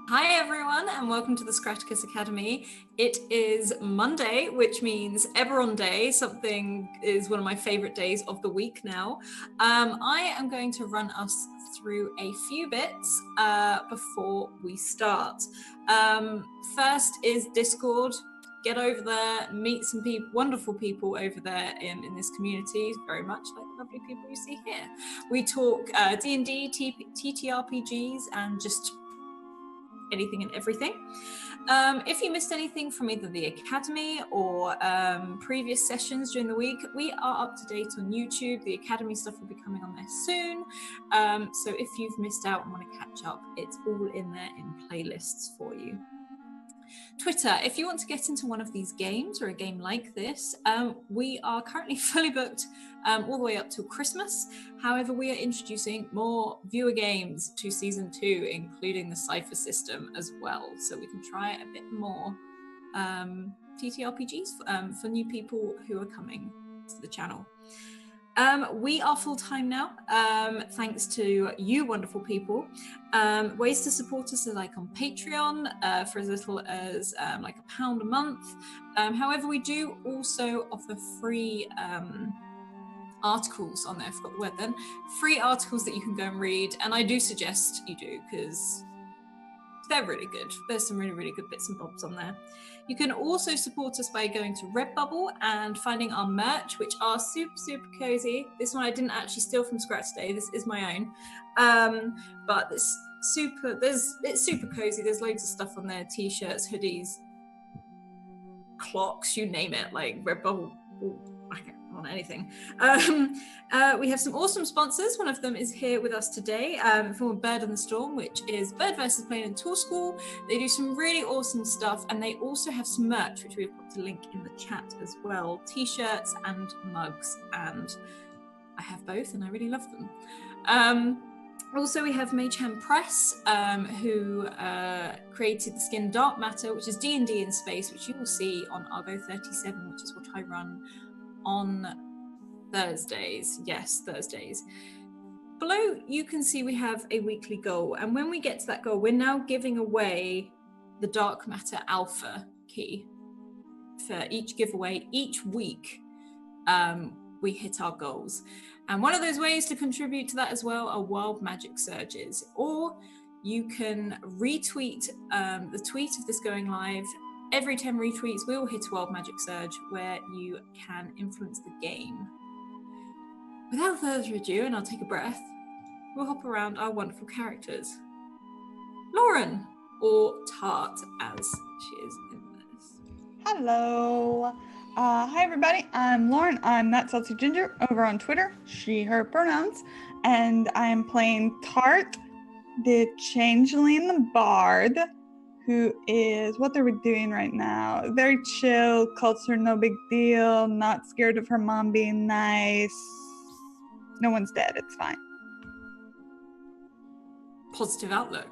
Hi everyone, and welcome to the Scratchicus Academy. It is Monday, which means Eberron Day. Something is one of my favorite days of the week now. I am going to run us through a few bits before we start. First is Discord. Get over there, meet some wonderful people over there in this community, very much like the lovely people you see here. We talk D&D, TTRPGs, and just anything and everything. If you missed anything from either the Academy or previous sessions during the week, we are up to date on YouTube. The Academy stuff will be coming on there soon. So if you've missed out and want to catch up, it's all in there in playlists for you. Twitter, if you want to get into one of these games or a game like this, we are currently fully booked all the way up till Christmas. However, we are introducing more viewer games to season 2, including the Cyre system as well. So we can try a bit more TTRPGs for new people who are coming to the channel. We are full-time now, thanks to you wonderful people. Ways to support us are like on Patreon for as little as like £1 a month. However, we do also offer free articles on there. I forgot the word then. Free articles that you can go and read, and I do suggest you do because they're really good. There's some really, really good bits and bobs on there. You can also support us by going to Redbubble and finding our merch, which are super, super cozy. This one I didn't actually steal from scratch today. This is my own. But it's super cozy. There's loads of stuff on there. T-shirts, hoodies, clocks, you name it. Like Redbubble, I can't on anything. We have some awesome sponsors. One of them is here with us today from Bird and the Storm, which is Bird versus Plane and Tool School. They do some really awesome stuff, and they also have some merch, which we've got to link in the chat as well. T-shirts and mugs, and I have both, and I really love them. Also, we have Mayhem Press, who created the skin Dark Matter, which is D&D in space, which you will see on Argo 37, which is what I run on Thursdays. Yes, Thursdays. Below, you can see we have a weekly goal. And when we get to that goal, we're now giving away the Dark Matter Alpha key for each giveaway. Each week, we hit our goals. And one of those ways to contribute to that as well are wild magic surges. Or you can retweet the tweet of this going live. Every 10 retweets, we will hit a wild magic surge where you can influence the game. Without further ado, and I'll take a breath, we'll hop around our wonderful characters. Lauren, or Tart, as she is in this. Hello. Hi, everybody. I'm Lauren. I'm That Salty Ginger over on Twitter, she, her pronouns. And I'm playing Tart, the Changeling the Bard. who is, what are we doing right now? Very chill, culture, no big deal, not scared of her mom being nice. No one's dead, it's fine. Positive outlook.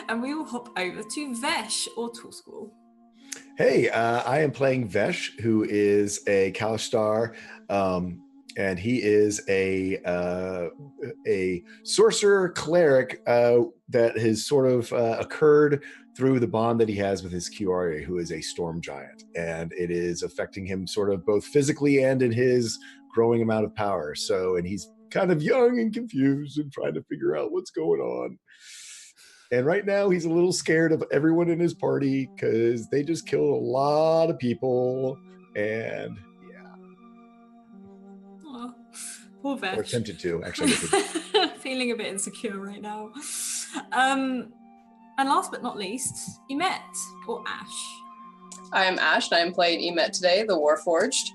And we will hop over to Vesh or Tool School. Hey, I am playing Vesh, who is a Kalishtar, and he is a sorcerer cleric that has sort of occurred through the bond that he has with his Kiori, who is a storm giant, and it is affecting him sort of both physically and in his growing amount of power. So, and he's kind of young and confused and trying to figure out what's going on. And right now he's a little scared of everyone in his party because they just killed a lot of people. And yeah. Oh, poor Vesh. Or attempted to, actually. Feeling a bit insecure right now. And last but not least, Emet or Ash. I am Ash, and I am playing Emet today, the Warforged,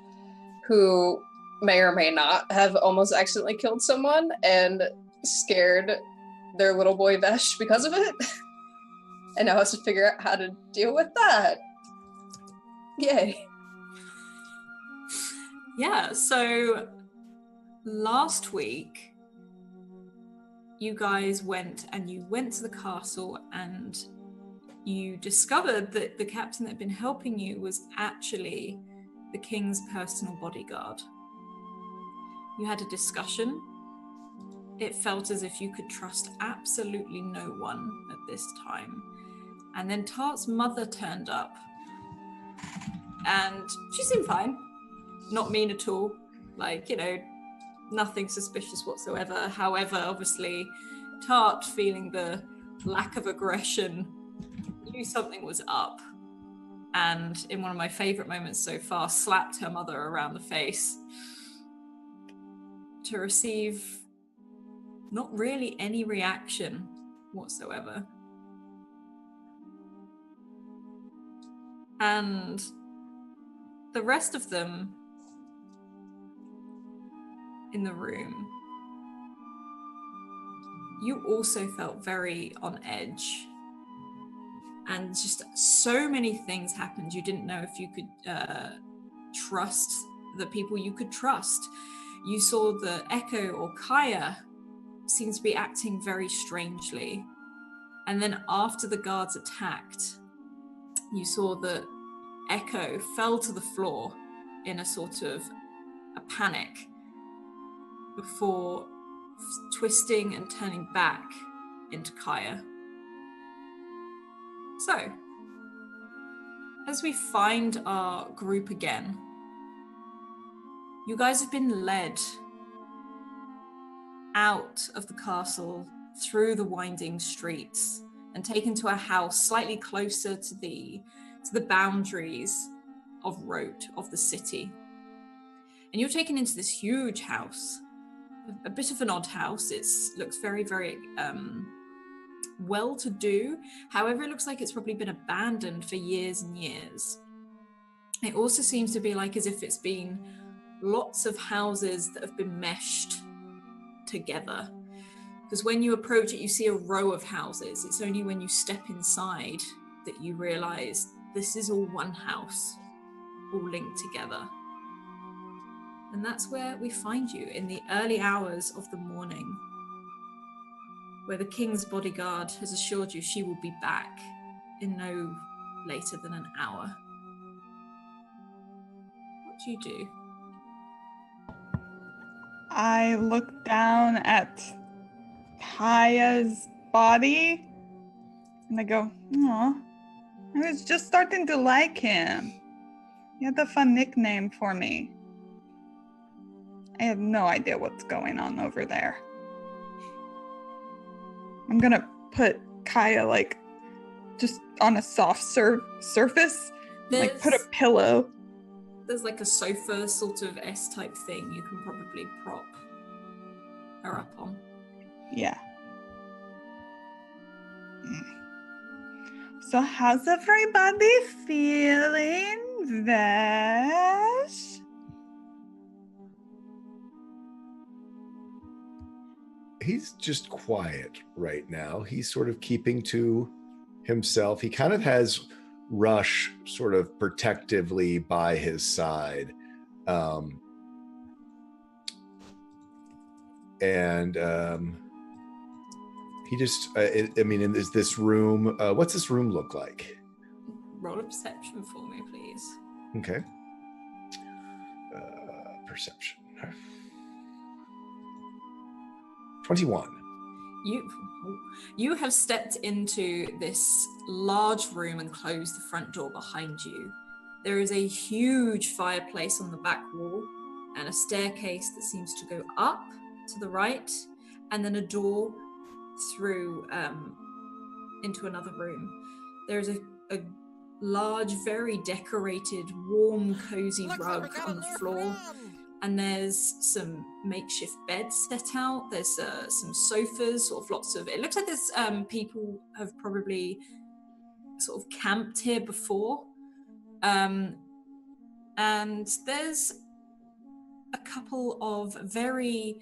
who may or may not have almost accidentally killed someone and scared their little boy Vesh because of it, and now has to figure out how to deal with that. Yay. Yeah, so last week you guys went to the castle and you discovered that the captain that had been helping you was actually the king's personal bodyguard. You had a discussion. It felt as if you could trust absolutely no one at this time. And then Tart's mother turned up. And she seemed fine. Not mean at all. Like, you know, nothing suspicious whatsoever. However, obviously, Tart, feeling the lack of aggression, knew something was up. And in one of my favorite moments so far, slapped her mother around the face to receive not really any reaction whatsoever. And the rest of them in the room, you also felt very on edge. And just so many things happened. You didn't know if you could trust the people you could trust. You saw the Echo or Kaya seemed to be acting very strangely. And then after the guards attacked, you saw that Echo fell to the floor in a sort of a panic before twisting and turning back into Kaya. So, as we find our group again, you guys have been led out of the castle through the winding streets and taken to a house slightly closer to the boundaries of Rote, of the city. And you're taken into this huge house, a bit of an odd house. It looks very, very well-to-do. However, it looks like it's probably been abandoned for years and years. It also seems to be like as if it's been lots of houses that have been meshed together. Because when you approach it, you see a row of houses. It's only when you step inside that you realize this is all one house, all linked together. And that's where we find you, in the early hours of the morning, where the king's bodyguard has assured you she will be back in no later than an hour. What do you do? I look down at Kaya's body and I go, "Aw, I was just starting to like him. He had a fun nickname for me. I have no idea what's going on over there." I'm gonna put Kaya like just on a soft surface, like put a pillow. There's like a sofa sort of S-type thing you can probably prop her up on. Yeah. So how's everybody feeling, Vesh? He's just quiet right now. He's sort of keeping to himself. He kind of has Rush sort of protectively by his side. He just, is this room, what's this room look like? Roll a perception for me, please. Okay. Perception. 21. You have stepped into this large room and closed the front door behind you. There is a huge fireplace on the back wall and a staircase that seems to go up to the right, and then a door through into another room. There's a large, very decorated, warm, cozy rug on the floor. And there's some makeshift beds set out. There's some sofas, sort of lots of... It looks like there's people have probably sort of camped here before. And there's a couple of very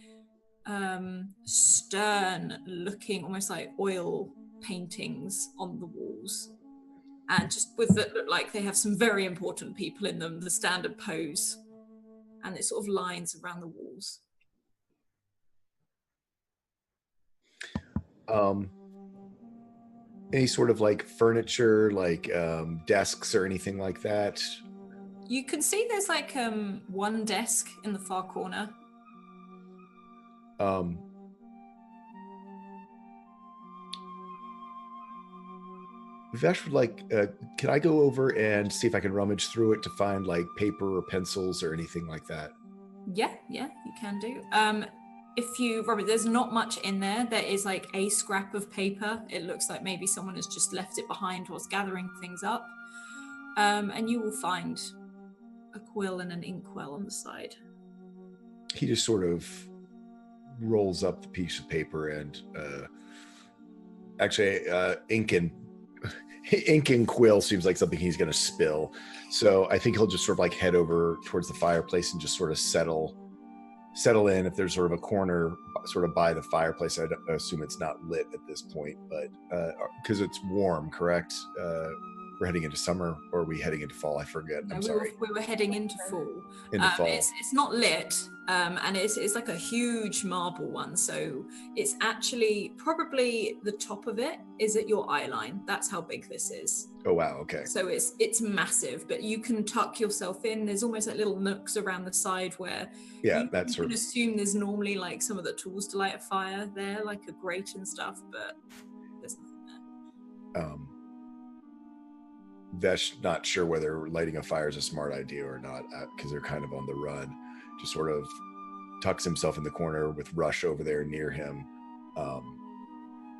stern-looking, almost like oil paintings on the walls. And just with that look like they have some very important people in them, the standard pose. And it sort of lines around the walls. Any sort of like furniture, like desks or anything like that? You can see there's like one desk in the far corner. Vesh would like, can I go over and see if I can rummage through it to find like paper or pencils or anything like that? Yeah, you can do. Robert, there's not much in there. There is like a scrap of paper. It looks like maybe someone has just left it behind whilst gathering things up. And you will find a quill and an inkwell on the side. He just sort of rolls up the piece of paper and ink and quill seems like something he's going to spill. So I think he'll just sort of like head over towards the fireplace and just sort of settle in. If there's sort of a corner sort of by the fireplace, I assume it's not lit at this point, but because it's warm, correct? We're heading into summer, or are we heading into fall? I forget. No, I'm sorry. We were heading into fall. Fall. It's not lit, and it's like a huge marble one. So it's actually probably the top of it is at your eye line. That's how big this is. Oh wow, okay. So it's massive, but you can tuck yourself in. There's almost like little nooks around the side where you can assume there's normally like some of the tools to light a fire there, like a grate and stuff, but there's nothing there. Vesh not sure whether lighting a fire is a smart idea or not, because they're kind of on the run. Just sort of tucks himself in the corner with Rush over there near him.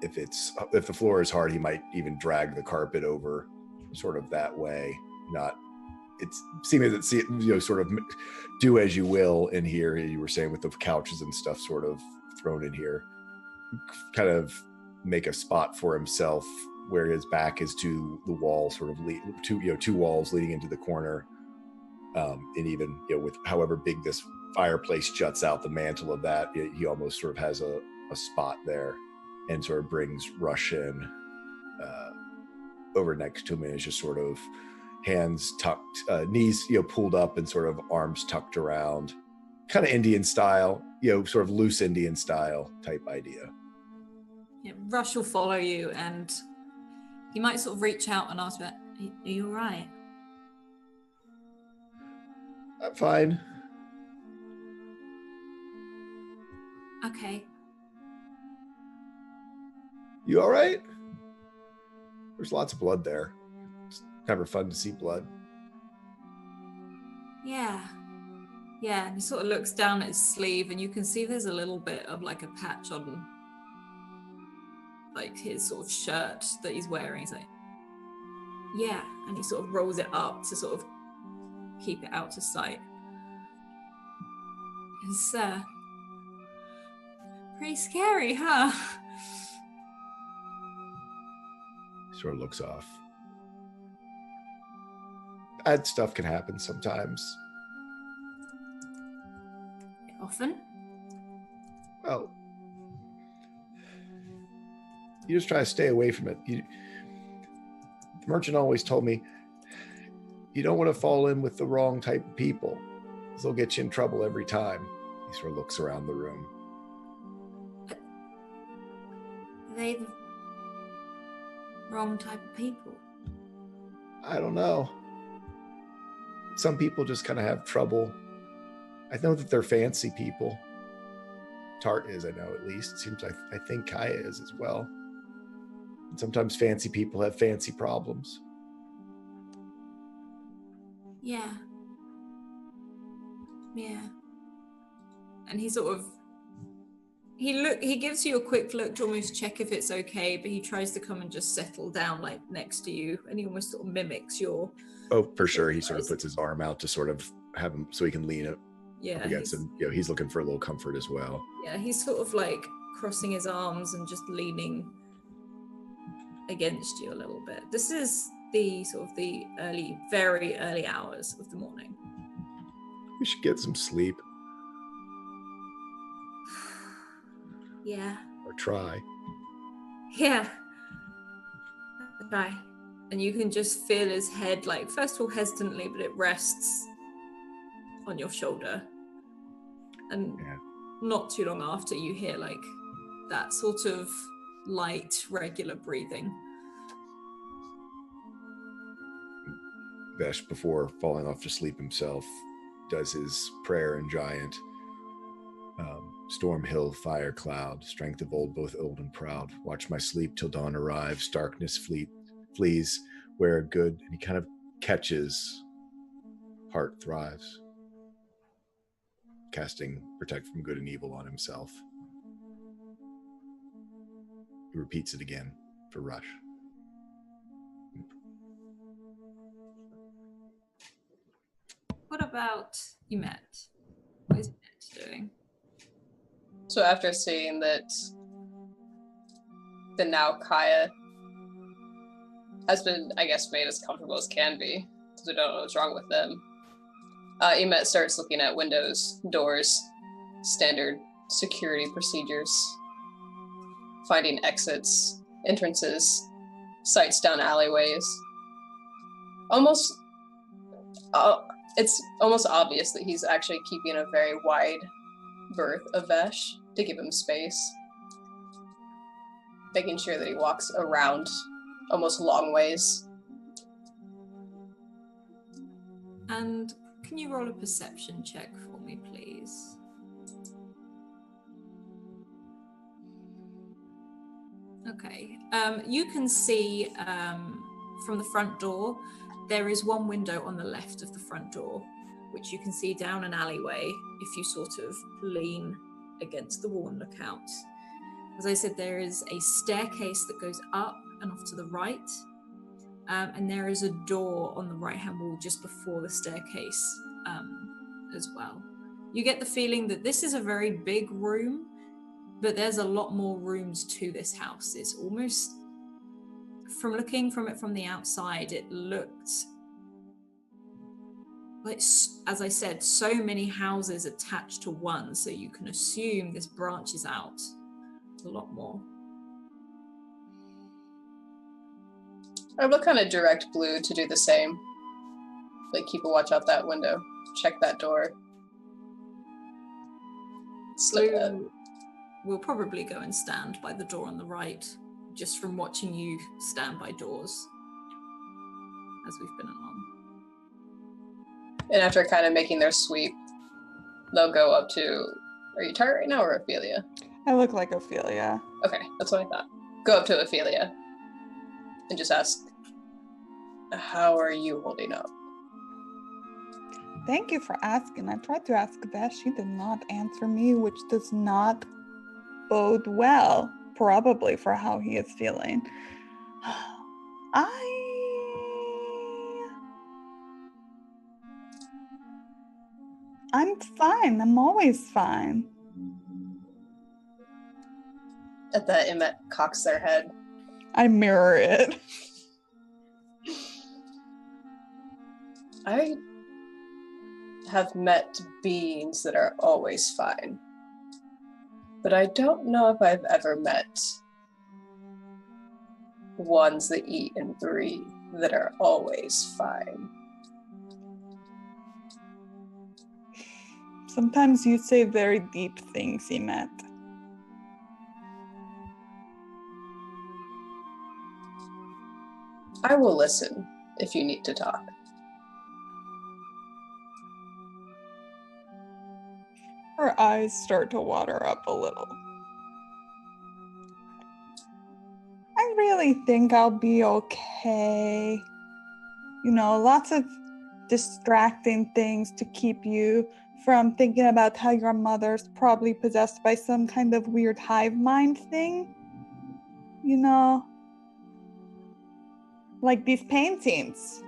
If the floor is hard, he might even drag the carpet over, sort of that way. It's seeming that sort of do as you will in here. You were saying with the couches and stuff sort of thrown in here, kind of make a spot for himself where his back is to the wall, sort of two walls leading into the corner, and even with however big this fireplace juts out, the mantle of that, he almost sort of has a spot there, and sort of brings Rush in over next to him, and is just sort of hands tucked, knees pulled up, and sort of arms tucked around, kind of Indian style, sort of loose Indian style type idea. Yeah, Rush will follow you, and he might sort of reach out and ask, "Are you all right?" I'm fine. Okay. You all right? There's lots of blood there. It's never fun to see blood. Yeah, and he sort of looks down at his sleeve, and you can see there's a little bit of like a patch on like his sort of shirt that he's wearing. He's like, yeah, and he sort of rolls it up to sort of keep it out of sight. It's pretty scary, huh? Sort of looks off. Bad stuff can happen sometimes. Often? Well, you just try to stay away from it. The merchant always told me, you don't want to fall in with the wrong type of people. They'll get you in trouble every time. He sort of looks around the room. Are they the wrong type of people? I don't know. Some people just kind of have trouble. I know that they're fancy people. Tart is, I know, at least. It seems like I think Kaya is as well. And sometimes fancy people have fancy problems. Yeah. And he sort of he gives you a quick look to almost check if it's okay, but he tries to come and just settle down like next to you, and he almost sort of mimics your. Oh, for sure. He sort of puts his arm out to sort of have him so he can lean it. Yeah. Against him. You know, he's looking for a little comfort as well. Yeah, he's sort of like crossing his arms and just leaning against you a little bit. This is the sort of the very early hours of the morning. We should get some sleep. Yeah. Or try. Yeah. Try. And you can just feel his head, like, first of all, hesitantly, but it rests on your shoulder. And not too long after, you hear, like, that sort of light, regular breathing. Vesh, before falling off to sleep himself, does his prayer in Giant. Storm, hill, fire, cloud, strength of old, both old and proud. Watch my sleep till dawn arrives. Darkness flees, where good. And he kind of catches heart thrives, casting protect from good and evil on himself. He repeats it again for Rush. What about Emet? What is Emet doing? So after seeing that the now Kaya has been, I guess, made as comfortable as can be, because we don't know what's wrong with them, Emet starts looking at windows, doors, standard security procedures, finding exits, entrances, sights down alleyways. It's almost obvious that he's actually keeping a very wide berth of Vesh to give him space, making sure that he walks around almost long ways. And can you roll a perception check for me, please? Okay. You can see from the front door, there is one window on the left of the front door, which you can see down an alleyway if you sort of lean against the wall and look out. As I said, there is a staircase that goes up and off to the right, and there is a door on the right-hand wall just before the staircase as well. You get the feeling that this is a very big room, but there's a lot more rooms to this house. It's almost, from looking from it from the outside, it looked like, as I said, so many houses attached to one, so you can assume this branches out a lot more. I look kind of direct blue to do the same. Like, keep a watch out that window. Check that door. Blue will probably go and stand by the door on the right, just from watching you stand by doors as we've been along. And after kind of making their sweep, they'll go up to, are you Tart right now or Ophelia? I look like Ophelia. Okay, that's what I thought. Go up to Ophelia and just ask, how are you holding up? Thank you for asking. I tried to ask Vesh. She did not answer me, which does not bode well, probably, for how he is feeling. I'm fine. I'm always fine. At that, Emet cocks their head. I mirror it. I have met beings that are always fine, but I don't know if I've ever met ones that eat and breathe that are always fine. Sometimes you say very deep things, Emet. I will listen if you need to talk. Her eyes start to water up a little. I really think I'll be okay. You know, lots of distracting things to keep you from thinking about how your mother's probably possessed by some kind of weird hive mind thing. You know? Like these paintings.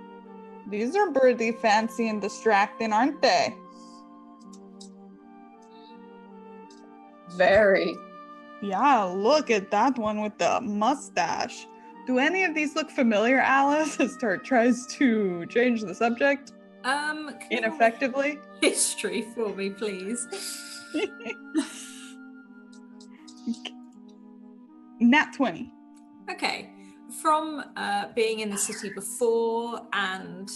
These are pretty fancy and distracting, aren't they? Very. Yeah, look at that one with the mustache. Do any of these look familiar, Alice? As Tart tries to change the subject ineffectively. History for me, please. Nat 20. Okay. From being in the city before and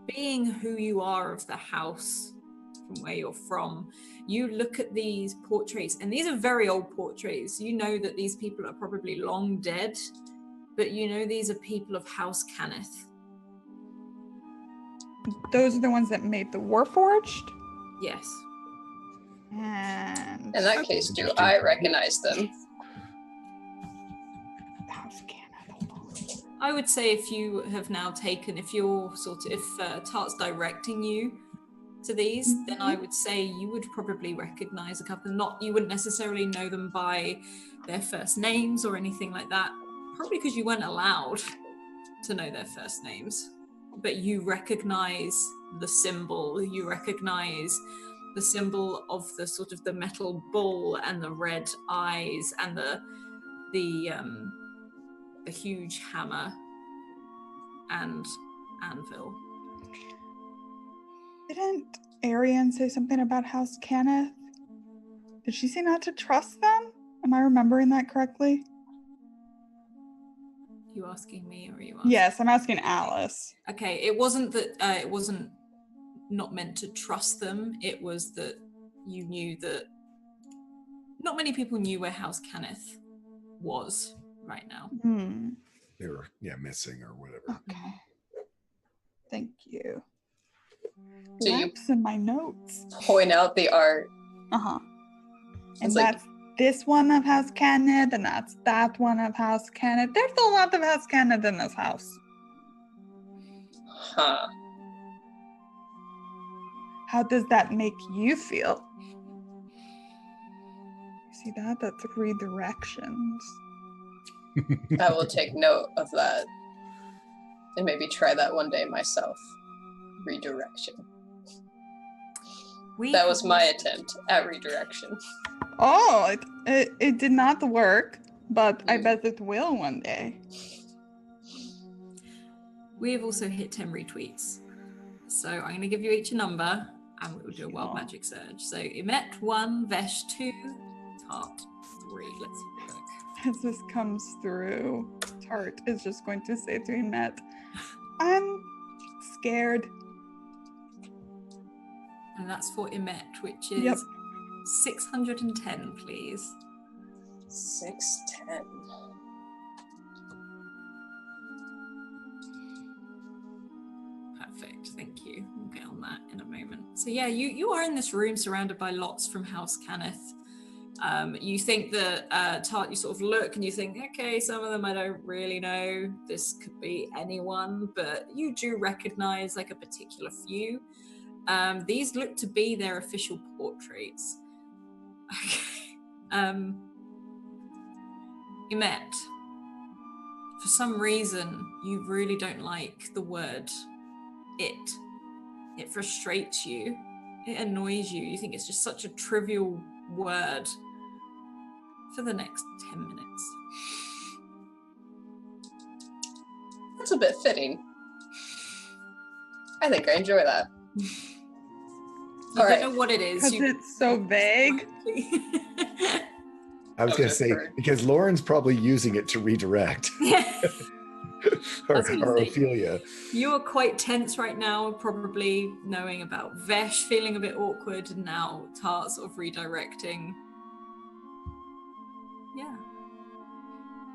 being who you are of the house from where you're from, you look at these portraits, and these are very old portraits. You know that these people are probably long dead, but you know these are people of House Cannith. Those are the ones that made the Warforged? Yes. And In that case, do I recognize them? House Cannith, hold on. I would say if you have now taken, if Tart's directing you to these, then I would say you would probably recognize a couple. You wouldn't necessarily know them by their first names or anything like that, probably because you weren't allowed to know their first names. But you recognize the symbol. You recognize the symbol of the sort of the metal bull and the red eyes and the huge hammer and anvil. Didn't Arian say something about House Cannith? Did she say not to trust them? Am I remembering that correctly? You asking me or are you asking? Yes, I'm asking Alice. Okay, it wasn't that it wasn't not meant to trust them. It was that you knew that not many people knew where House Cannith was right now. They were, missing or whatever. Okay. Thank you. So you Lapse in my notes. point out the art. Uh-huh. And It's like- that's this one of House Cannith, and that's that one of House Cannith. There's a lot of House Cannith in this house. Huh. How does that make you feel? See that? That's redirections. I will take note of that. And maybe try that one day myself. Redirection. That was my attempt at redirection. Oh, it did not work, but I bet it will one day. We have also hit 10 retweets. So I'm going to give you each a number and we will do a wild magic surge. So Emet 1, Vesh 2, Tart 3. Let's have a look. As this comes through, Tart is just going to say to Emet, I'm scared. And that's for Emet, which is 610, please. 610. Perfect, thank you. We'll get on that in a moment. So yeah, you are in this room surrounded by lots from House Cannith. You think that Tart, you sort of look and you think, okay, some of them I don't really know. This could be anyone, but you do recognize like a particular few. These look to be their official portraits. Okay. Emet, for some reason, you really don't like the word it. It frustrates you. It annoys you. You think it's just such a trivial word for the next 10 minutes. That's a bit fitting. I think I enjoy that. I don't know what it is. Because it's so vague. I was going to say, because Lauren's probably using it to redirect. or Ophelia. You are quite tense right now, probably knowing about Vesh feeling a bit awkward, and now Tart sort of redirecting. Yeah.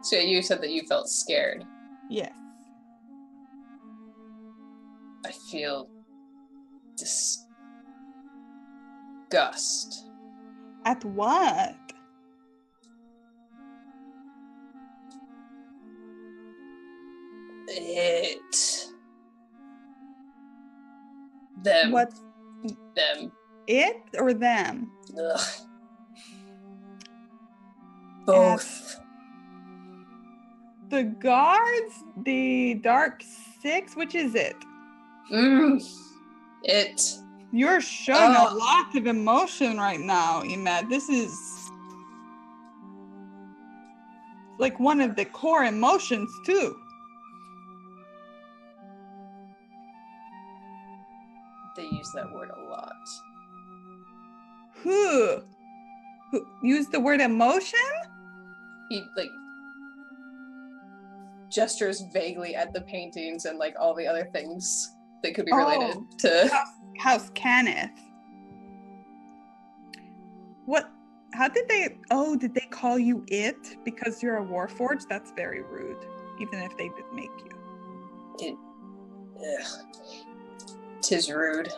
So you said that you felt scared. Yes. I feel disgust. At what? Them. What? Them. It or them? Ugh. Both. The guards? The Dark Six? Which is it? It. You're showing a lot of emotion right now, Emet. This is like one of the core emotions, too. They use that word a lot. Who used the word emotion? He gestures vaguely at the paintings and like all the other things that could be related to House Kenneth. What? How did they? Oh, did they call you it because you're a Warforged? That's very rude, even if they did make you. Tis rude.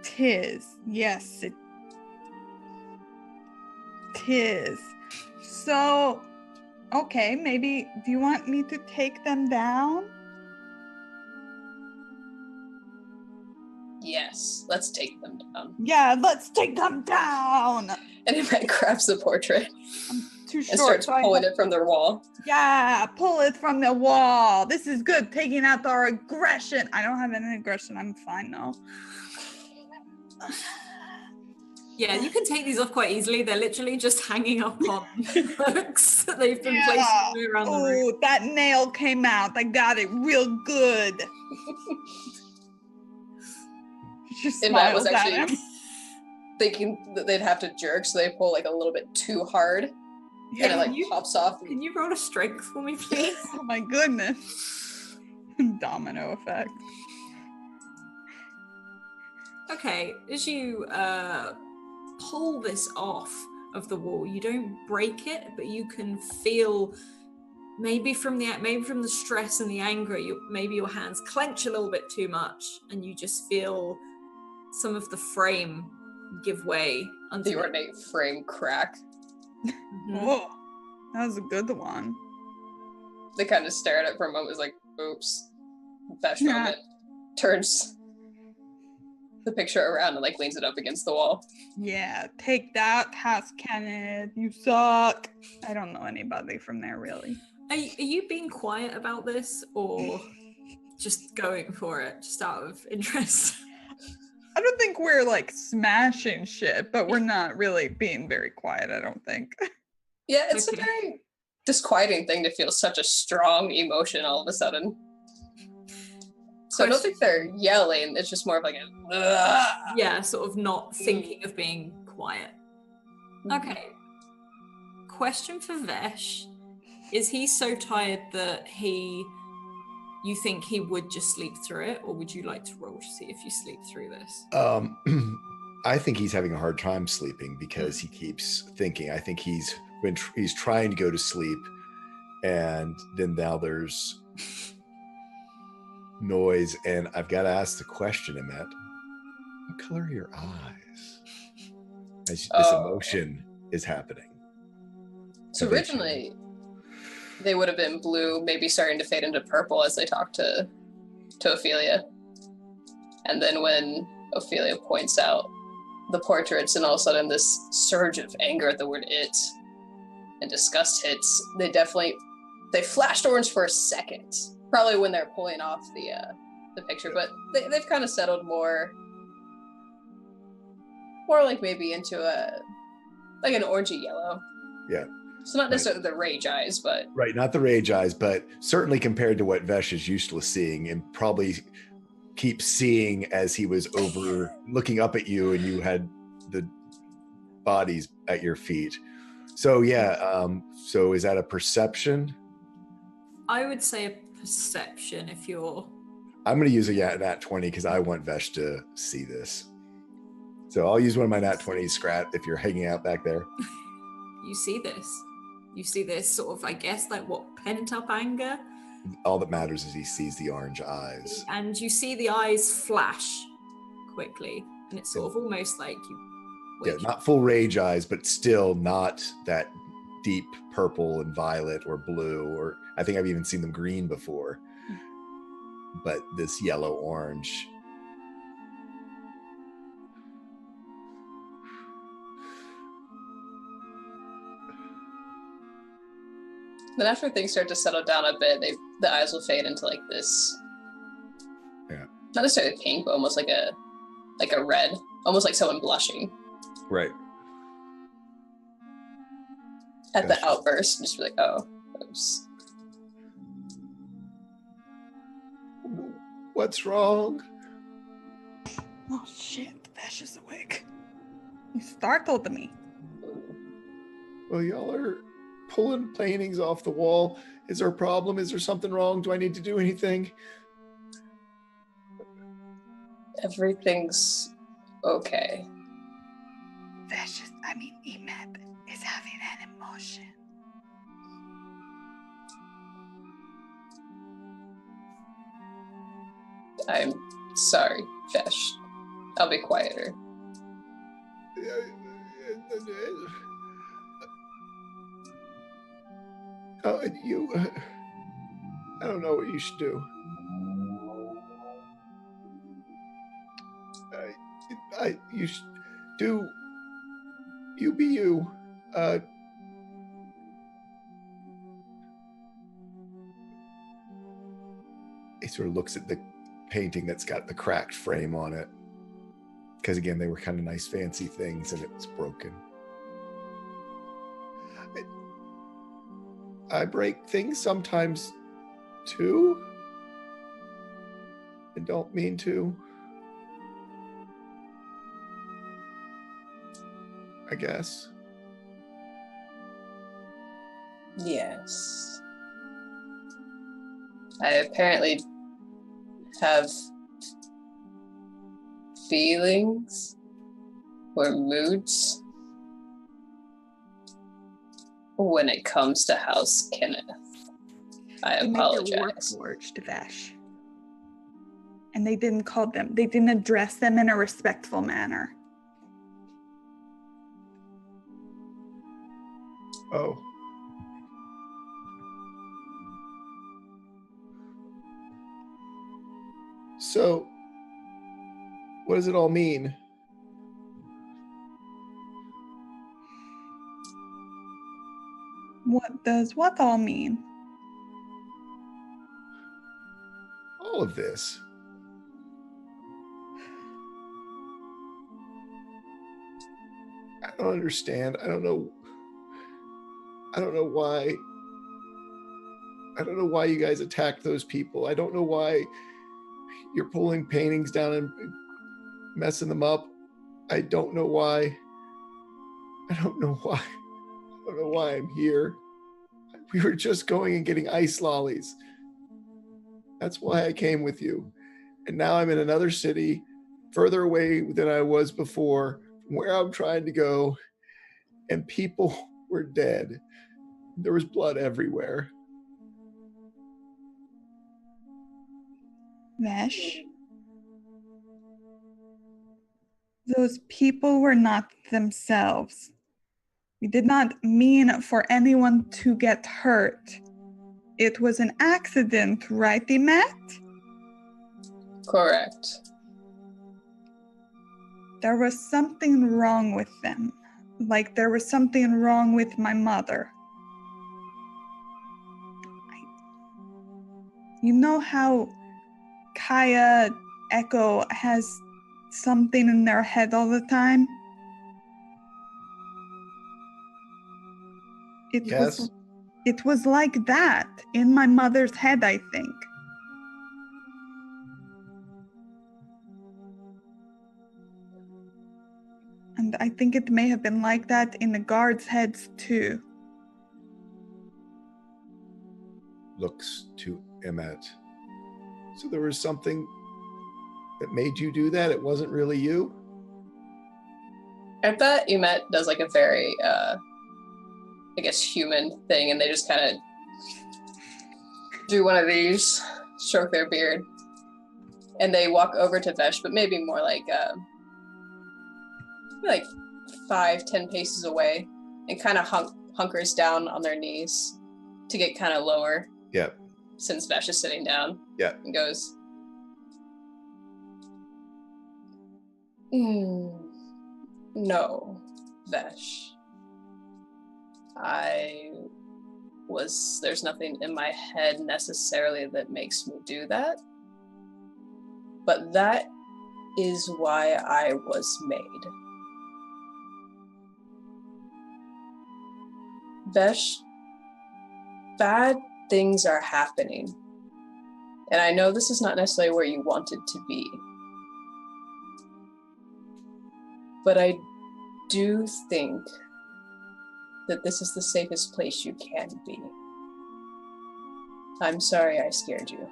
Tis, yes, it tis. So, okay, maybe, do you want me to take them down? Yes, let's take them down. Yeah, let's take them down! And Emet grabs the portrait I'm too short. and starts pulling it from their wall. Yeah, pull it from the wall. This is good, taking out our aggression. I don't have any aggression, I'm fine now. Yeah, you can take these off quite easily. They're literally just hanging up on hooks that they've been placed around the room. Oh, that nail came out. I got it real good. She Emet was smiles at actually him. thinking that they'd have to jerk, so they pull like a little bit too hard. Yeah, And it pops off. Can you roll a strength for me, please? Oh my goodness. Domino effect. Okay, as you pull this off of the wall, you don't break it, but you can feel maybe from the stress and the anger, maybe your hands clench a little bit too much, and you just feel some of the frame give way under The ornate frame crack. Mm-hmm. Oh, that was a good one. They kind of stare at it for a moment, like, oops. Vesh moment. Turns the picture around and like leans it up against the wall. Yeah, take that, House Kenneth. You suck. I don't know anybody from there, really. Are you being quiet about this, or just going for it, just out of interest? I don't think we're like smashing shit, but we're not really being very quiet, I don't think. Yeah, it's a very disquieting thing to feel such a strong emotion all of a sudden. So I don't think they're yelling, it's just more of like a ugh. Yeah, sort of not thinking of being quiet. Okay. Question for Vesh. Is he so tired that you think he would just sleep through it, or would you like to roll to see if you sleep through this? I think he's having a hard time sleeping because he keeps thinking. I think he's trying to go to sleep, and then now there's noise, and I've got to ask the question, Emet. What color are your eyes as this emotion is happening? So originally, they would have been blue, maybe starting to fade into purple as they talk to Ophelia. And then when Ophelia points out the portraits, and all of a sudden this surge of anger at the word it and disgust hits, they flashed orange for a second. Probably when they're pulling off the picture, but they've kind of settled more like maybe into like an orangey yellow. Yeah. So not necessarily the rage eyes, but right, not the rage eyes, but certainly compared to what Vesh is used to seeing, and probably keeps seeing as he was over looking up at you, and you had the bodies at your feet. So yeah, so is that a perception? I would say a perception if you're... I'm going to use a nat 20 because I want Vesh to see this. So I'll use one of my nat 20s, Scrat, if you're hanging out back there. You see this. You see this sort of, I guess, like what, pent up anger? All that matters is he sees the orange eyes. And you see the eyes flash quickly. And it's sort of almost like you... Yeah, not full rage eyes, but still not that deep purple and violet or blue, or I think I've even seen them green before. But this yellow orange. Then after things start to settle down a bit, the eyes will fade into like this. Yeah. Not necessarily pink, but almost like a red, almost like someone blushing. Right. At the outburst, just be like, oh, oops. What's wrong? Oh shit, Vesh is awake. You startled me. Well, y'all are pulling paintings off the wall. Is there a problem? Is there something wrong? Do I need to do anything? Everything's okay. Vesh is, Emet is having an emotion. I'm sorry, Vesh. I'll be quieter. I don't know what you should do. You should do. You be you. He sort of looks at the painting that's got the cracked frame on it. Because again, they were kind of nice, fancy things, and it was broken. I break things sometimes, too. I don't mean to. I guess. Yes. I apparently have feelings or moods when it comes to House Kenneth. I apologize. Warforged, Vesh. And they didn't address them in a respectful manner. Oh. So, what does it all mean? What does what all mean? All of this. I don't understand. I don't know why. I don't know why you guys attacked those people. I don't know why you're pulling paintings down and messing them up. I don't know why. I don't know why I'm here. We were just going and getting ice lollies. That's why I came with you. And now I'm in another city, further away than I was before, from where I'm trying to go, and people were dead. There was blood everywhere. Vesh, those people were not themselves. We did not mean for anyone to get hurt. It was an accident, right, Emet? Correct. There was something wrong with them. Like there was something wrong with my mother. You know how Kaya Echo has something in their head all the time? Yes. It was like that in my mother's head, I think. And I think it may have been like that in the guards' heads too. looks to Emmet. So there was something that made you do that? It wasn't really you? At that, Emmet does like a very, I guess, human thing, and they just kind of do one of these, stroke their beard, and they walk over to Vesh, but maybe more like 5-10 paces away, and kind of hunkers down on their knees to get kind of lower. Yep. Since Vesh is sitting down. Yep. And goes, no, Vesh. There's nothing in my head necessarily that makes me do that. But that is why I was made. Vesh, bad things are happening. And I know this is not necessarily where you wanted to be. But I do think that this is the safest place you can be. I'm sorry I scared you.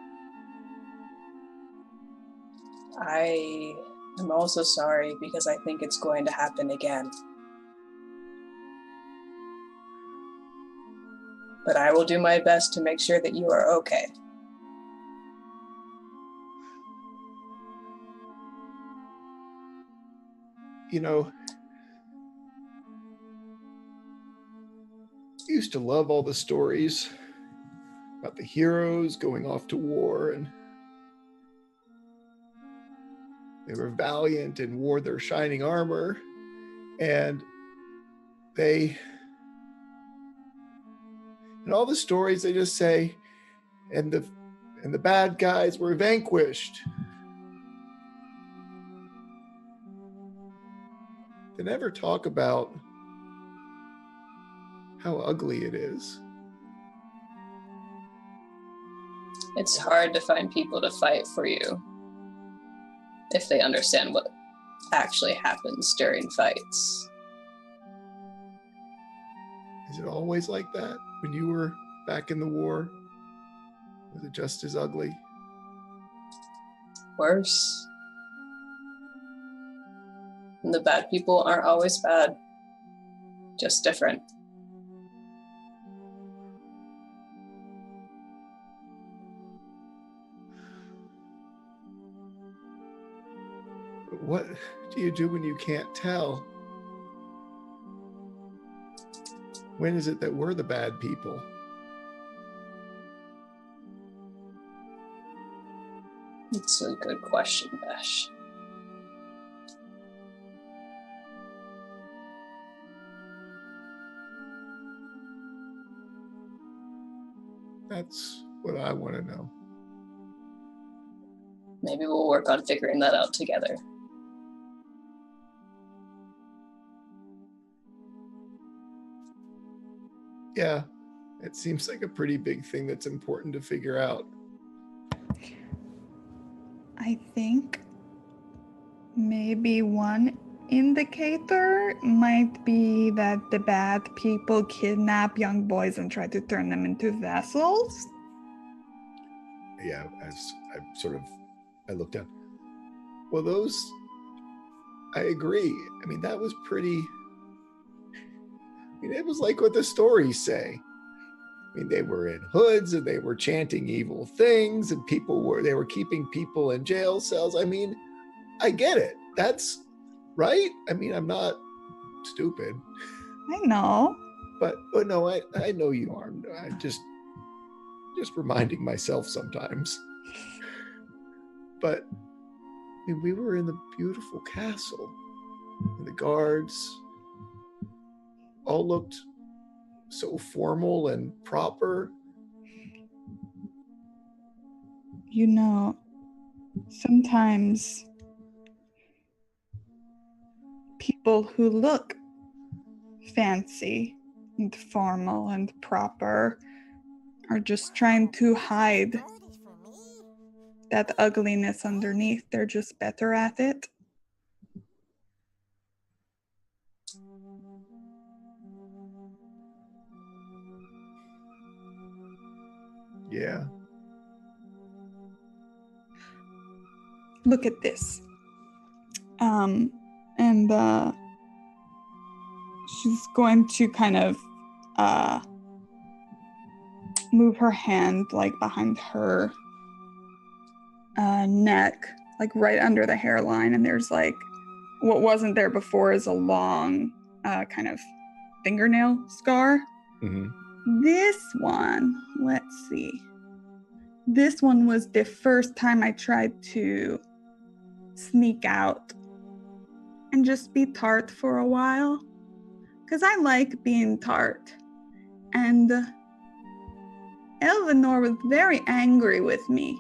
I am also sorry because I think it's going to happen again. But I will do my best to make sure that you are okay. You know, I used to love all the stories about the heroes going off to war, and they were valiant and wore their shining armor, and in all the stories they just say, and the bad guys were vanquished. They never talk about how ugly it is. It's hard to find people to fight for you if they understand what actually happens during fights. Is it always like that when you were back in the war? Was it just as ugly? Worse. And the bad people aren't always bad, just different. But what do you do when you can't tell? When is it that we're the bad people? It's a good question, Besh. That's what I want to know. Maybe we'll work on figuring that out together. Yeah, it seems like a pretty big thing that's important to figure out. I think maybe one indicator might be that the bad people kidnap young boys and try to turn them into vessels. Yeah, as I looked down. Well, those, I agree. I mean, that was pretty, it was like what the stories say. I mean, they were in hoods and they were chanting evil things, and they were keeping people in jail cells. I mean, I get it. That's right. I mean, I'm not stupid. I know. But no, I know you aren't. I just reminding myself sometimes. But I mean, we were in the beautiful castle, and the guards all looked so formal and proper. You know, sometimes people who look fancy and formal and proper are just trying to hide that ugliness underneath. They're just better at it. Yeah. Look at this. And she's going to kind of move her hand like behind her neck, like right under the hairline, and there's like what wasn't there before is a long kind of fingernail scar. Mm-hmm. This one, let's see. This one was the first time I tried to sneak out and just be tart for a while. Because I like being tart. And Elvenor was very angry with me.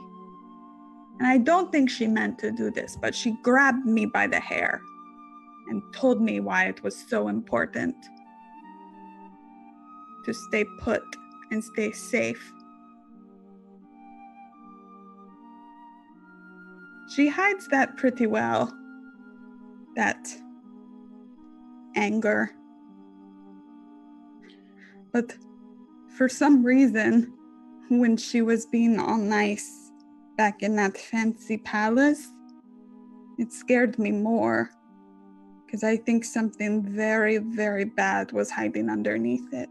And I don't think she meant to do this, but she grabbed me by the hair and told me why it was so important to stay put and stay safe. She hides that pretty well, that anger. But for some reason, when she was being all nice back in that fancy palace, it scared me more, because I think something very, very bad was hiding underneath it.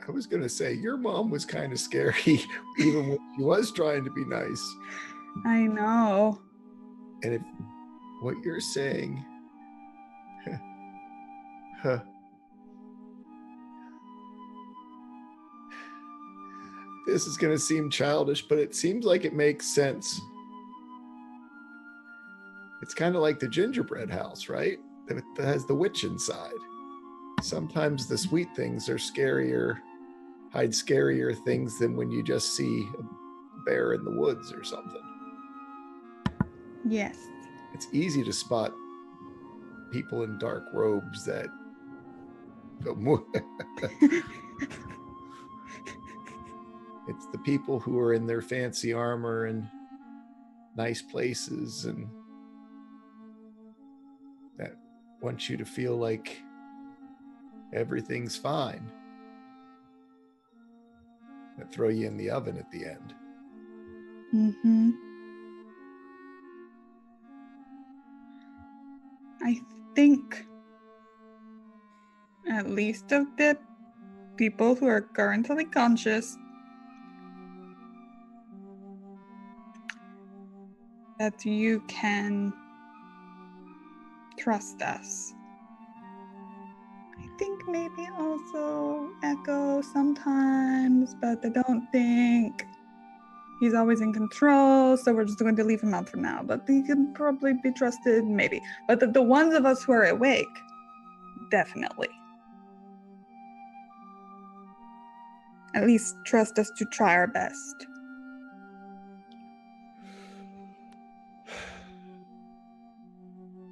I was going to say, your mom was kind of scary, even when she was trying to be nice. I know. And if what you're saying, this is going to seem childish, but it seems like it makes sense. It's kind of like the gingerbread house, right? That has the witch inside. Sometimes the sweet things are scarier, hide scarier things than when you just see a bear in the woods or something. Yes. It's easy to spot people in dark robes that go It's the people who are in their fancy armor and nice places and that want you to feel like everything's fine, that throw you in the oven at the end. Mm-hmm. I think at least of the people who are currently conscious, that you can trust us. I think maybe also Echo sometimes, but I don't think he's always in control, so we're just going to leave him out for now. But he can probably be trusted, maybe. But the ones of us who are awake, definitely. At least trust us to try our best.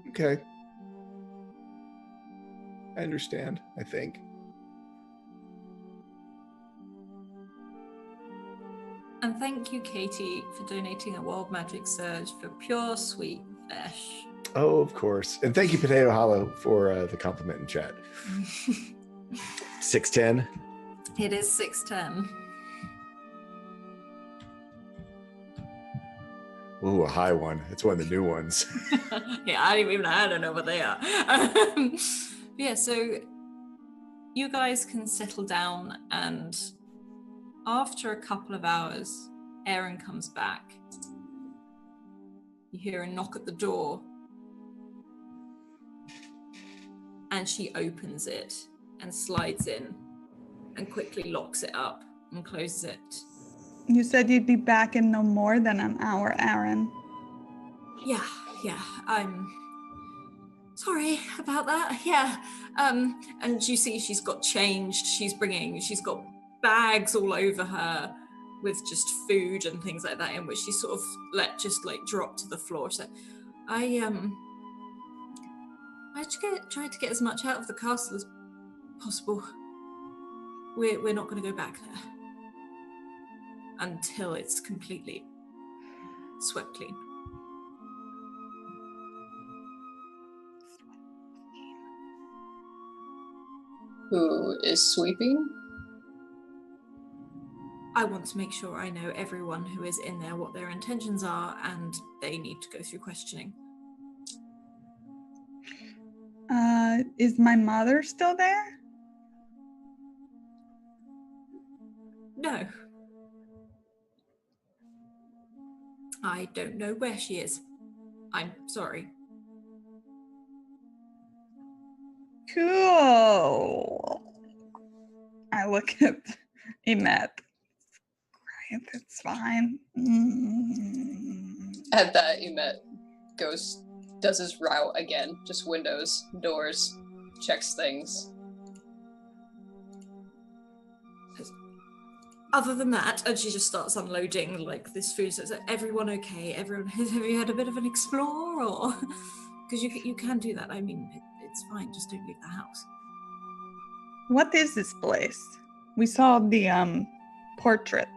Okay. I understand, I think. And thank you, Katie, for donating a Wild Magic Surge for pure sweet Vesh. Oh, of course. And thank you, Potato Hollow, for the compliment in chat. 610. It is 610. Ooh, a high one. It's one of the new ones. Yeah, I don't know what they are. Yeah, so you guys can settle down, and after a couple of hours, Erin comes back. You hear a knock at the door, and she opens it and slides in and quickly locks it up and closes it. You said you'd be back in no more than an hour, Erin. Yeah, I'm sorry about that. Yeah. And you see she's got changed. She's got bags all over her with just food and things like that in which she sort of drop to the floor. So I tried to get as much out of the castle as possible. We're not going to go back there until it's completely swept clean. Who is sweeping? I want to make sure I know everyone who is in there, what their intentions are, and they need to go through questioning. Is my mother still there? No. I don't know where she is. I'm sorry. Cool. I look at Emet. Right, that's fine. At that, Emet does his route again. Just windows, doors, checks things. Other than that, and she just starts unloading like this food. So it's like, everyone okay? Everyone, have you had a bit of an explore, or because you can do that. I mean, it's fine. Just don't leave the house. What is this place? We saw the portraits.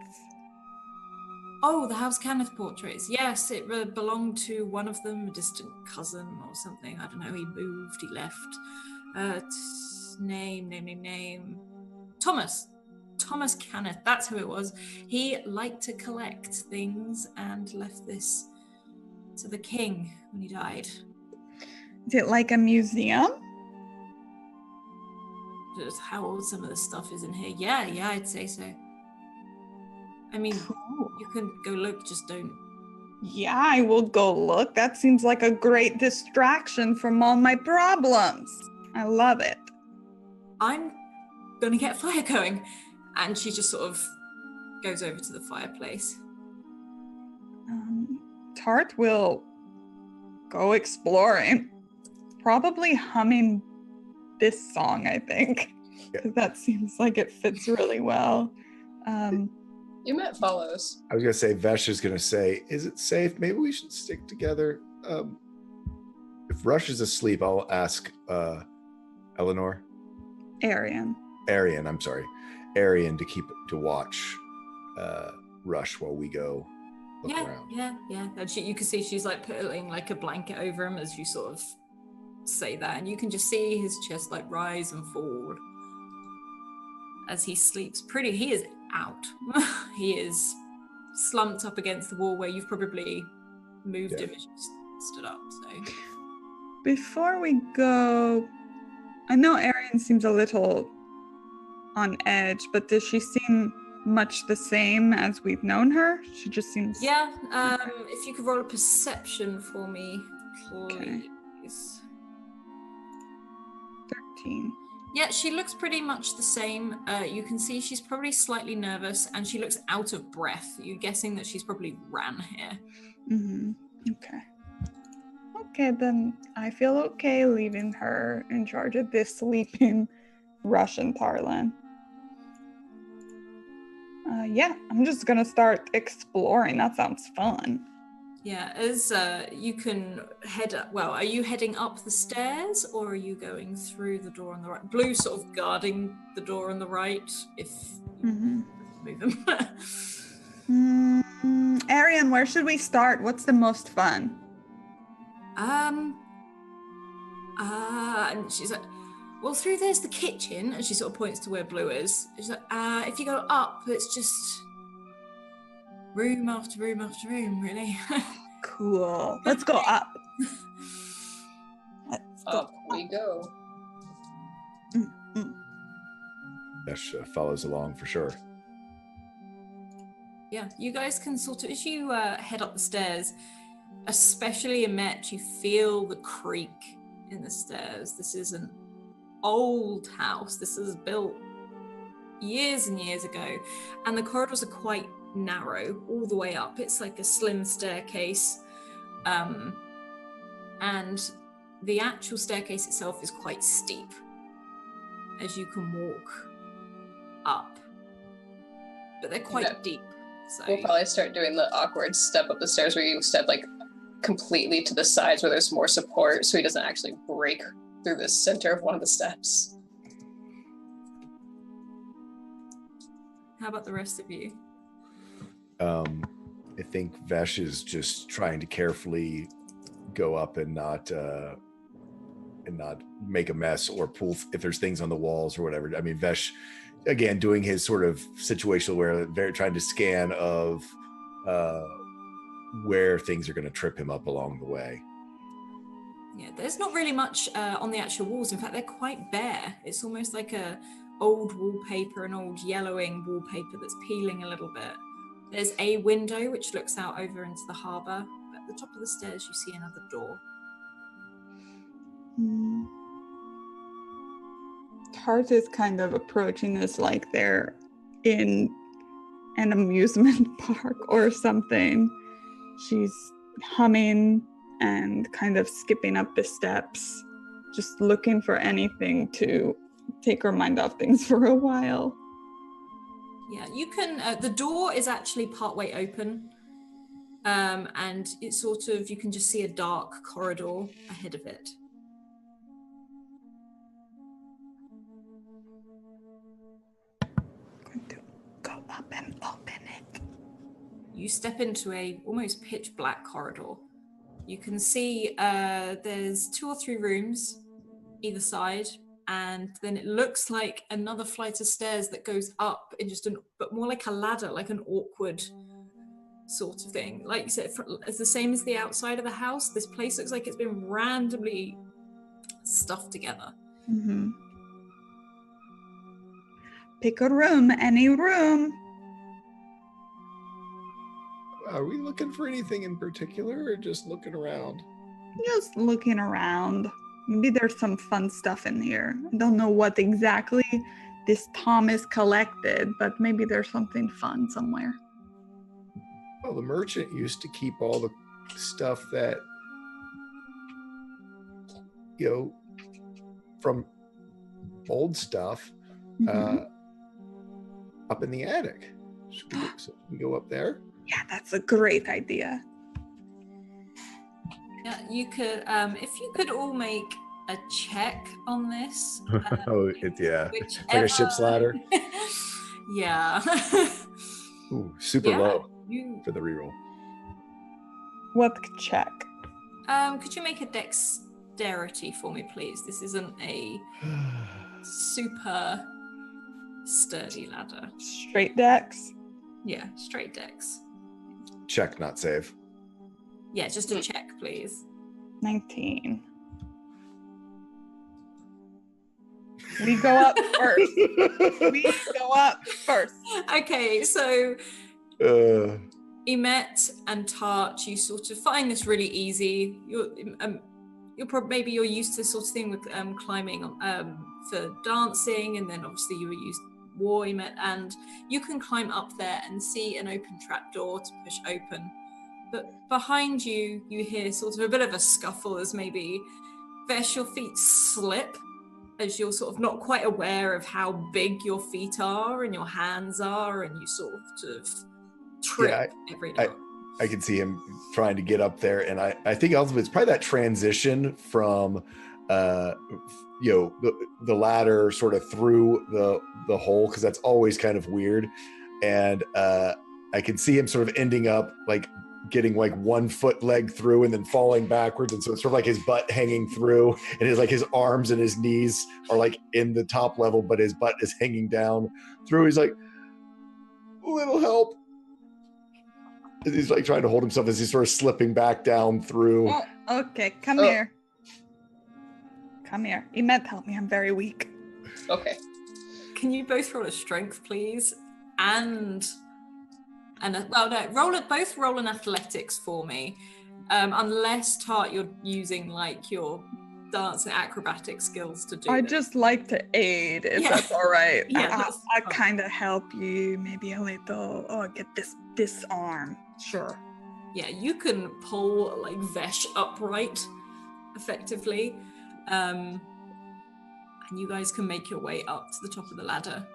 Oh, the House Cannith portraits. Yes, it belonged to one of them, a distant cousin or something. I don't know. He moved. He left. Name. Thomas Cannith. That's who it was. He liked to collect things and left this to the king when he died. Is it like a museum? Just how old some of the stuff is in here. Yeah, I'd say so. I mean, Cool. you can go look, just don't. Yeah, I will go look. That seems like a great distraction from all my problems. I love it. I'm gonna get a fire going. And she just sort of goes over to the fireplace. Tart will go exploring. Probably humming this song, I think. Because that seems like it fits really well. Emet follows. I was gonna say, Vesh is gonna say, "Is it safe? Maybe we should stick together." If Rush is asleep, I'll ask Eleanor. Arian, I'm sorry, Arian to watch Rush while we go look around. Yeah. And you can see she's like putting like a blanket over him as you sort of say that, and you can just see his chest like rise and fall as he sleeps. He is out. He is slumped up against the wall where you've probably moved him as you stood up. So before we go, I know Arian seems a little on edge, but does she seem much the same as we've known her? She just seems... Yeah, if you could roll a perception for me, please. Okay. 13. Yeah, she looks pretty much the same. You can see she's probably slightly nervous and she looks out of breath. You're guessing that she's probably ran here. Mm-hmm. Okay, then I feel okay leaving her in charge of this sleeping Russian Tarlan. Yeah, I'm just gonna start exploring. That sounds fun. Yeah, as you can head up. Well, are you heading up the stairs or are you going through the door on the right? Blue sort of guarding the door on the right. If you move him. Arian, where should we start? What's the most fun? And she's like, well, through there's the kitchen, and she sort of points to where Blue is. She's like, if you go up, it's just room after room after room, really. Cool. Let's go up. Up we go. Vesh follows along for sure. Yeah, you guys can sort of, as you head up the stairs, especially in Met, you feel the creak in the stairs. This is an old house. This was built years and years ago, and the corridors are quite narrow all the way up. It's like a slim staircase, and the actual staircase itself is quite steep as you can walk up, but they're quite deep. So we'll probably start doing the awkward step up the stairs where you step like completely to the sides where there's more support so he doesn't actually break through the center of one of the steps. How about the rest of you? I think Vesh is just trying to carefully go up and not make a mess or pull if there's things on the walls or whatever. I mean, Vesh again, doing his sort of situational where they're trying to scan of where things are going to trip him up along the way. Yeah, there's not really much on the actual walls. In fact, they're quite bare. It's almost like a old wallpaper, an old yellowing wallpaper that's peeling a little bit. There's a window which looks out over into the harbour. At the top of the stairs, you see another door. Tart is kind of approaching this like they're in an amusement park or something. She's humming and kind of skipping up the steps, just looking for anything to take her mind off things for a while. Yeah, you can, the door is actually partway open, and it's sort of, you can just see a dark corridor ahead of it. I'm going to go up and open it. You step into a almost pitch black corridor. You can see there's 2 or 3 rooms either side, and then it looks like another flight of stairs that goes up in just but more like a ladder, like an awkward sort of thing. Like you said, it's the same as the outside of the house. This place looks like it's been randomly stuffed together. Mm-hmm. Pick a room, any room. Are we looking for anything in particular or just looking around? Just looking around. Maybe there's some fun stuff in here. I don't know what exactly this Thomas collected, but maybe there's something fun somewhere. Well, the merchant used to keep all the stuff that, from old stuff up in the attic. Should we go up there? Yeah, that's a great idea. Yeah, you could, if you could all make a check on this. It's like a ship's ladder. Yeah. Ooh, super low for the reroll. What check? Could you make a dexterity for me, please? This isn't a super sturdy ladder. Straight dex? Yeah, straight dex. Check, not save. Yeah, just a check, please. 19. We go up first. We go up first. Okay, so Emet and Tart, you sort of find this really easy. You're probably, maybe you're used to this sort of thing with climbing for dancing, and then obviously you were used war, Emet, and you can climb up there and see an open trapdoor to push open. But behind you, you hear sort of a bit of a scuffle as maybe Vesh, your feet slip as you're sort of not quite aware of how big your feet are and your hands are, and you sort of trip every now. I can see him trying to get up there, and I think ultimately it's probably that transition from the ladder sort of through the hole, because that's always kind of weird, and I can see him sort of ending up like getting like 1 foot leg through and then falling backwards, and so it's sort of like his butt hanging through, and his arms and his knees are like in the top level, but his butt is hanging down through. He's like, little help. He's like trying to hold himself as he's sort of slipping back down through. Oh, okay, come here. Come here. Emet, help me. I'm very weak. Okay. Can you both roll a strength, please? Both roll an athletics for me. Unless Tart, you're using like your dance and acrobatic skills to do I'd this. just like to aid, if that's all right. Yeah, I kind of help you, maybe a little. Oh, get this arm. Sure. Yeah, you can pull like Vesh upright effectively. And you guys can make your way up to the top of the ladder.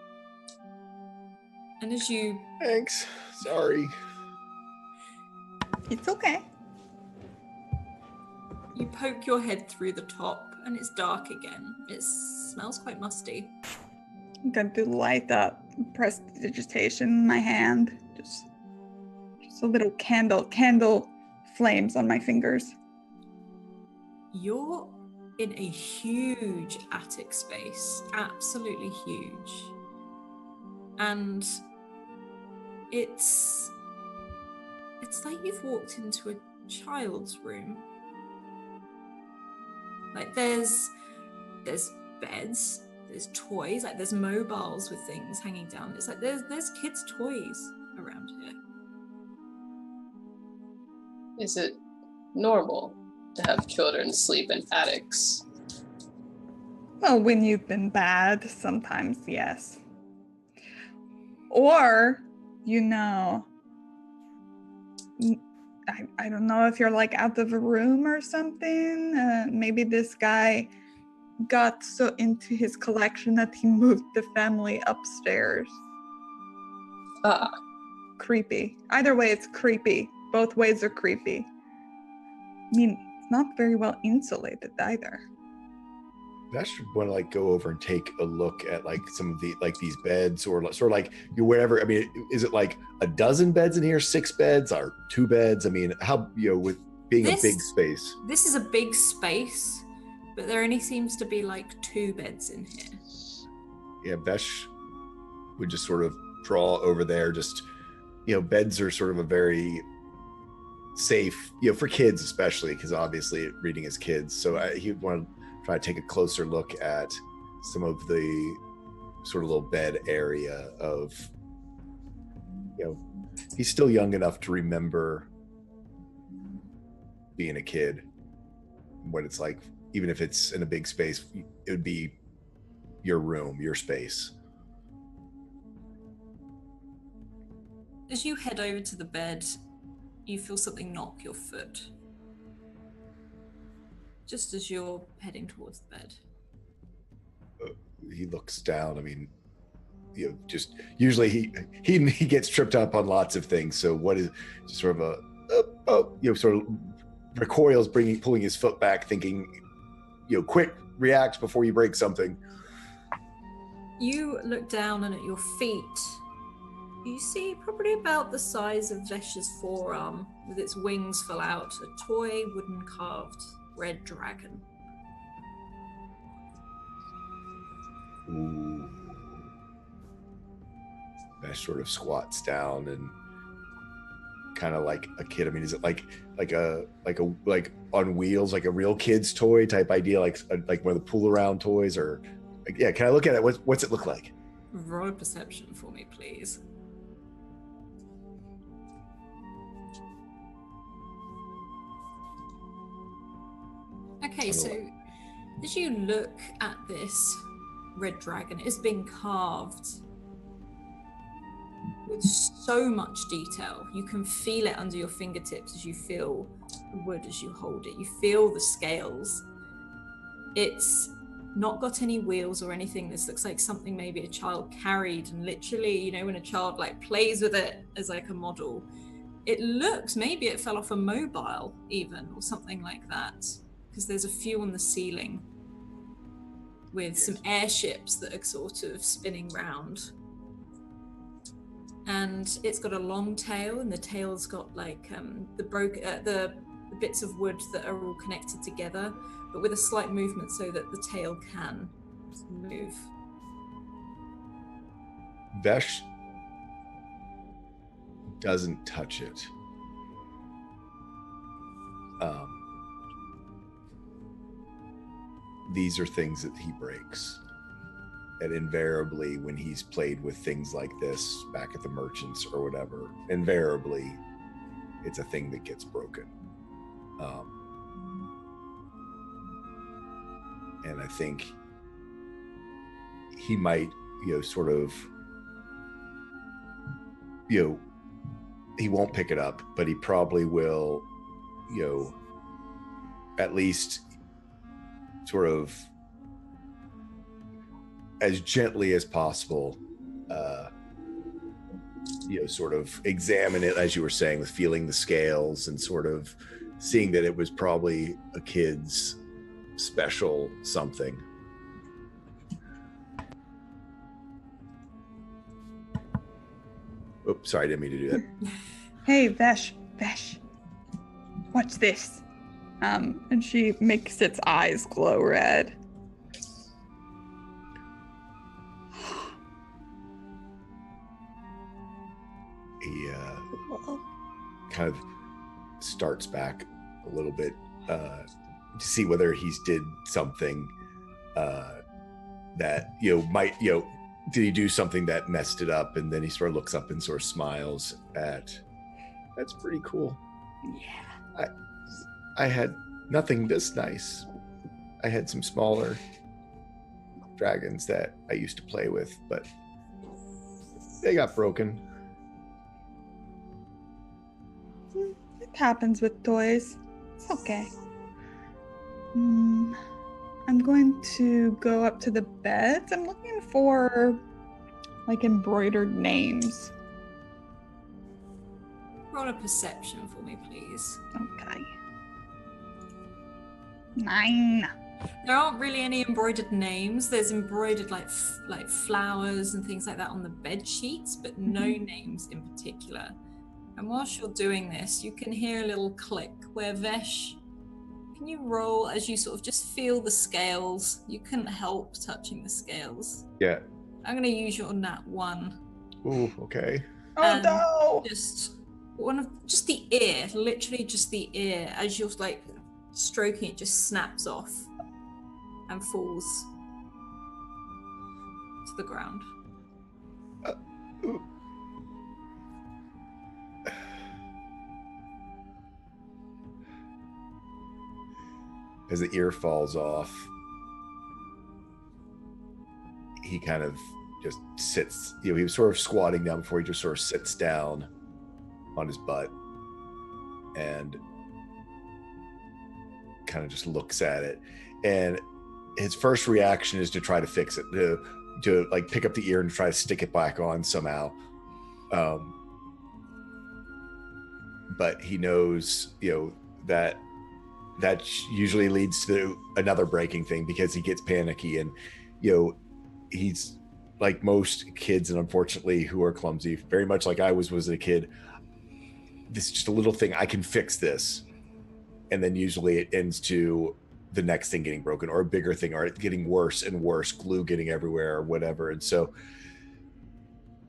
And as you... Thanks. Sorry. It's okay. You poke your head through the top and it's dark again. It smells quite musty. I'm going to light up prestidigitation in my hand. Just a little candle flames on my fingers. You're in a huge attic space, absolutely huge. And it's like you've walked into a child's room. Like there's beds, there's toys, like there's mobiles with things hanging down. It's like there's kids' toys around here. Is it normal to have children sleep in attics? Well, when you've been bad, sometimes yes. Or, I don't know if you're like out of a room or something. Maybe this guy got so into his collection that he moved the family upstairs. Creepy. Either way, it's creepy. Both ways are creepy. I mean, it's not very well insulated either. I should want to like go over and take a look at like some of the like these beds or sort of like wherever. I mean, is it like a dozen beds in here, 6 beds, or 2 beds? I mean, how with being a big space. This is a big space, but there only seems to be like 2 beds in here. Yeah, Vesh would just sort of draw over there. Just beds are sort of a very safe, for kids especially, because obviously reading as kids. So he'd want to try to take a closer look at some of the sort of little bed area of, he's still young enough to remember being a kid, what it's like, even if it's in a big space, it would be your room, your space. As you head over to the bed, you feel something knock your foot. Just as you're heading towards the bed. He looks down. I mean, just usually he gets tripped up on lots of things. So what is just sort of sort of recoils, pulling his foot back, thinking, quick, react before you break something. You look down, and at your feet, you see probably about the size of Vesh's forearm, with its wings full out, a toy wooden carved red dragon. Ooh. Vesh sort of squats down and kind of like a kid. I mean, is it like on wheels, like a real kid's toy type idea, like one of the pull around toys, or yeah? Can I look at it? What's it look like? Roll perception for me, please. Okay, so as you look at this red dragon, it's been carved with so much detail. You can feel it under your fingertips as you feel the wood as you hold it. You feel the scales. It's not got any wheels or anything. This looks like something maybe a child carried, and literally, when a child like plays with it as like a model, it looks, maybe it fell off a mobile even, or something like that. Because there's a few on the ceiling with some airships that are sort of spinning round. And it's got a long tail, and the tail's got like the bits of wood that are all connected together, but with a slight movement so that the tail can move. Vesh doesn't touch it. These are things that he breaks. And invariably, when he's played with things like this back at the merchants or whatever, invariably, it's a thing that gets broken. And I think he might, sort of, he won't pick it up, but he probably will, at least sort of as gently as possible, sort of examine it, as you were saying, with feeling the scales and sort of seeing that it was probably a kid's special something. Oops, sorry, I didn't mean to do that. Hey, Vesh, watch this. And she makes its eyes glow red. He kind of starts back a little bit to see whether he's did something that might did he do something that messed it up, and then he sort of looks up and sort of smiles at. That's pretty cool. Yeah. I had nothing this nice. I had some smaller dragons that I used to play with, but they got broken. It happens with toys. It's okay. I'm going to go up to the beds. I'm looking for like embroidered names. Roll a perception for me, please. Okay. 9. There aren't really any embroidered names. There's embroidered like flowers and things like that on the bed sheets, but no names in particular. And whilst you're doing this, you can hear a little click where Vesh, can you roll as you sort of just feel the scales? You couldn't help touching the scales. Yeah. I'm going to use your nat 1. Ooh, okay. Oh no! Just the ear, literally just the ear, as you're like stroking it, just snaps off and falls to the ground. As the ear falls off, he kind of just sits, he was sort of squatting down before he just sort of sits down on his butt and kind of just looks at it. And his first reaction is to try to fix it, to like pick up the ear and try to stick it back on somehow. But he knows, that usually leads to another breaking thing because he gets panicky, and he's like most kids, and unfortunately who are clumsy, very much like I was a kid. This is just a little thing, I can fix this, and then usually it ends to the next thing getting broken, or a bigger thing, or it getting worse and worse, glue getting everywhere or whatever. And so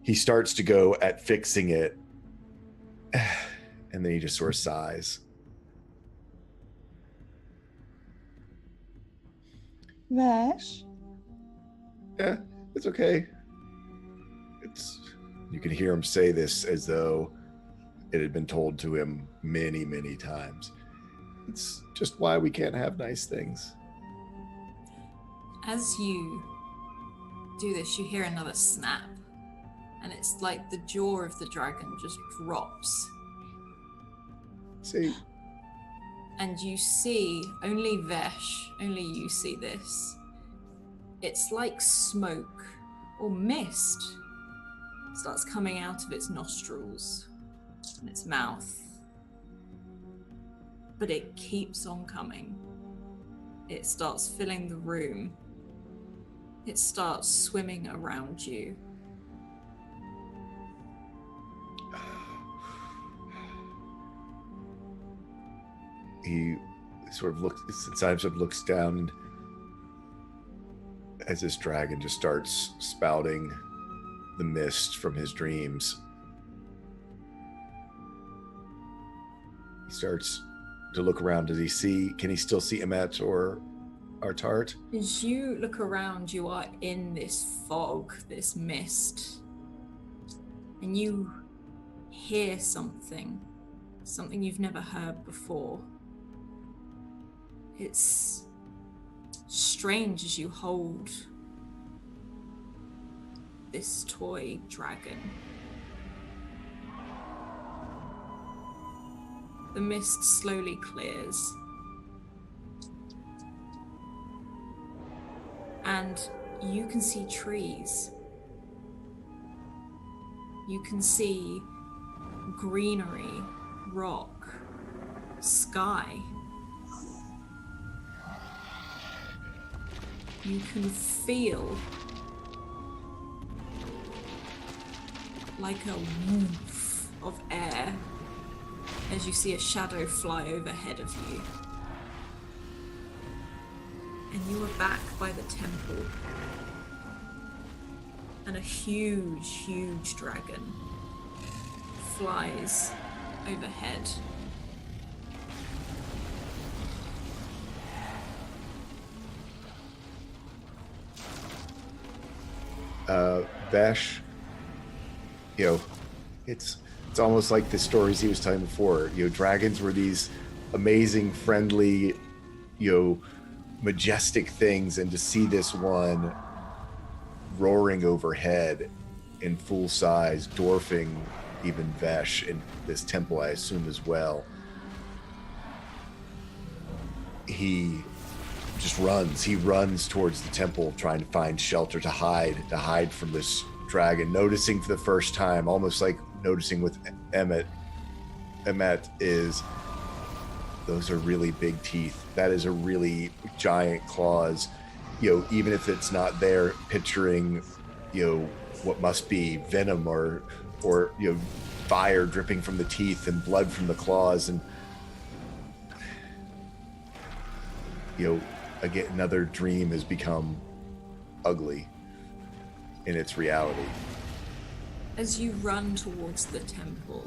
he starts to go at fixing it, and then he just sort of sighs. Vesh? Yeah, it's okay. You can hear him say this as though it had been told to him many, many times. It's just why we can't have nice things. As you do this, you hear another snap, and it's like the jaw of the dragon just drops. See? And you see, only Vesh, only you see this. It's like smoke or mist starts coming out of its nostrils and its mouth. But it keeps on coming. It starts filling the room. It starts swimming around you. He sort of looks down, and as this dragon just starts spouting the mist from his dreams, he starts to look around. Can he still see Emet or Artart? As you look around, you are in this fog, this mist, and you hear something you've never heard before. It's strange as you hold this toy dragon. The mist slowly clears, and you can see trees. You can see greenery, rock, sky. You can feel like a woof of air as you see a shadow fly overhead of you. And you are back by the temple. And a huge, huge dragon flies overhead. Vesh, it's almost like the stories he was telling before. Dragons were these amazing, friendly, majestic things, and to see this one roaring overhead in full size, dwarfing even Vesh in this temple, I assume as well. He just runs. He runs towards the temple, trying to find shelter to hide from this dragon, noticing for the first time, almost like noticing with Emmet is those are really big teeth. That is a really giant claws. Even if it's not there, picturing, what must be venom or fire dripping from the teeth and blood from the claws, and again, another dream has become ugly in its reality. As you run towards the temple,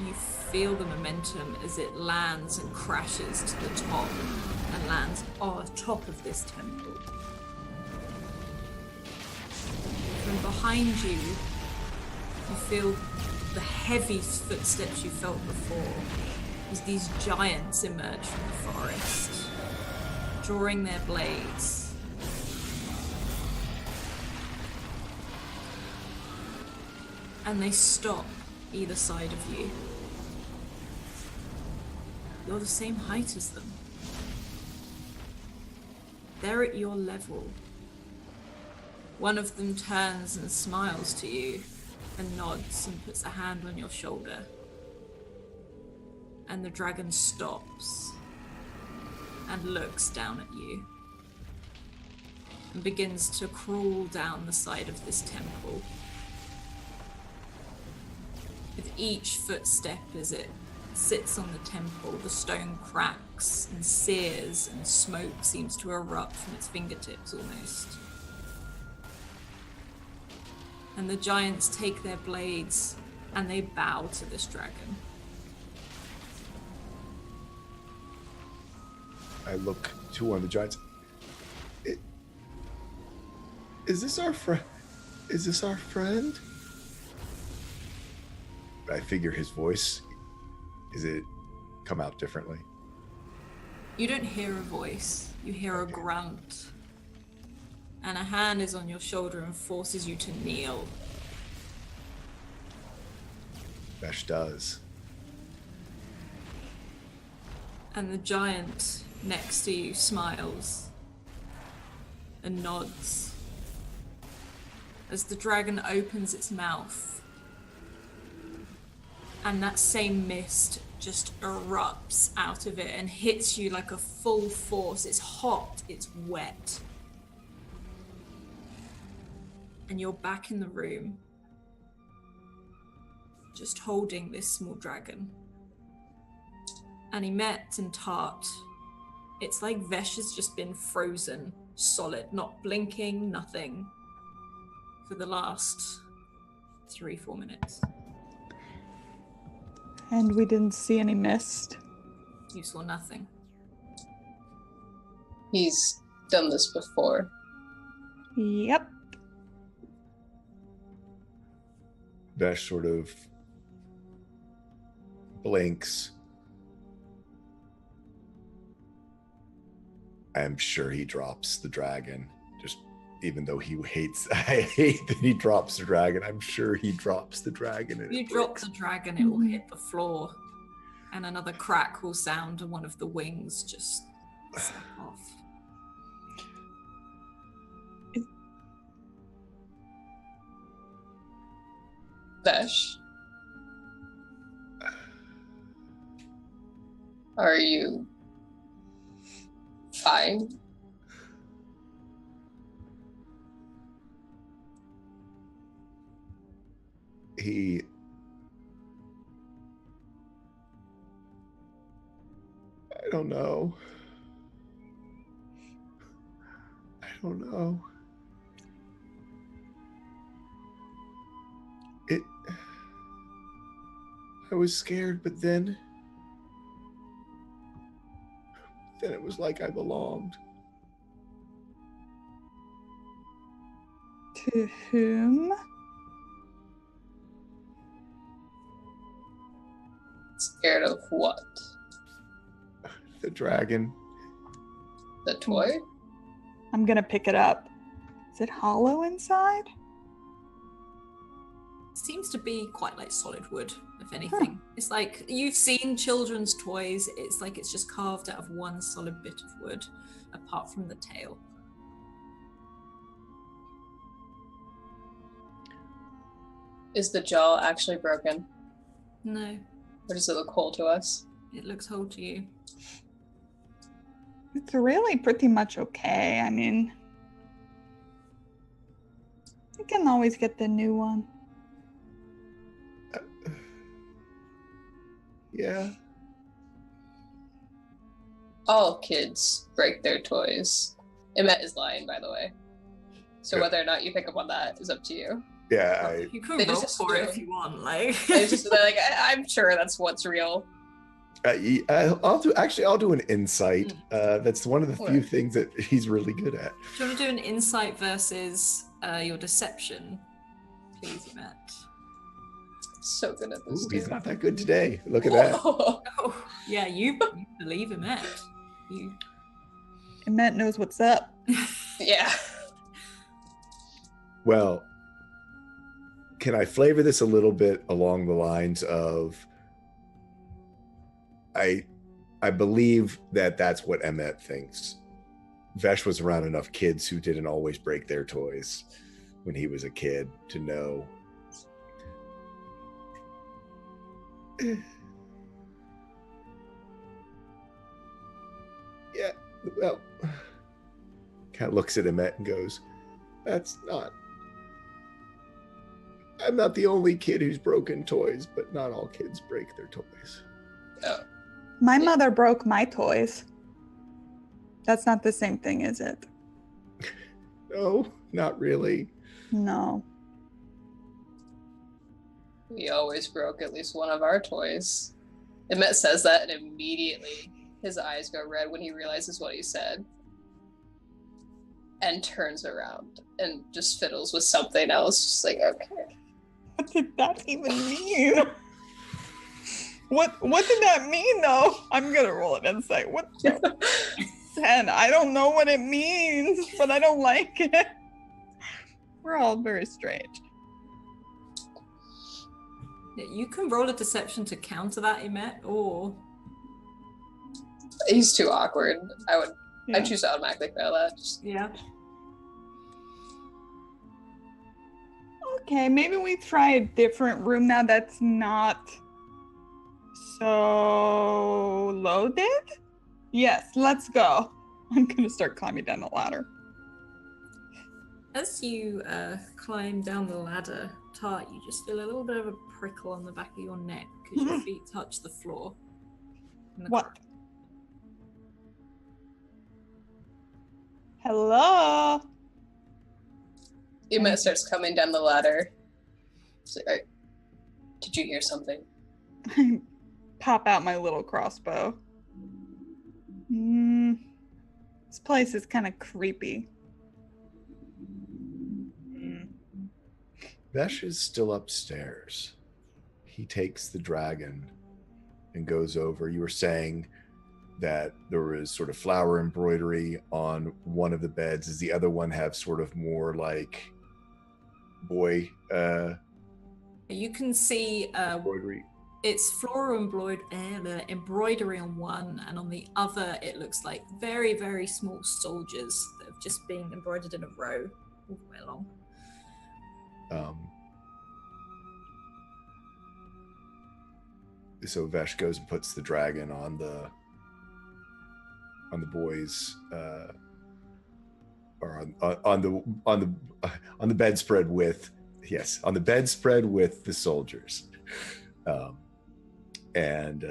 you feel the momentum as it lands and crashes to the top and lands on top of this temple. From behind you, you feel the heavy footsteps you felt before as these giants emerge from the forest, drawing their blades. And they stop either side of you. You're the same height as them. They're at your level. One of them turns and smiles to you and nods and puts a hand on your shoulder. And the dragon stops and looks down at you and begins to crawl down the side of this temple. With each footstep as it sits on the temple, the stone cracks and sears and smoke seems to erupt from its fingertips almost. And the giants take their blades and they bow to this dragon. I look to one of the giants. Is this our friend? Is this our friend? I figure his voice, is it come out differently? You don't hear a voice, you hear a grunt. And a hand is on your shoulder and forces you to kneel. Vesh does. And the giant next to you smiles and nods as the dragon opens its mouth. And that same mist just erupts out of it and hits you like a full force. It's hot, it's wet. And you're back in the room, just holding this small dragon. And Emet and Tart, it's like Vesh has just been frozen, solid, not blinking, nothing, for the last 3-4 minutes. And we didn't see any mist. You saw nothing. He's done this before. Yep. Vesh sort of blinks. I'm sure he drops the dragon. Just even though he hates, I hate that he drops the dragon. I'm sure he drops the dragon. If you drop the dragon, it will hit the floor, and another crack will sound, and one of the wings just snap off. Vesh, are you fine? I don't know. I don't know. I was scared, but then it was like I belonged. To whom? Scared of what? The dragon. The toy? I'm gonna pick it up. Is it hollow inside? Seems to be quite like solid wood, if anything. It's like you've seen children's toys. It's like it's just carved out of one solid bit of wood, apart from the tail. Is the jaw actually broken? No, Or does it look whole to us? it looks whole to you. It's really pretty much okay. I mean, you can always get the new one. Yeah. All kids break their toys. Emmett is lying, by the way. So Yeah. whether or not you pick up on that is up to you. Yeah, You can They roll just for it assume. if you want. Like, They're like, I'm sure that's what's real. I'll do an insight. That's one of the few Alright. things that he's really good at. do you want to do an insight versus your deception, please, Matt? So good at this. Ooh, he's dude. not that good today. Look at that. Oh, yeah, you believe in Matt. You. And Matt knows what's up. Yeah. Well, can I flavor this a little bit along the lines of I believe that that's what Emmett thinks. Vesh was around enough kids who didn't always break their toys when he was a kid to know. Yeah, well, kind of looks at Emmett and goes, I'm not the only kid who's broken toys, but not all kids break their toys. Oh. My mother broke my toys. That's not the same thing, is it? No, not really. No. We always broke at least one of our toys. Emmett says that, and immediately his eyes go red when he realizes what he said. And turns around and just fiddles with something else. Just like, okay. What did that even mean? What did that mean though? I'm gonna roll an insight. What the 10? I don't know what it means, but I don't like it. We're all very strange. Yeah, you can roll a deception to counter that, Emmett, or He's too awkward. I Yeah. choose to automatically fail that. Just, yeah. Okay, maybe we try a different room now that's not so loaded? Yes, let's go. I'm gonna start climbing down the ladder. As you climb down the ladder, Tart, you just feel a little bit of a prickle on the back of your neck because your feet touch the floor. in the What? Hello? Emmett starts coming down the ladder. He's like, "Alright, did you hear something?" I pop out my little crossbow. This place is kind of creepy. Vesh is still upstairs. He takes the dragon and goes over. You were saying that there was sort of flower embroidery on one of the beds. Does the other one have sort of more like boy You can see embroidery? it's floral embroidery on one, and on the other it looks like very, very small soldiers that have just been embroidered in a row all the way along. So Vesh goes and puts the dragon on the boys, or on the bedspread with on the bedspread with the soldiers, and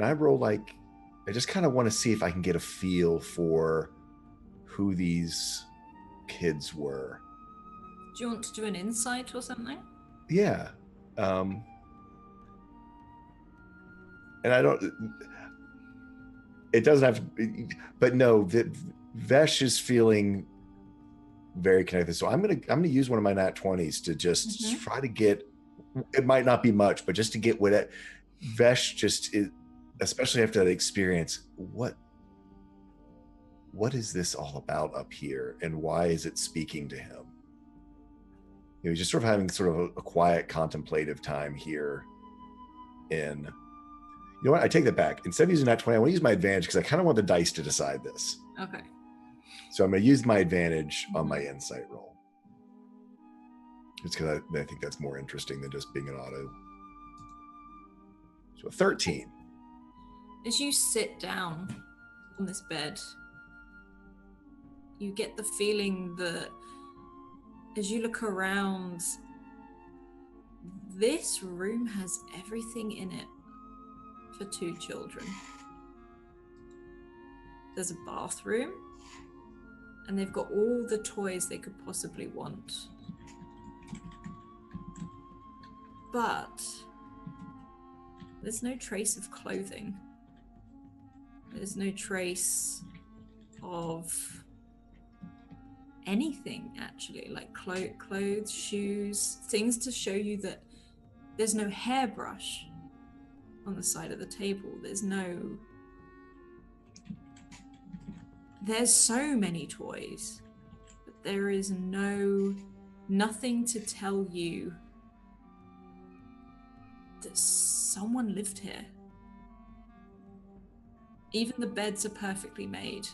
I roll like I just kind of want to see if I can get a feel for who these kids were. Do you want to do an insight or something? Yeah. And I don't, it doesn't have to, but no, Vesh is feeling very connected. So I'm gonna use one of my nat 20s to just try to get, it might not be much, but just to get what Vesh just is, especially after that experience, what is this all about up here, and why is it speaking to him? You know, just sort of having sort of a quiet contemplative time here. You know what? I take that back. Instead of using that 20, I want to use my advantage because I kind of want the dice to decide this. Okay. So I'm going to use my advantage on my insight roll. Just because I think that's more interesting than just being an auto. So a 13. As you sit down on this bed, you get the feeling that as you look around, this room has everything in it for 2 children. There's a bathroom, and they've got all the toys they could possibly want. But there's no trace of clothing. There's no trace of anything, actually, like clothes, shoes, things to show you that there's no hairbrush on the side of the table. There's so many toys, but there is nothing to tell you that someone lived here. Even the beds are perfectly made.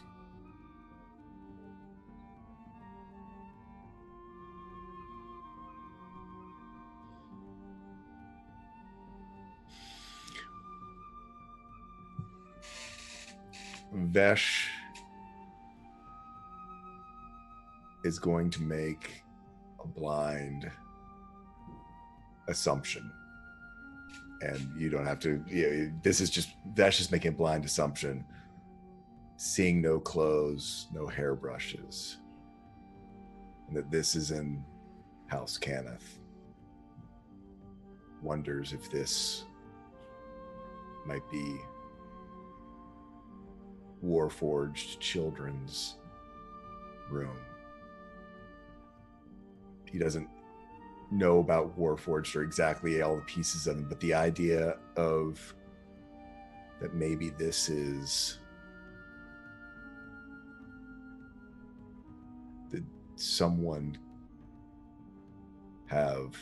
Vesh is going to make a blind assumption. And you don't have to, this is just, Vesh is making a blind assumption. Seeing no clothes, no hairbrushes. And that this is in House Cannith. Wonders if this might be Warforged children's room. He doesn't know about Warforged or exactly all the pieces of them, but the idea of that maybe this is did someone have,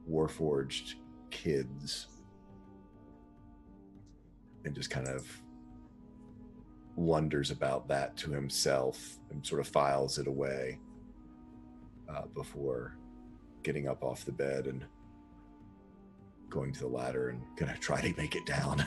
Warforged kids, and just kind of wonders about that to himself and sort of files it away before getting up off the bed and going to the ladder and gonna try to make it down.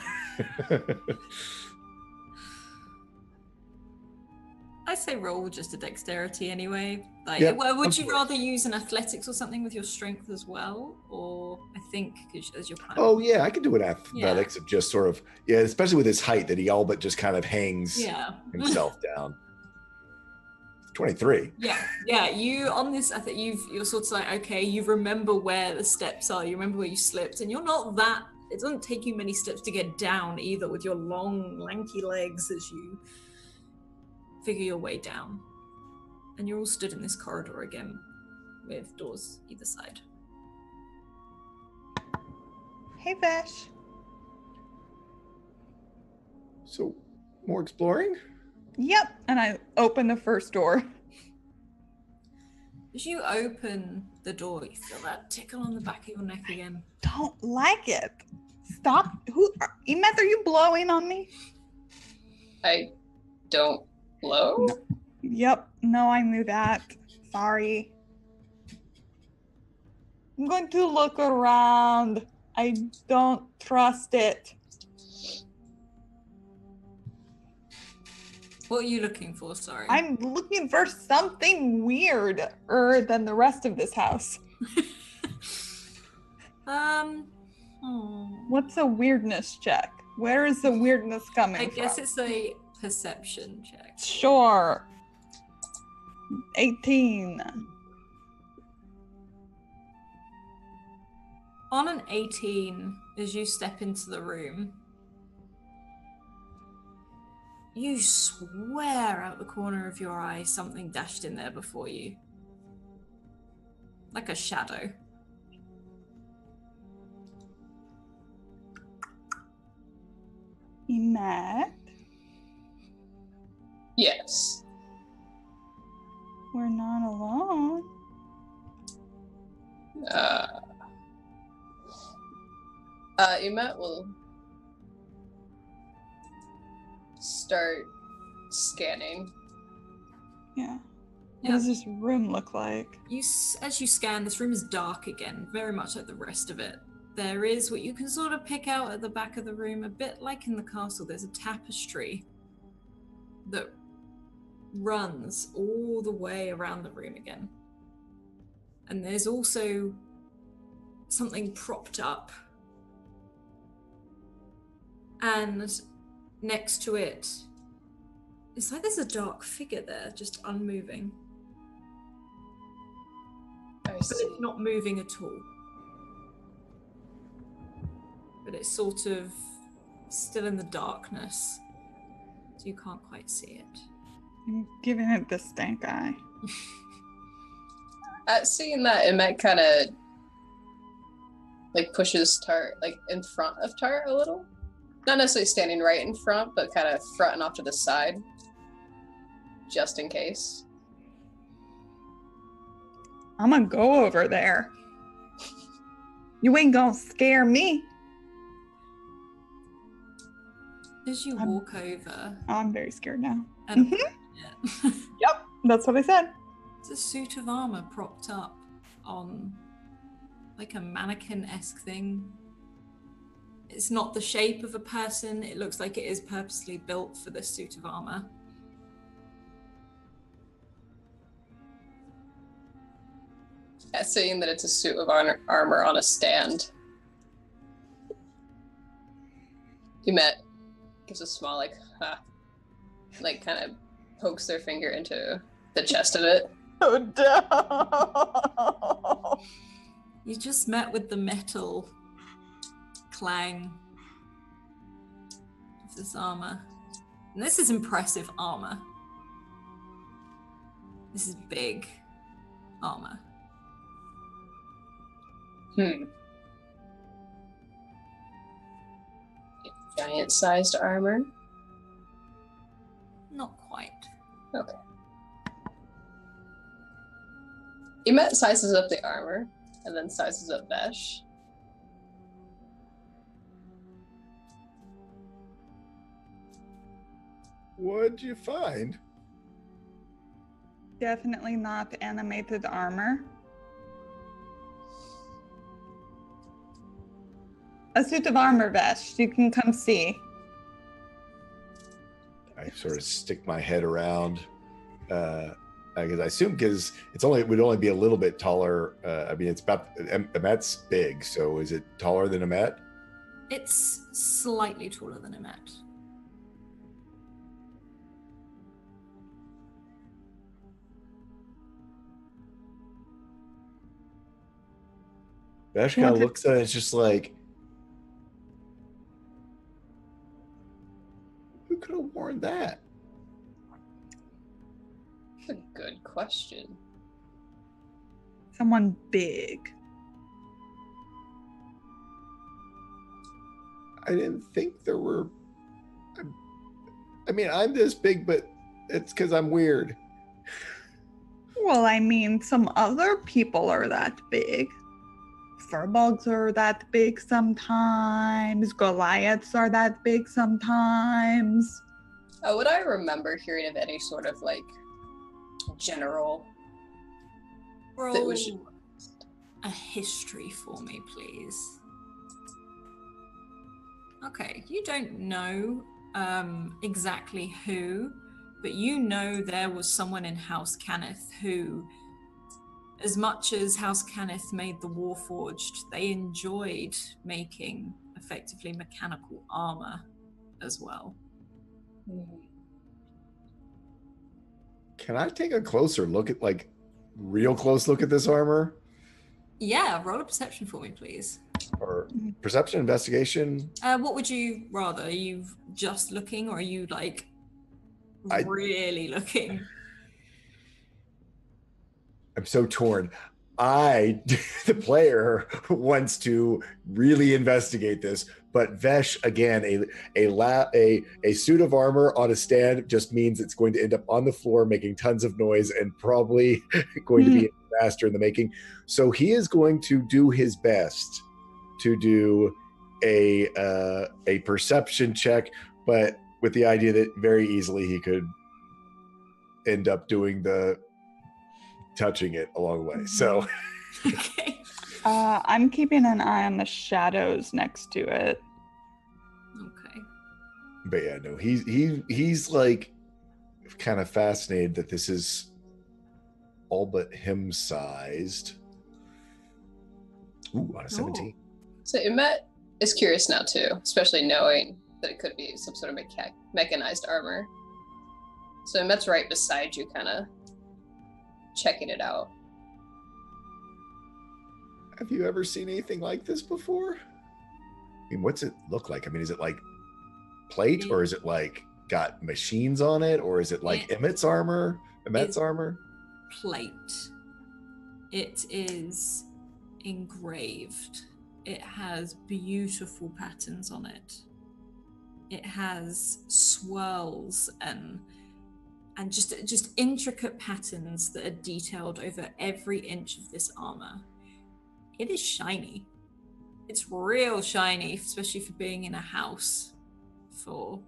I say roll just a dexterity anyway. Like, Yep, would you rather use an athletics or something with your strength as well? Or I think as your plan. Oh yeah, I could do an athletics of just sort of, especially with his height that he all but just kind of hangs himself down. 23. Yeah. You on this, I think you're sort of like, okay, you remember where the steps are, you remember where you slipped, and you're not that, it doesn't take you many steps to get down either with your long, lanky legs as you figure your way down. And you're all stood in this corridor again with doors either side. Hey, Vesh. So, more exploring? Yep. And I open the first door. As you open the door, you feel that tickle on the back of your neck again. Don't like it. Stop. Emeth, are you blowing on me? I don't blow? No. Yep. No, I knew that. Sorry. I'm going to look around. I don't trust it. What are you looking for? Sorry. I'm looking for something weirder than the rest of this house. Oh. What's a weirdness check? Where is the weirdness coming from? I guess it's a perception check. Sure. 18. On an 18, as you step into the room, you swear out the corner of your eye something dashed in there before you. Like a shadow. Emet, Yes. we're not alone. Emet will start scanning. Yeah. What Yeah. does this room look like? As you scan, this room is dark again, very much like the rest of it. There is what you can sort of pick out at the back of the room, a bit like in the castle. There's a tapestry that runs all the way around the room again. And there's also something propped up. And next to it, it's like there's a dark figure there, just unmoving. I But see. it's not moving at all. But it's sort of still in the darkness, so you can't quite see it. I'm giving it the stank eye. At seeing that, Emet kind of like pushes Tart like in front of Tart a little. Not necessarily standing right in front, but kind of fronting off to the side, just in case. I'm gonna go over there. You ain't gonna scare me. As you walk over I'm very scared now. and approach it, Yep, that's what I said. it's a suit of armor propped up on like a mannequin-esque thing. It's not the shape of a person. It looks like it is purposely built for this suit of armor. At seeing that it's a suit of armor on a stand, Emet gives a small like, ha, like kind of pokes their finger into the chest of it. Oh no! You just met with the metal clang of this armor. And this is impressive armor. This is big armor. Giant-sized armor. Not quite. Okay. Emet sizes up the armor and then sizes up Vesh. What'd you find? Definitely not animated armor. A suit of armor vest. You can come see. I sort of stick my head around. Because I assume because it would only be a little bit taller. I mean, it's about Emet's big, so is it taller than Emet? It's slightly taller than Emet. Vesh kind of looks at it. It's just like, who could have worn that? That's a good question. Someone big. I didn't think there were. I mean, I'm this big, but it's because I'm weird. Well, I mean, some other people are that big. Furbolgs are that big sometimes. Goliaths are that big sometimes. Would I remember hearing of any sort of like general that Roll was a history for me, please. Okay, you don't know exactly who, but you know there was someone in House Cannith who, as much as House Cannith made the Warforged, they enjoyed making effectively mechanical armor as well. Can I take a closer look at, like, real close look at this armor? Yeah, roll a perception for me, please. Or perception, investigation? What would you rather? Are you just looking, or are you like really looking? I'm so torn. The player, wants to really investigate this, but Vesh, again, a suit of armor on a stand just means it's going to end up on the floor making tons of noise and probably going to be a disaster in the making. So he is going to do his best to do a perception check, but with the idea that very easily he could end up doing the touching it along the way. So Okay. I'm keeping an eye on the shadows next to it. Okay. but yeah, no, he's like kind of fascinated that this is all but him sized. Ooh, on a 17. So Imet is curious now too, especially knowing that it could be some sort of mechanized armor. So Imet's right beside you, kind of checking it out. Have you ever seen anything like this before? I mean, what's it look like? I mean, is it like plate, or is it like got machines on it, or is it like Emmett's armor? Emmett's armor? Plate. It is engraved. It has beautiful patterns on it. It has swirls and just intricate patterns that are detailed over every inch of this armor. It is shiny. It's real shiny, especially for being in a house for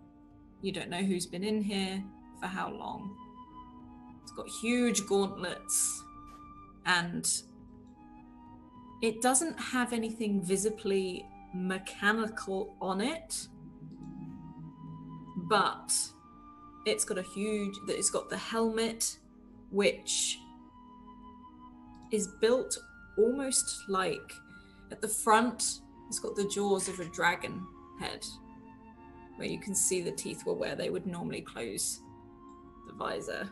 you don't know who's been in here for how long. It's got huge gauntlets, and it doesn't have anything visibly mechanical on it, but it's got the helmet, which is built almost like at the front, it's got the jaws of a dragon head, where you can see the teeth were where they would normally close the visor.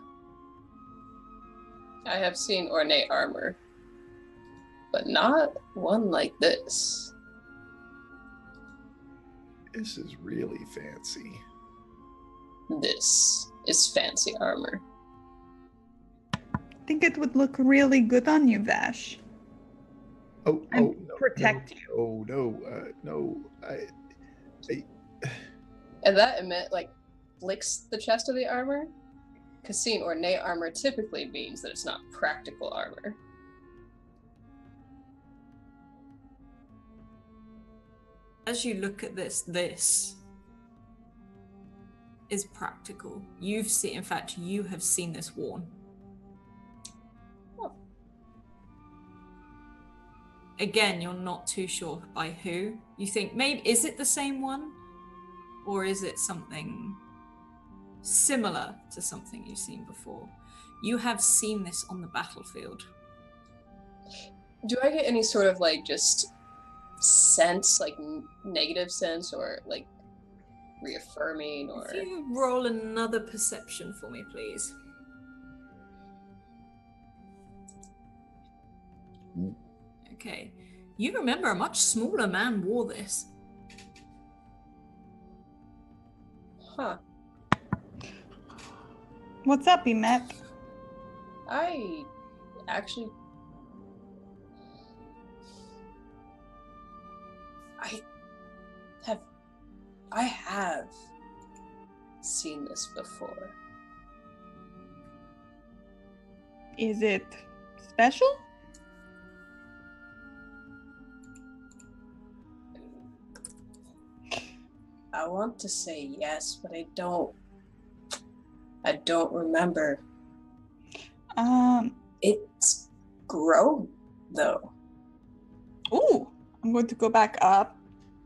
I have seen ornate armor, but not one like this. This is really fancy. This is fancy armor. I think it would look really good on you, Vash. No, protect you. No. And that Emmett flicks the chest of the armor, because seeing ornate armor typically means that it's not practical armor. As you look at this is practical. You have seen this worn. Oh. Again, you're not too sure by who. You think maybe, is it the same one? Or is it something similar to something you've seen before? You have seen this on the battlefield. Do I get any sort of just sense, negative sense, or reaffirming, or... If you roll another perception for me, please. Okay. You remember a much smaller man wore this. Huh. What's up, Emet? I actually... I have seen this before. Is it special? I want to say yes, but I don't remember. It's grown, though. Ooh, I'm going to go back up.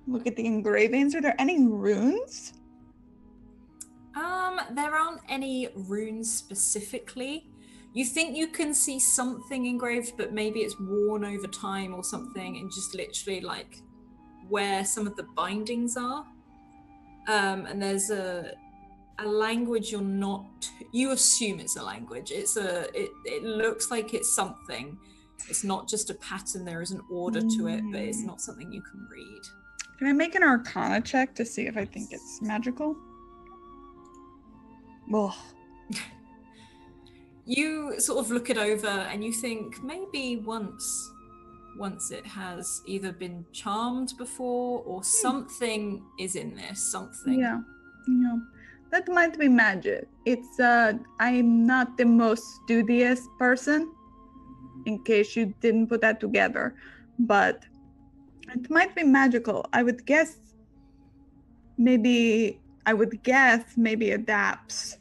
Look at the engravings. Are there any runes? There aren't any runes specifically. You think you can see something engraved, but maybe it's worn over time or something, and just literally where some of the bindings are. And there's a language you're not. You assume it's a language. It looks like it's something. It's not just a pattern. There is an order to it, but it's not something you can read. Can I make an Arcana check to see if I think it's magical? Ugh. You sort of look it over and you think maybe once it has either been charmed before or something is in this, something. Yeah. That might be magic. It's I'm not the most studious person, in case you didn't put that together, but it might be magical. I would guess maybe adapts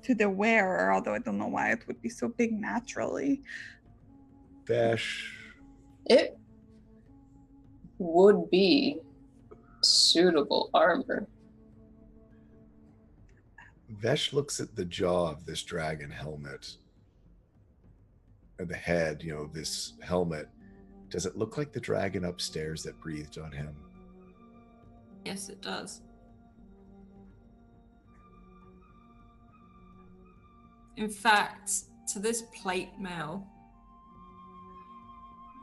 to the wearer, although I don't know why it would be so big naturally. Vash. It would be suitable armor. Vesh looks at the jaw of this dragon helmet. Or the head, of this helmet. Does it look like the dragon upstairs that breathed on him? Yes, it does. In fact, to this plate mail,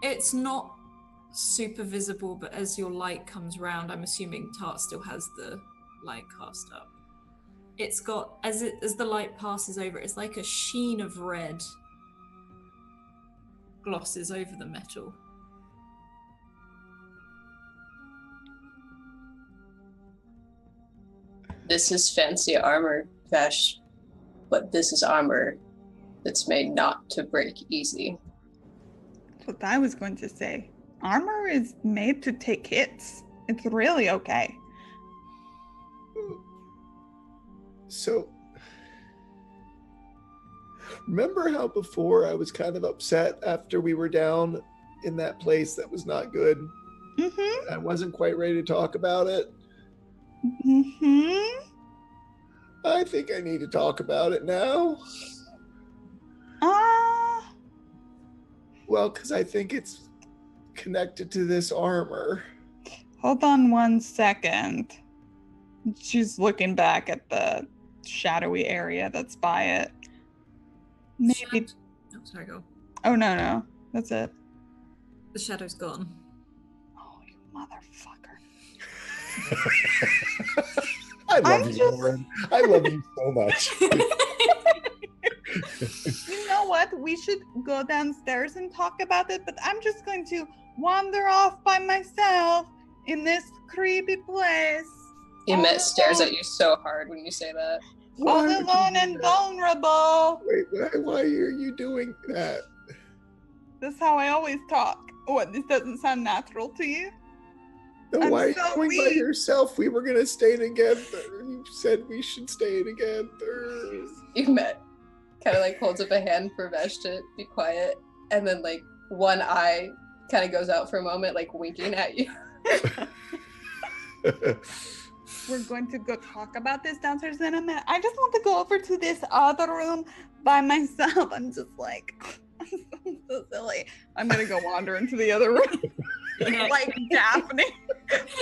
it's not super visible, but as your light comes round, I'm assuming Tart still has the light cast up. It's got, as the light passes over, it's like a sheen of red glosses over the metal. This is fancy armor, Vash, but this is armor that's made not to break easy. That's what I was going to say. Armor is made to take hits. It's really okay. So, remember how before I was kind of upset after we were down in that place that was not good? Mm-hmm. I wasn't quite ready to talk about it. Mm-hmm. I think I need to talk about it now. Well, because I think it's connected to this armor. Hold on 1 second. She's looking back at the shadowy area that's by it. Maybe. Oh, sorry, go. Oh, no. That's it. The shadow's gone. Oh, you motherfucker. I love you, Lauren. I love you so much. You know what? We should go downstairs and talk about it, but I'm just going to wander off by myself in this creepy place. Emmett stares at you so hard when you say that. All alone and vulnerable. Wait, why are you doing that? That's how I always talk. What, this doesn't sound natural to you? No, I'm why are you so going by weak. yourself? We were gonna stay together. You said we should stay together. Emmett kind of holds up a hand for Vesh to be quiet, and then one eye kind of goes out for a moment, winking at you. We're going to go talk about this downstairs in a minute. I just want to go over to this other room by myself. I'm just I'm so silly. I'm gonna go wander into the other room. Yeah. Like Daphne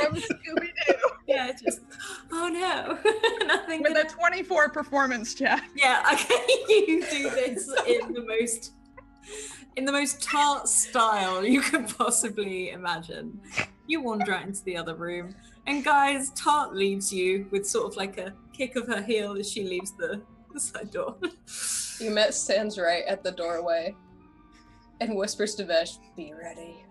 from Scooby-Doo. Yeah, just, oh no. Nothing. With a 24 performance check. Yeah, okay, you do this in the most tart style you could possibly imagine. You wander out into the other room, and guys, Tart leaves you with sort of a kick of her heel as she leaves the side door. Emmett stands right at the doorway and whispers to Vesh, "Be ready."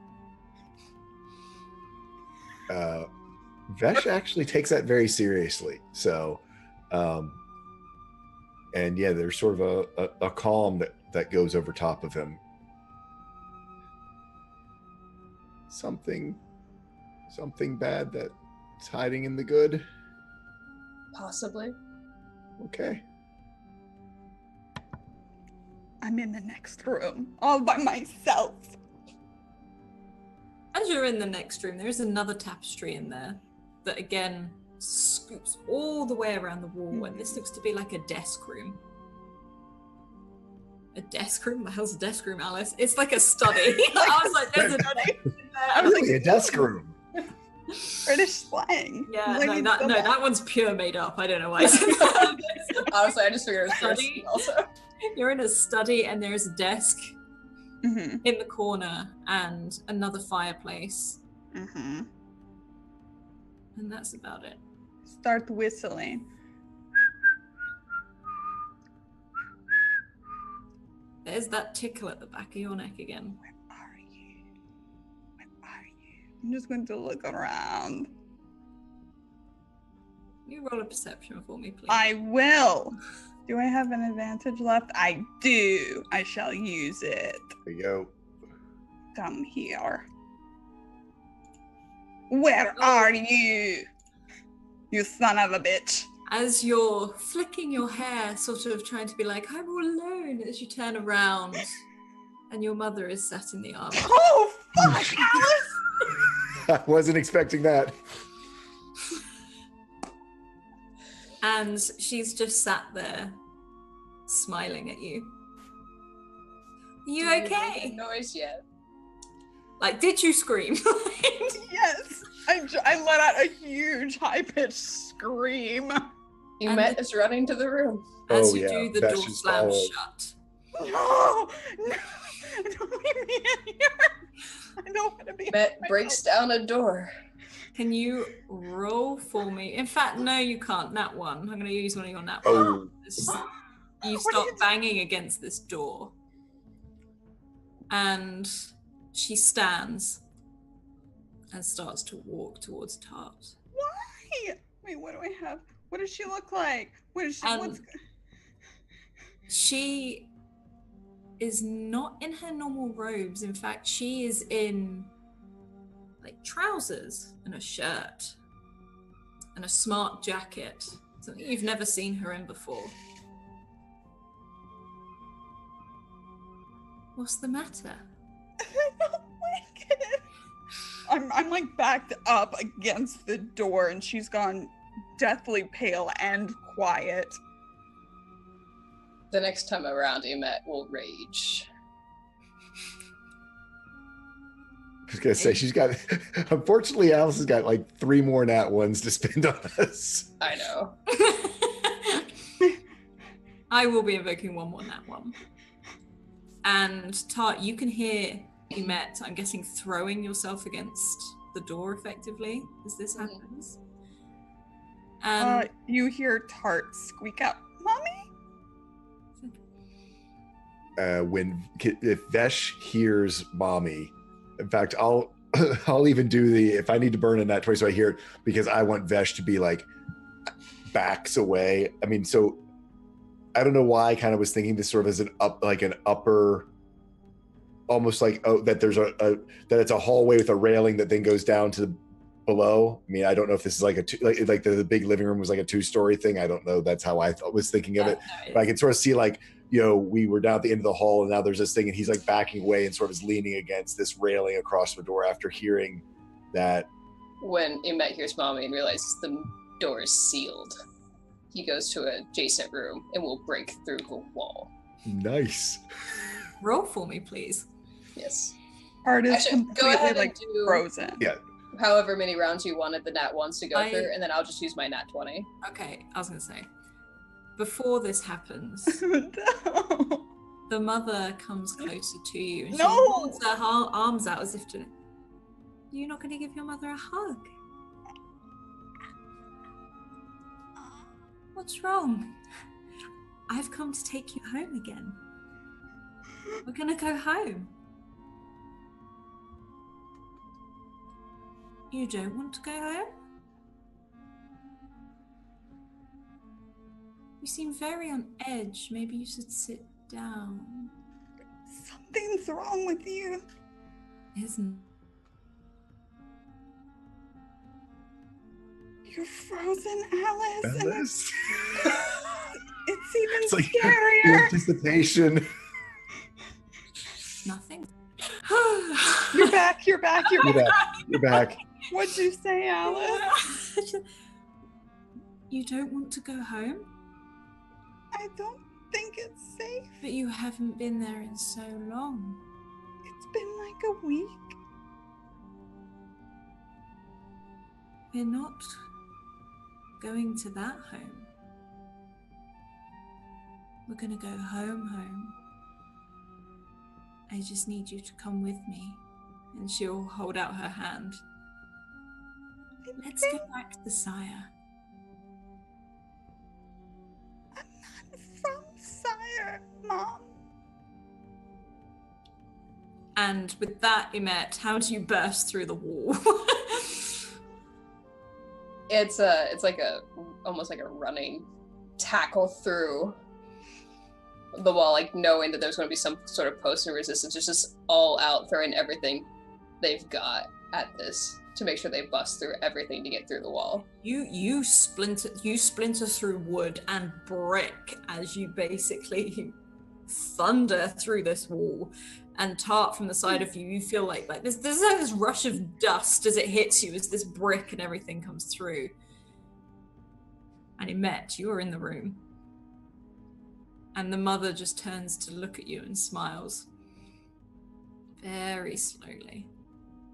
Vesh actually takes that very seriously. So, and yeah, there's sort of a calm that goes over top of him. Something bad that's hiding in the good. Possibly. Okay. I'm in the next room, all by myself. As you're in the next room, there is another tapestry in there that again scoops all the way around the wall, and this looks to be like a desk room. A desk room? What the hell's a desk room, Alice? It's like a study. I was like, there's a study in there. Really, a desk room. British slang. Yeah, Like, that one's pure made up. I don't know why. I said that. Honestly, I just figured it was Study. also. You're in a study and there's a desk Mm-hmm. in the corner and another fireplace. Mm-hmm. And that's about it. Start whistling. There's that tickle at the back of your neck again. Where are you? Where are you? I'm just going to look around. You roll a perception for me, please. I will. Do I have an advantage left? I do. I shall use it. There you go. Come here. Where are you? You son of a bitch. As you're flicking your hair, sort of trying to be like, I'm all alone, as you turn around and your mother is sat in the arm. Oh, fuck, Alice! I wasn't expecting that. And she's just sat there, smiling at you. Are you okay? No noise yet. Like, did you scream? Yes. I let out a huge, high-pitched scream. Emet is running to the room. As Oh, you yeah, do, the that door should slams follow. shut. No! Don't leave me in here. I don't want to be. Emet breaks down a door. Can you roll for me? In fact, no, you can't. Nat 1. I'm going to use one of your nat 1. Oh, You What start are you banging against this door. And she stands and starts to walk towards Tart. Why? Wait, what do I have? What does she look like? What is she? What's... She is not in her normal robes. In fact, she is in like trousers and a shirt and a smart jacket. Something you've never seen her in before. What's the matter? I don't like it. I'm like backed up against the door and she's gone deathly pale and quiet. The next time around, Emet will rage. I was gonna say she's got. Unfortunately, Alice has got like 3 more nat 1s to spend on us. I know. I will be invoking one more nat 1. And Tart, you can hear Emet, I'm guessing, throwing yourself against the door effectively as this happens. And You hear Tart squeak out, "Mommy!" If Vesh hears mommy, in fact, I'll even do if I need to burn in that 20 so I hear it, because I want Vesh to be like backs away. I mean, so I don't know why I kind of was thinking this sort of as an upper, almost like that there's that it's a hallway with a railing that then goes down to below. I mean, I don't know if this is like like the big living room was like a 2-story thing. I don't know. That's how I was thinking of it. But I can sort of see like, we were down at the end of the hall and now there's this thing and he's like backing away and sort of is leaning against this railing across the door after hearing that. When Emet hears mommy and realizes the door is sealed, he goes to an adjacent room and will break through the wall. Nice. roll for me, please. Yes. Tart is Actually, go completely ahead and like do frozen. Yeah. however many rounds you wanted the nat 1s to go I- through, and then I'll just use my nat 20. Okay, I was going to say, before this happens, No. the mother comes closer to you and she No! holds her arms out as if to, you're not going to give your mother a hug? What's wrong? I've come to take you home again. We're going to go home. You don't want to go home? You seem very on edge. Maybe you should sit down. Something's wrong with you. Isn't? You're frozen, Alice. And Alice? it's even It's like scarier. anticipation. Nothing. You're back. You're back. You're You're back. back. You're back. What'd you say, Alice? You don't want to go home? I don't think it's safe. But you haven't been there in so long. It's been like a week. We're not going to that home. We're gonna go home. I just need you to come with me. And she'll hold out her hand. Let's go back to Cyre. I'm not from Cyre, Mom. And with that, Emet, how do you burst through the wall? It's like almost like a running tackle through the wall, like knowing that there's going to be some sort of post of resistance. It's just all out, throwing everything they've got at this to make sure they bust through everything to get through the wall. You splinter through wood and brick as you basically thunder through this wall. And Tart, from the side of you, you feel like there's like this rush of dust as it hits you, as this brick and everything comes through. And Emet, you are in the room. And the mother just turns to look at you and smiles. Very slowly.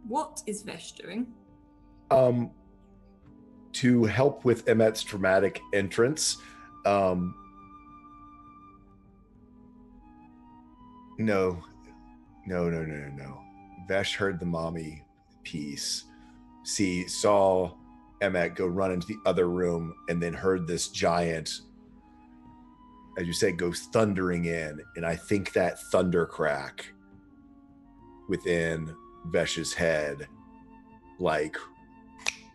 What is Vesh doing? To help with Emet's dramatic entrance, No. Vesh heard the mommy piece. Saw Emet go run into the other room, and then heard this giant, as you say, go thundering in. And I think that thunder crack within Vesh's head, like,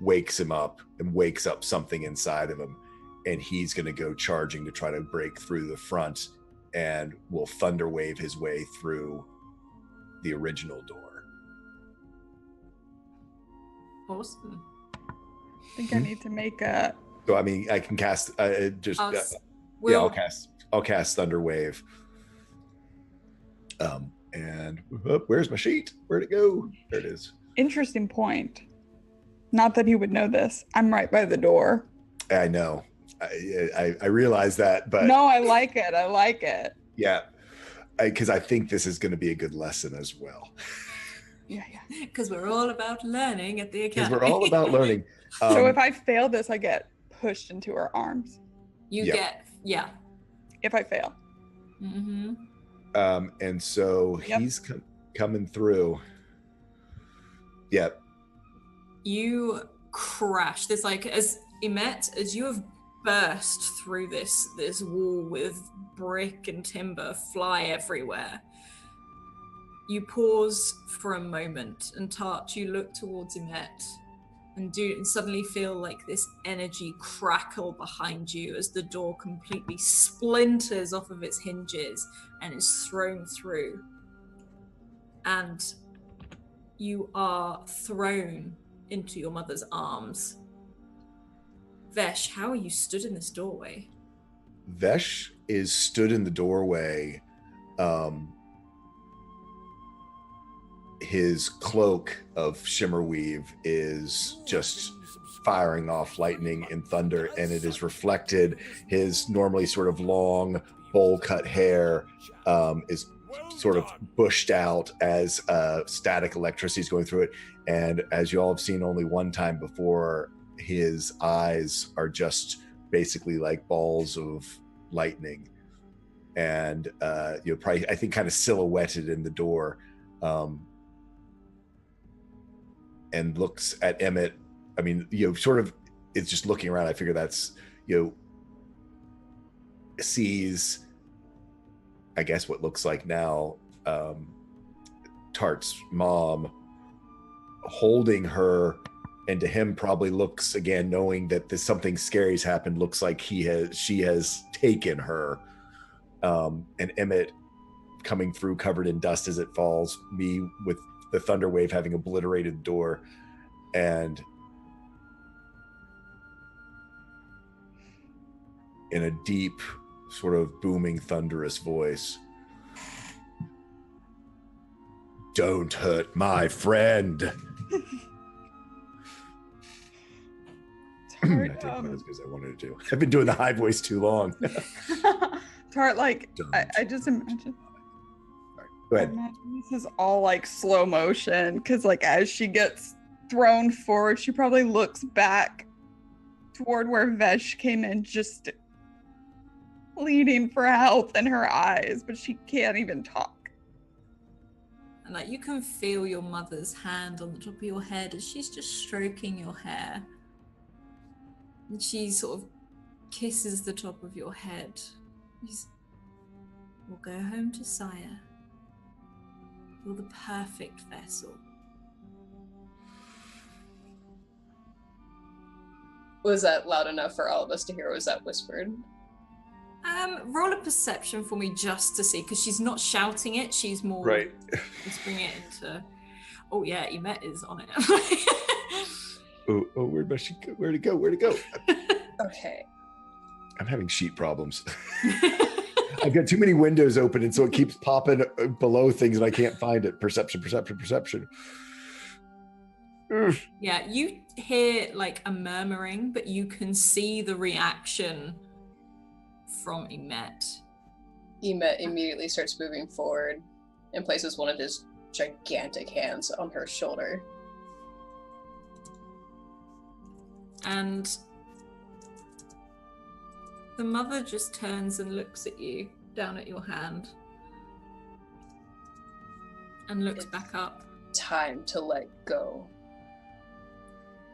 wakes him up and wakes up something inside of him. And he's going to go charging to try to break through the front, and will thunder wave his way through the original door. Awesome. I think I need to make a... So I mean, I can cast I'll cast thunder wave. And where's my sheet? Where'd it go? There it is. Interesting point. Not that he would know this. I'm right by the door. I know. I realize that, but no, I like it. Yeah, because I think this is going to be a good lesson as well. Yeah. Because we're all about learning at the academy. Because we're all about learning. So if I fail this, I get pushed into her arms. Yeah. If I fail. Mm-hmm. And so he's coming through. Yep. You crash. There's like, as Emet, as you have burst through this wall with brick and timber fly everywhere, you pause for a moment, and Tart, you look towards Emet and suddenly feel like this energy crackle behind you as the door completely splinters off of its hinges and is thrown through. And you are thrown into your mother's arms. Vesh, how are you stood in this doorway? Vesh is stood in the doorway. His cloak of shimmer weave is just firing off lightning and thunder, and it is reflected. His normally sort of long bowl cut hair is sort of bushed out as static electricity is going through it. And as you all have seen only one time before, his eyes are just basically like balls of lightning, and probably, I think, kind of silhouetted in the door, and looks at Emmett. I mean, sort of, it's just looking around. I figure that's, sees, I guess, what looks like now Tart's mom holding her, and to him probably looks, again, knowing that there's something scary's happened, looks like she has taken her. And Emmett coming through covered in dust as it falls, me with the thunder wave having obliterated the door, and in a deep, sort of booming, thunderous voice, "Don't hurt my friend." Tart, I did not as good as I wanted to do. I've been doing the high voice too long. Tart, like, I just imagine. Go ahead. I imagine this is all like slow motion, because like as she gets thrown forward. She probably looks back toward where Vesh came in, just pleading for help in her eyes, but she can't even talk. And like you can feel your mother's hand on the top of your head as she's just stroking your hair. And she sort of kisses the top of your head. We'll go home to Cyre. You're the perfect vessel. Was that loud enough for all of us to hear, or was that whispered? Roll a perception for me just to see, because she's not shouting it, she's more whispering it into... Oh yeah, Emet is on it. Where'd it go? Okay. I'm having sheet problems. I've got too many windows open, and so it keeps popping below things, and I can't find it. Perception. Yeah, you hear like a murmuring, but you can see the reaction from Emet. Emet immediately starts moving forward and places one of his gigantic hands on her shoulder. And the mother just turns and looks at you, down at your hand, and looks back up. Time to let go.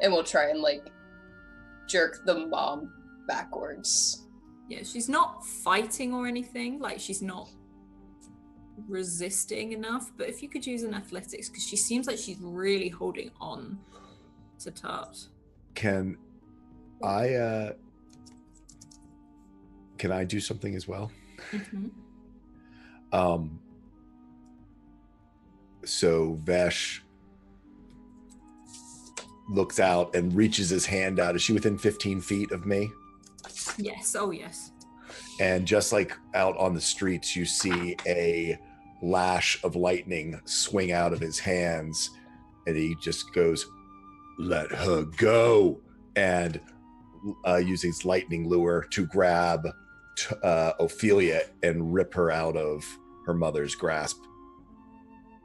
And we'll try and like jerk the mom backwards. Yeah, she's not fighting or anything, like she's not resisting enough, but if you could use an athletics, because she seems like she's really holding on to Tart. Can I do something as well? Mm-hmm. So Vesh looks out and reaches his hand out. Is she within 15 feet of me? Yes. Oh, yes. And just like out on the streets, you see a lash of lightning swing out of his hands, and he just goes, "Let her go," and using his lightning lure to grab Ophelia and rip her out of her mother's grasp.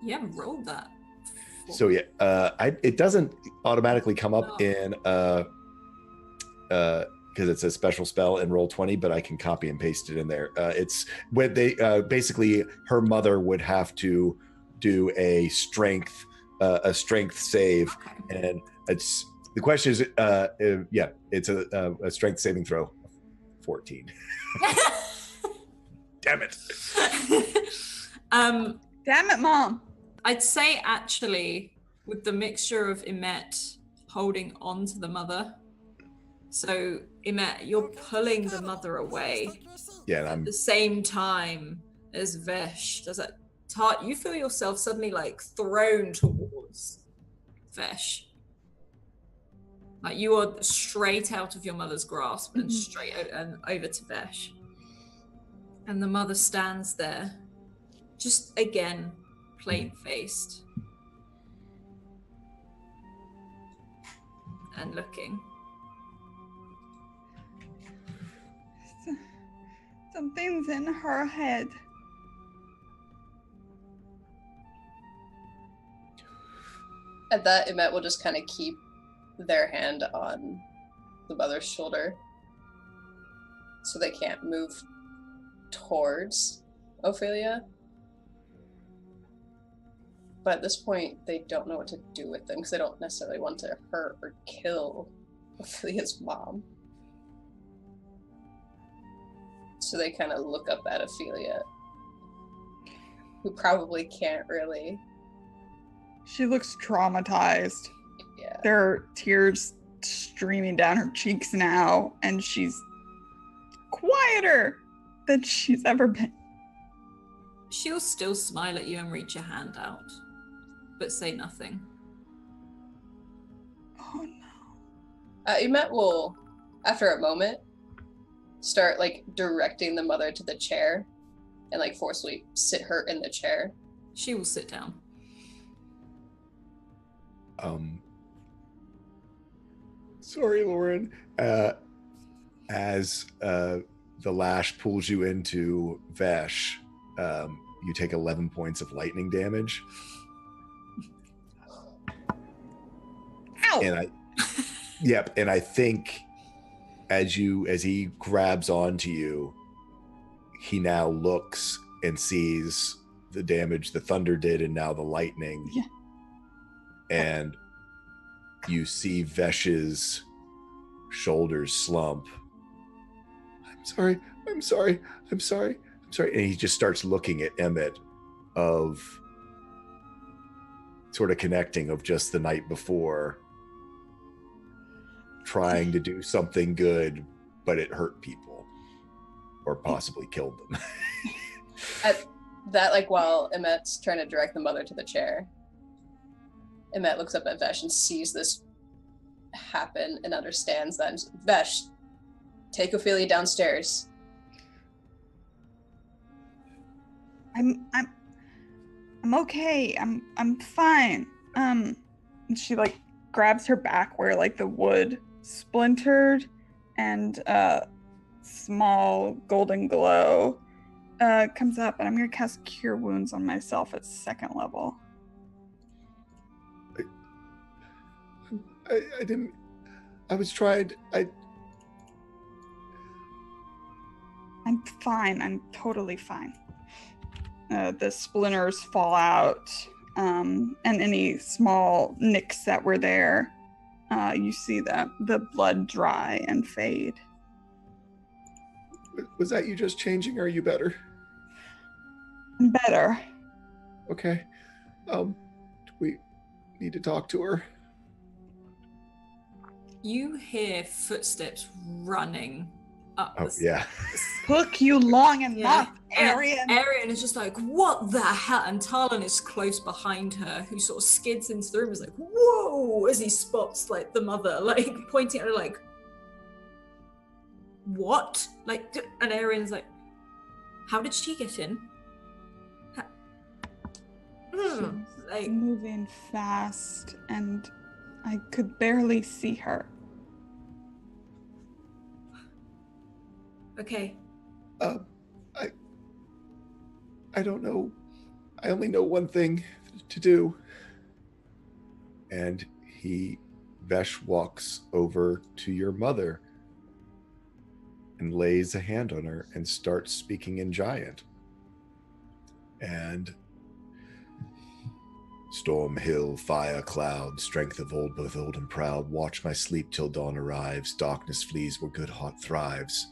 You haven't rolled that. So yeah, it doesn't automatically come up in because it's a special spell in Roll20, but I can copy and paste it in there. It's when they basically her mother would have to do a strength save, and it's the question is it's a strength saving throw, 14. Damn it. Damn it, Mom. I'd say actually with the mixture of Emet holding on to the mother. So Emet, you're pulling the mother away. Yeah, and at the same time as Vesh does that. Tart, you feel yourself suddenly like thrown towards Vesh. Like you are straight out of your mother's grasp and straight and over to Vesh. And the mother stands there, just again, plain-faced. And looking. Something's in her head. At that, Emet will just kind of keep their hand on the mother's shoulder so they can't move towards Ophelia. But at this point, they don't know what to do with them because they don't necessarily want to hurt or kill Ophelia's mom. So they kind of look up at Ophelia, who probably can't really. She looks traumatized. Yeah. There are tears streaming down her cheeks now, and she's quieter than she's ever been. She'll still smile at you and reach a hand out, but say nothing. Oh no. Emet will, after a moment, start like directing the mother to the chair and like forcefully sit her in the chair. She will sit down. Sorry, Lauren. As the lash pulls you into Vesh, you take 11 points of lightning damage. And I think as he grabs onto you, he now looks and sees the damage the thunder did and now the lightning. Yeah. And you see Vesh's shoulders slump. I'm sorry. And he just starts looking at Emmett of sort of connecting of just the night before, trying to do something good, but it hurt people or possibly killed them. At that, like, while Emmett's trying to direct the mother to the chair, Emmett looks up at Vesh and sees this happen and understands that. And, Vesh, take Ophelia downstairs. I'm okay. I'm fine. And she like grabs her back where like the wood splintered and small golden glow comes up, and I'm gonna cast Cure Wounds on myself at 2nd level. I didn't. I was trying. I'm fine. I'm totally fine. The splinters fall out, and any small nicks that were there, you see the blood dry and fade. Was that you just changing? Or are you better? Better. Okay. Do we need to talk to her? You hear footsteps running up. Oh, yeah. Took you long enough, Arian. Arian is just like, what the hell? And Talon is close behind her, who sort of skids into the room, is like, whoa, as he spots like the mother, like pointing at her like, what? Like, and Arian's like, how did she get in? Like moving fast, and I could barely see her. Okay. I don't know. I only know one thing to do. And Vesh walks over to your mother and lays a hand on her and starts speaking in Giant. And storm, hill, fire, cloud, strength of old, both old and proud, watch my sleep till dawn arrives, darkness flees where good heart thrives,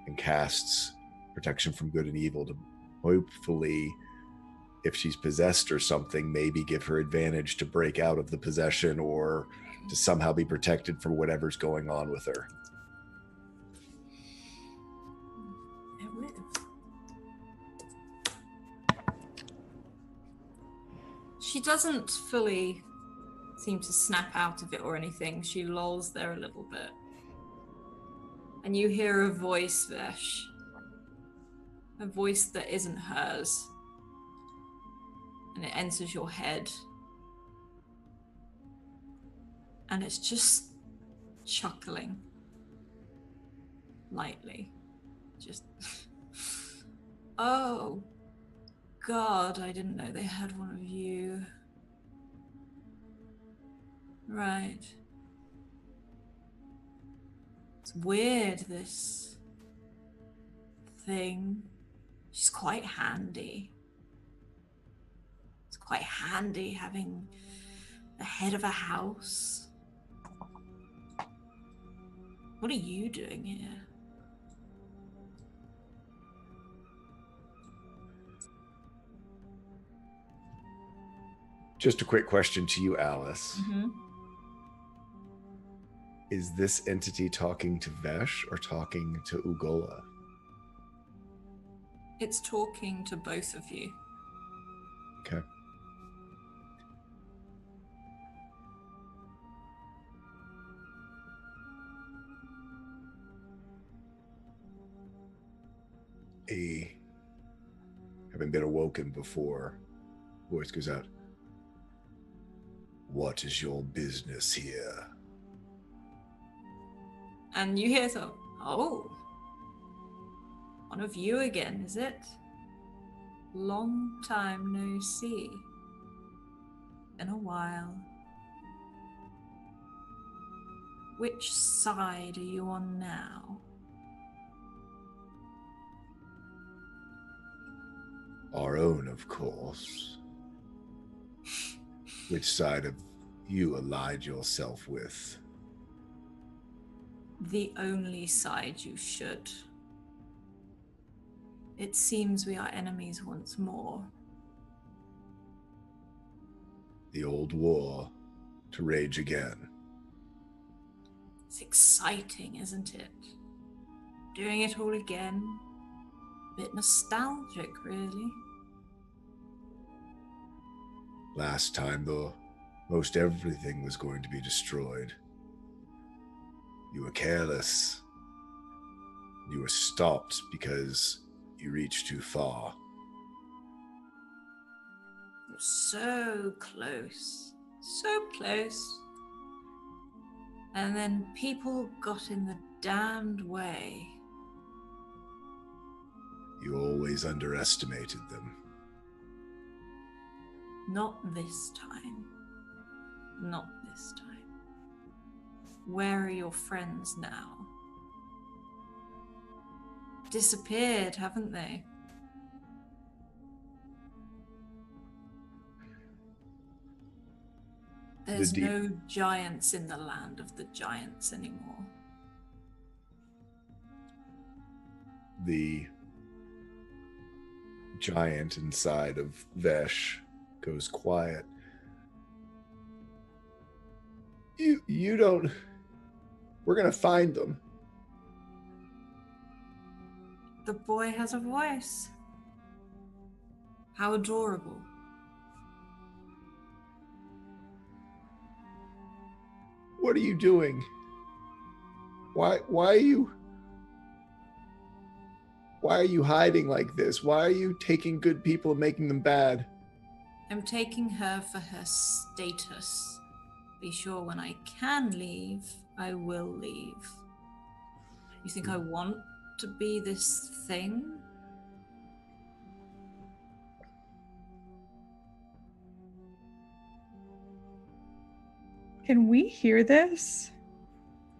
and casts protection from good and evil to hopefully, if she's possessed or something, maybe give her advantage to break out of the possession or to somehow be protected from whatever's going on with her. She doesn't fully seem to snap out of it or anything. She lolls there a little bit. And you hear a voice, Vesh. A voice that isn't hers. And it enters your head. And it's just chuckling. Lightly. Just, oh. God, I didn't know they had one of you. Right. It's weird, this thing. She's quite handy. It's quite handy having the head of a house. What are you doing here? Just a quick question to you, Alice. Mm-hmm. Is this entity talking to Vesh or talking to Ugola? It's talking to both of you. Okay. Having been awoken before, voice goes out. What is your business here? And you hear so, oh, one of you again, is it? Long time no see. Been a while. Which side are you on now? Our own, of course. Which side have you allied yourself with? The only side you should. It seems we are enemies once more. The old war to rage again. It's exciting, isn't it? Doing it all again. A bit nostalgic, really. Last time, though, most everything was going to be destroyed. You were careless. You were stopped because you reached too far. You're so close. So close. And then people got in the damned way. You always underestimated them. Not this time. Not this time. Where are your friends now? Disappeared, haven't they? There's no giants in the land of the giants anymore. The giant inside of Vesh goes quiet. You don't... We're gonna find them. The boy has a voice. How adorable. What are you doing? Why are you hiding like this? Why are you taking good people and making them bad? I'm taking her for her status. Be sure when I can leave, I will leave. You think I want to be this thing? Can we hear this?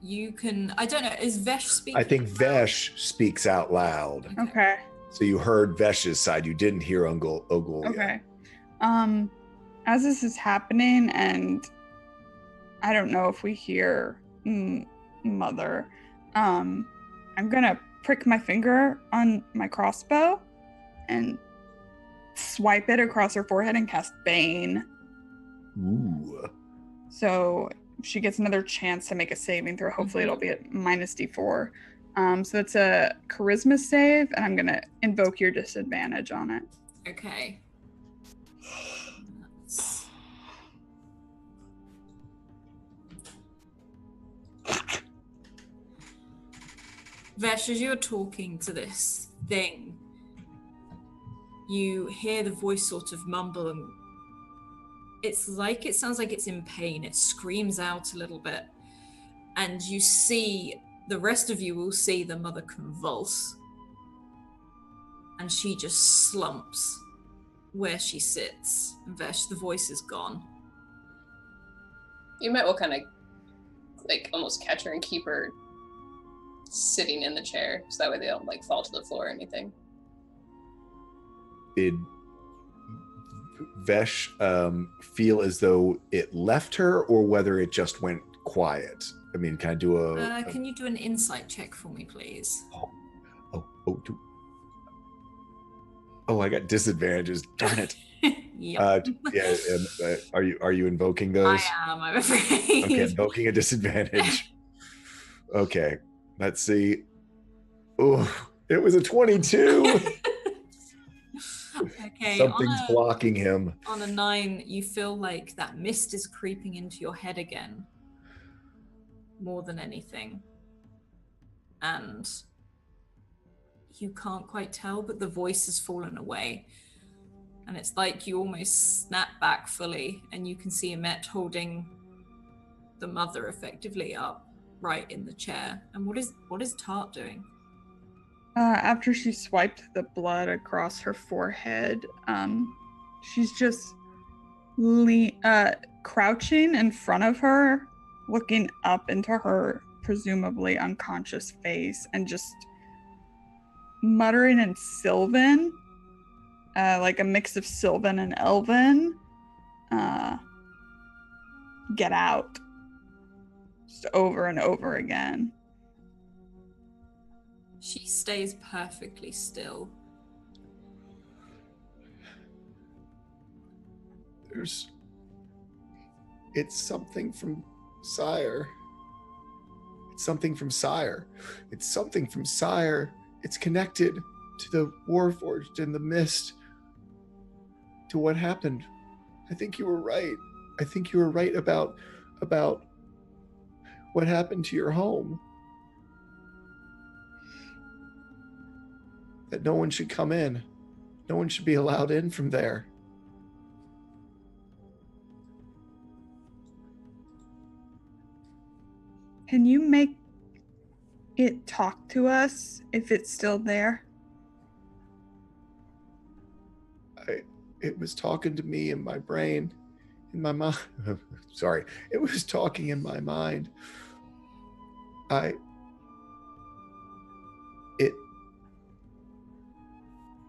You can, I don't know, is Vesh speaking? I think Vesh speaks out loud. Okay. So you heard Vesh's side. You didn't hear Ogul yet. Okay. As this is happening, and I don't know if we hear Mother, I'm gonna prick my finger on my crossbow and swipe it across her forehead and cast Bane. Ooh. So she gets another chance to make a saving throw. Hopefully it'll be at minus D4. So it's a charisma save, and I'm gonna invoke your disadvantage on it. Okay. Vesh, as you're talking to this thing, you hear the voice sort of mumble, and it sounds like it's in pain. It screams out a little bit, and you see, the rest of you will see the mother convulse, and she just slumps where she sits. And Vesh, the voice is gone. You might well kind of like almost catch her and keep her sitting in the chair so that way they don't like fall to the floor or anything. Did Vesh feel as though it left her, or whether it just went quiet? I mean, can I do can you do an insight check for me, please? I got disadvantages. Darn it. Yep. Are you invoking those? I am, I'm afraid. Okay, invoking a disadvantage. Okay, let's see. Oh, it was a 22. Okay. Something's blocking him. On a 9, you feel like that mist is creeping into your head again, more than anything. And you can't quite tell, but the voice has fallen away. And it's like you almost snap back fully, and you can see Emet holding the mother effectively up right in the chair. And what is Tart doing? After she swiped the blood across her forehead, she's just crouching in front of her looking up into her presumably unconscious face and just muttering in Sylvan, like a mix of Sylvan and Elven. Get out. Just over and over again. She stays perfectly still. It's something from Cyre. It's something from Cyre. It's something from Cyre. It's connected to the Warforged in the mist. To what happened. I think you were right. I think you were right about what happened to your home. That no one should come in. No one should be allowed in from there. Can you make it talk to us if it's still there? It was talking to me in my brain, in my mind. Sorry. It was talking in my mind.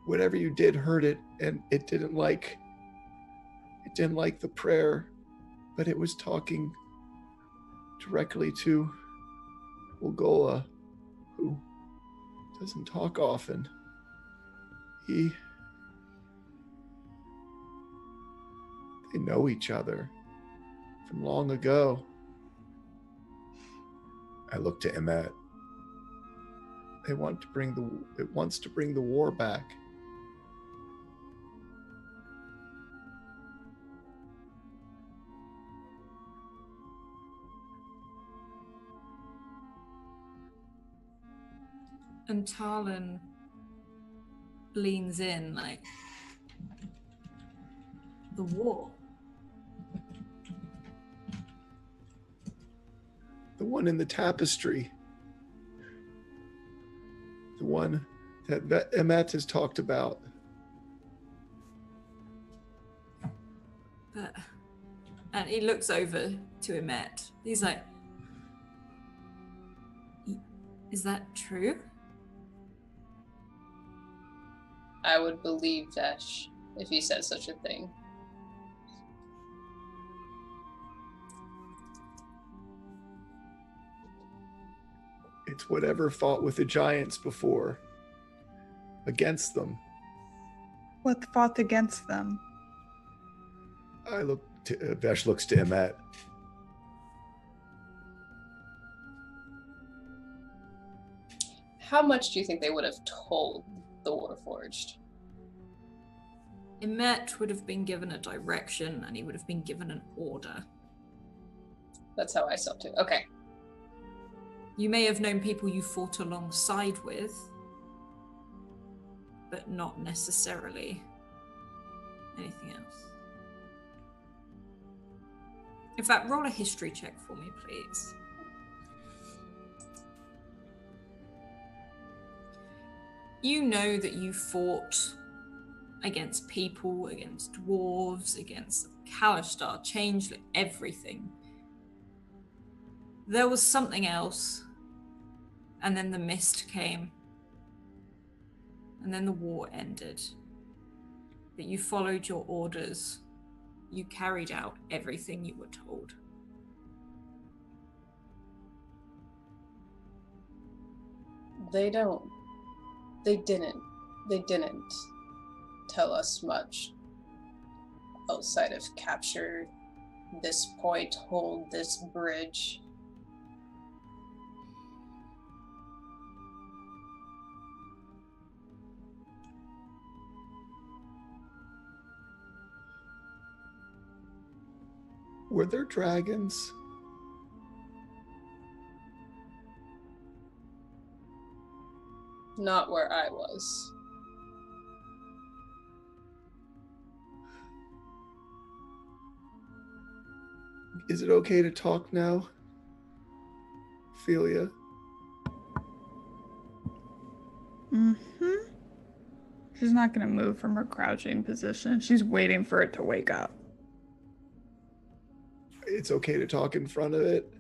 Whatever you did hurt it, and it didn't like the prayer, but it was talking directly to Ulgola, who doesn't talk often. They know each other from long ago. I look to Emmet. It wants to bring the war back. And Talon leans in like, the war. The one in the tapestry. The one that Emmet has talked about. And he looks over to Emmet. He's like, is that true? I would believe Vesh if he said such a thing. It's whatever fought with the giants before. Against them. What fought against them? Vesh looks to Emmet. How much do you think they would have told the Warforged? Emmet would have been given a direction and he would have been given an order. That's how I saw it too. Okay. You may have known people you fought alongside with, but not necessarily anything else. In fact, roll a history check for me, please. You know that you fought against people, against dwarves, against Kalistar, changed everything. There was something else, and then the mist came, and then the war ended. But you followed your orders. You carried out everything you were told. They didn't tell us much outside of capture this point, hold this bridge. Were there dragons? Not where I was. Is it okay to talk now, Ophelia? She's not going to move from her crouching position. She's waiting for it to wake up. It's okay to talk in front of it?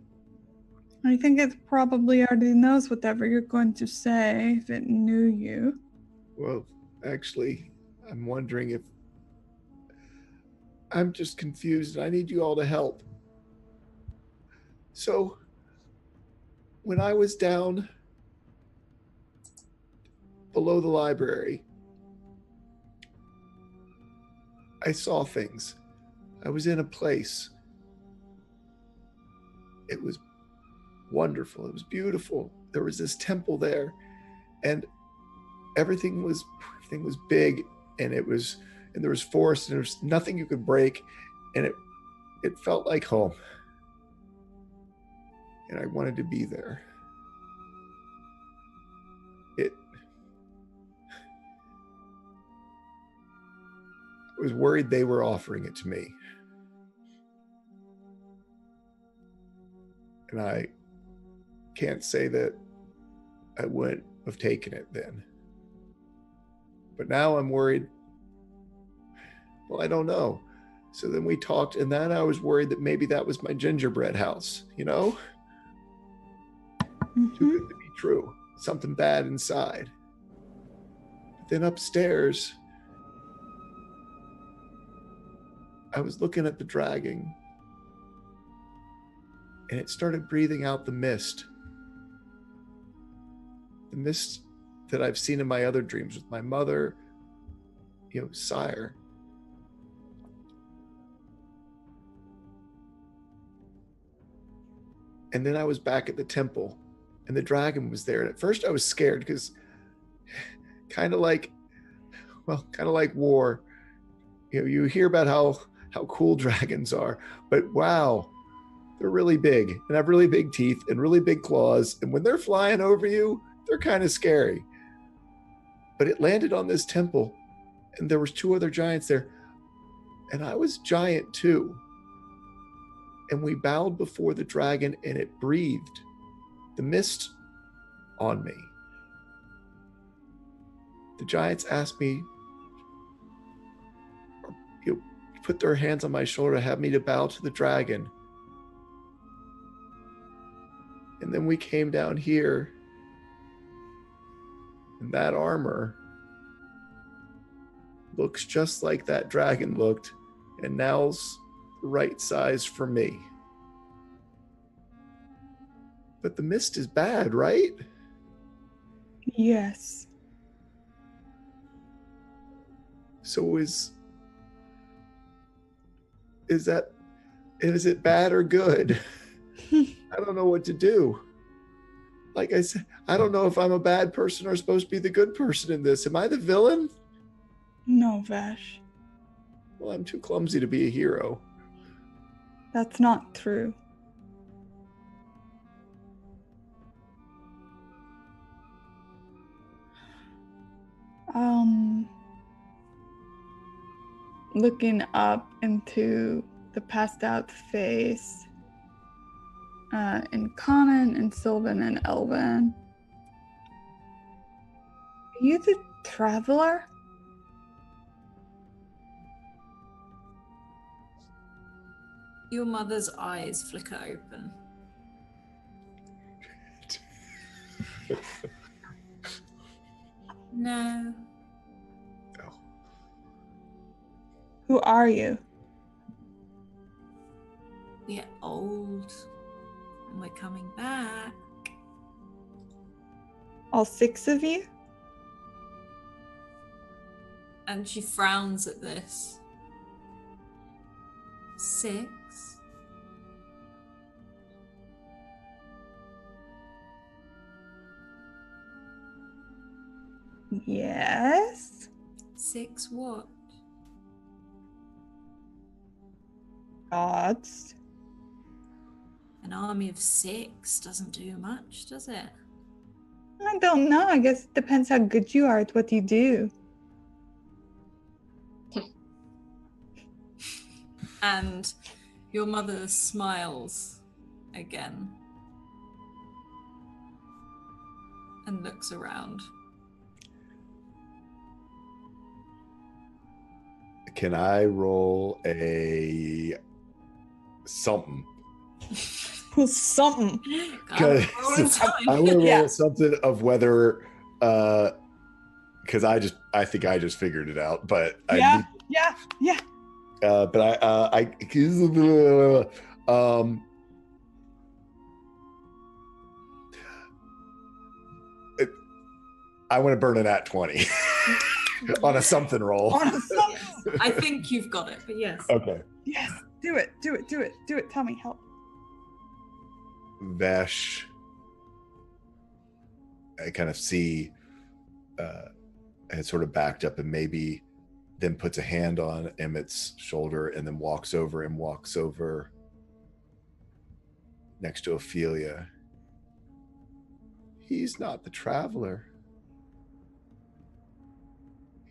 I think it probably already knows whatever you're going to say if it knew you. Well, actually, I'm wondering if I'm just confused and I need you all to help. So, when I was down below the library, I saw things. I was in a place. It was wonderful. It was beautiful. There was this temple there, and everything was big, and there was forest, and there was nothing you could break, and it felt like home. And I wanted to be there. I was worried they were offering it to me. And I can't say that I wouldn't have taken it then. But now I'm worried. Well, I don't know. So then we talked, and then I was worried that maybe that was my gingerbread house, you know? Too good to be true. Something bad inside. But then upstairs, I was looking at the dragon, and it started breathing out the mist. The mist that I've seen in my other dreams with my mother, Cyre. And then I was back at the temple, and the dragon was there. And at first I was scared because kind of like war, you hear about how cool dragons are, but wow, they're really big and have really big teeth and really big claws. And when they're flying over you, they're kind of scary. But it landed on this temple, and there was 2 other giants there, and I was giant too. And we bowed before the dragon, and it breathed the mist on me. The giants asked me, put their hands on my shoulder to have me to bow to the dragon. And then we came down here, and that armor looks just like that dragon looked, and now's the right size for me. But the mist is bad, right? Yes. So is it bad or good? I don't know what to do. Like I said, I don't know if I'm a bad person or supposed to be the good person in this. Am I the villain? No, Vash. Well, I'm too clumsy to be a hero. That's not true. Looking up into the passed out face in Conan and Sylvan and Elvin. Are you the traveler? Your mother's eyes flicker open. No. Oh. Who are you? We're old. And we're coming back. All 6 of you? And she frowns at this. 6? Yes. 6 what? Gods. An army of 6 doesn't do much, does it? I don't know. I guess it depends how good you are at what you do. And your mother smiles again and looks around. Can I roll a something? Well, something. Because I want to roll Yeah. something of whether, because I think I just figured it out, but Yeah. but I want to burn it at 20 on a something roll. On a something. Yes. I think you've got it, but yes. Okay. Yes. Do it. Tell me, help. Vesh, I kind of see, had sort of backed up and maybe then puts a hand on Emmett's shoulder and then walks over next to Ophelia. He's not the traveler.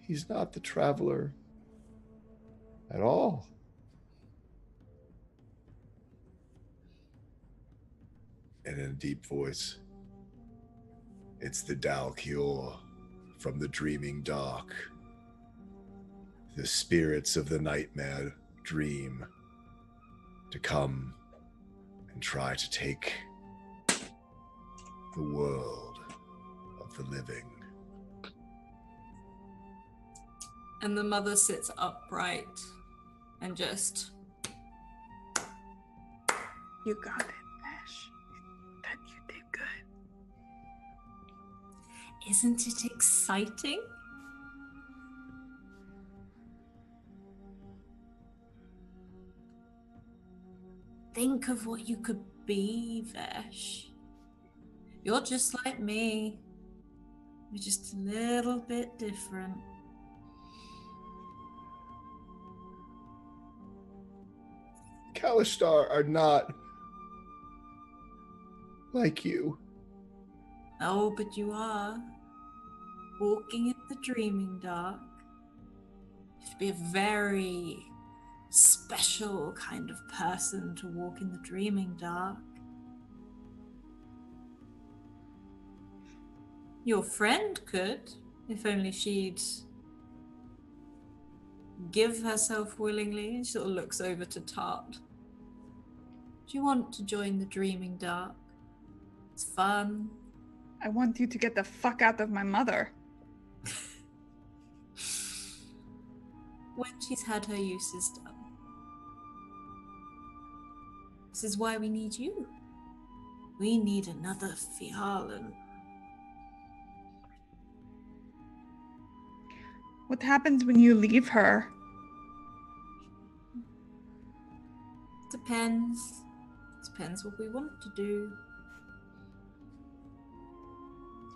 He's not the traveler at all. And in a deep voice, it's the Dalkior from the dreaming dark. The spirits of the nightmare dream to come and try to take the world of the living. And the mother sits upright and just... You got it, Ash. That you did good. Isn't it exciting? Think of what you could be, Vesh. You're just like me. You're just a little bit different. Kalishtar are not like you. Oh, but you are. Walking in the dreaming dark. You should be a very special kind of person to walk in the dreaming dark. Your friend could, if only she'd give herself willingly. And she sort of looks over to Tart. Do you want to join the dreaming dark? It's fun. I want you to get the fuck out of my mother. When she's had her uses done. This is why we need you. We need another Fialan. What happens when you leave her? Depends. Depends what we want to do.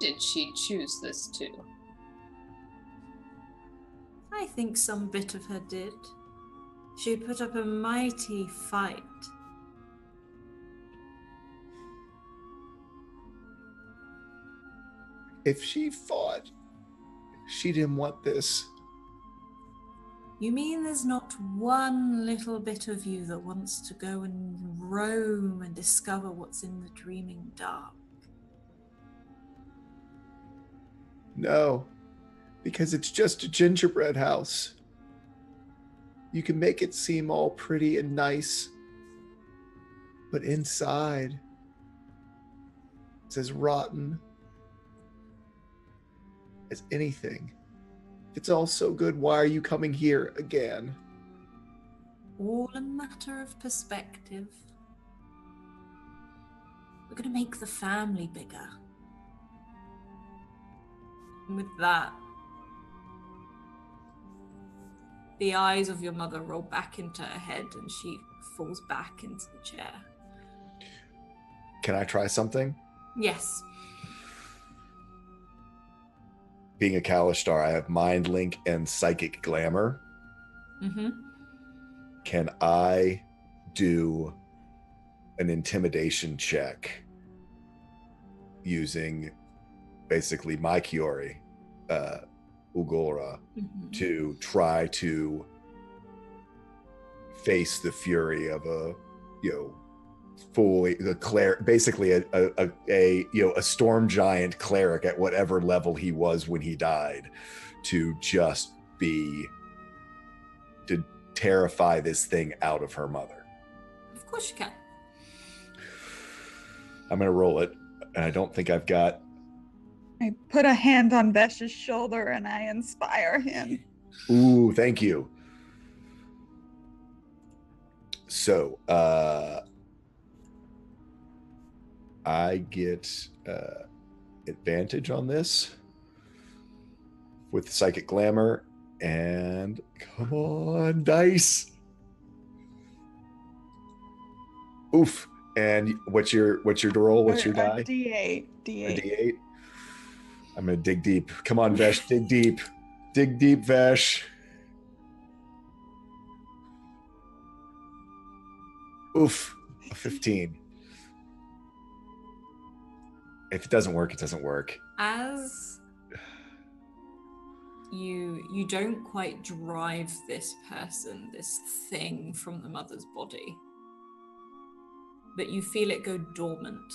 Did she choose this too? I think some bit of her did. She put up a mighty fight. If she fought, she didn't want this. You mean there's not one little bit of you that wants to go and roam and discover what's in the dreaming dark? No, because it's just a gingerbread house. You can make it seem all pretty and nice, but inside, it's as rotten as anything. If it's all so good, why are you coming here again? All a matter of perspective. We're going to make the family bigger. And with that, the eyes of your mother roll back into her head and she falls back into the chair. Can I try something? Yes. Being a Kalishtar, I have Mind Link and Psychic Glamour. Mm-hmm. Can I do an intimidation check using basically my Kiori, Ugora, to try to face the fury of a, fully basically a storm giant cleric at whatever level he was when he died, to terrify this thing out of her mother. Of course you can. I'm going to roll it. And I don't think I've got... I put a hand on Vesh's shoulder and I inspire him. Ooh, thank you. So, I get advantage on this with Psychic Glamour, and come on, dice. Oof. And what's your roll? What's your die? D8. A D8. I'm gonna dig deep. Come on, Vesh, dig deep. Dig deep, Vesh. Oof, a 15. If it doesn't work, it doesn't work. As you don't quite drive this person, this thing from the mother's body, but you feel it go dormant.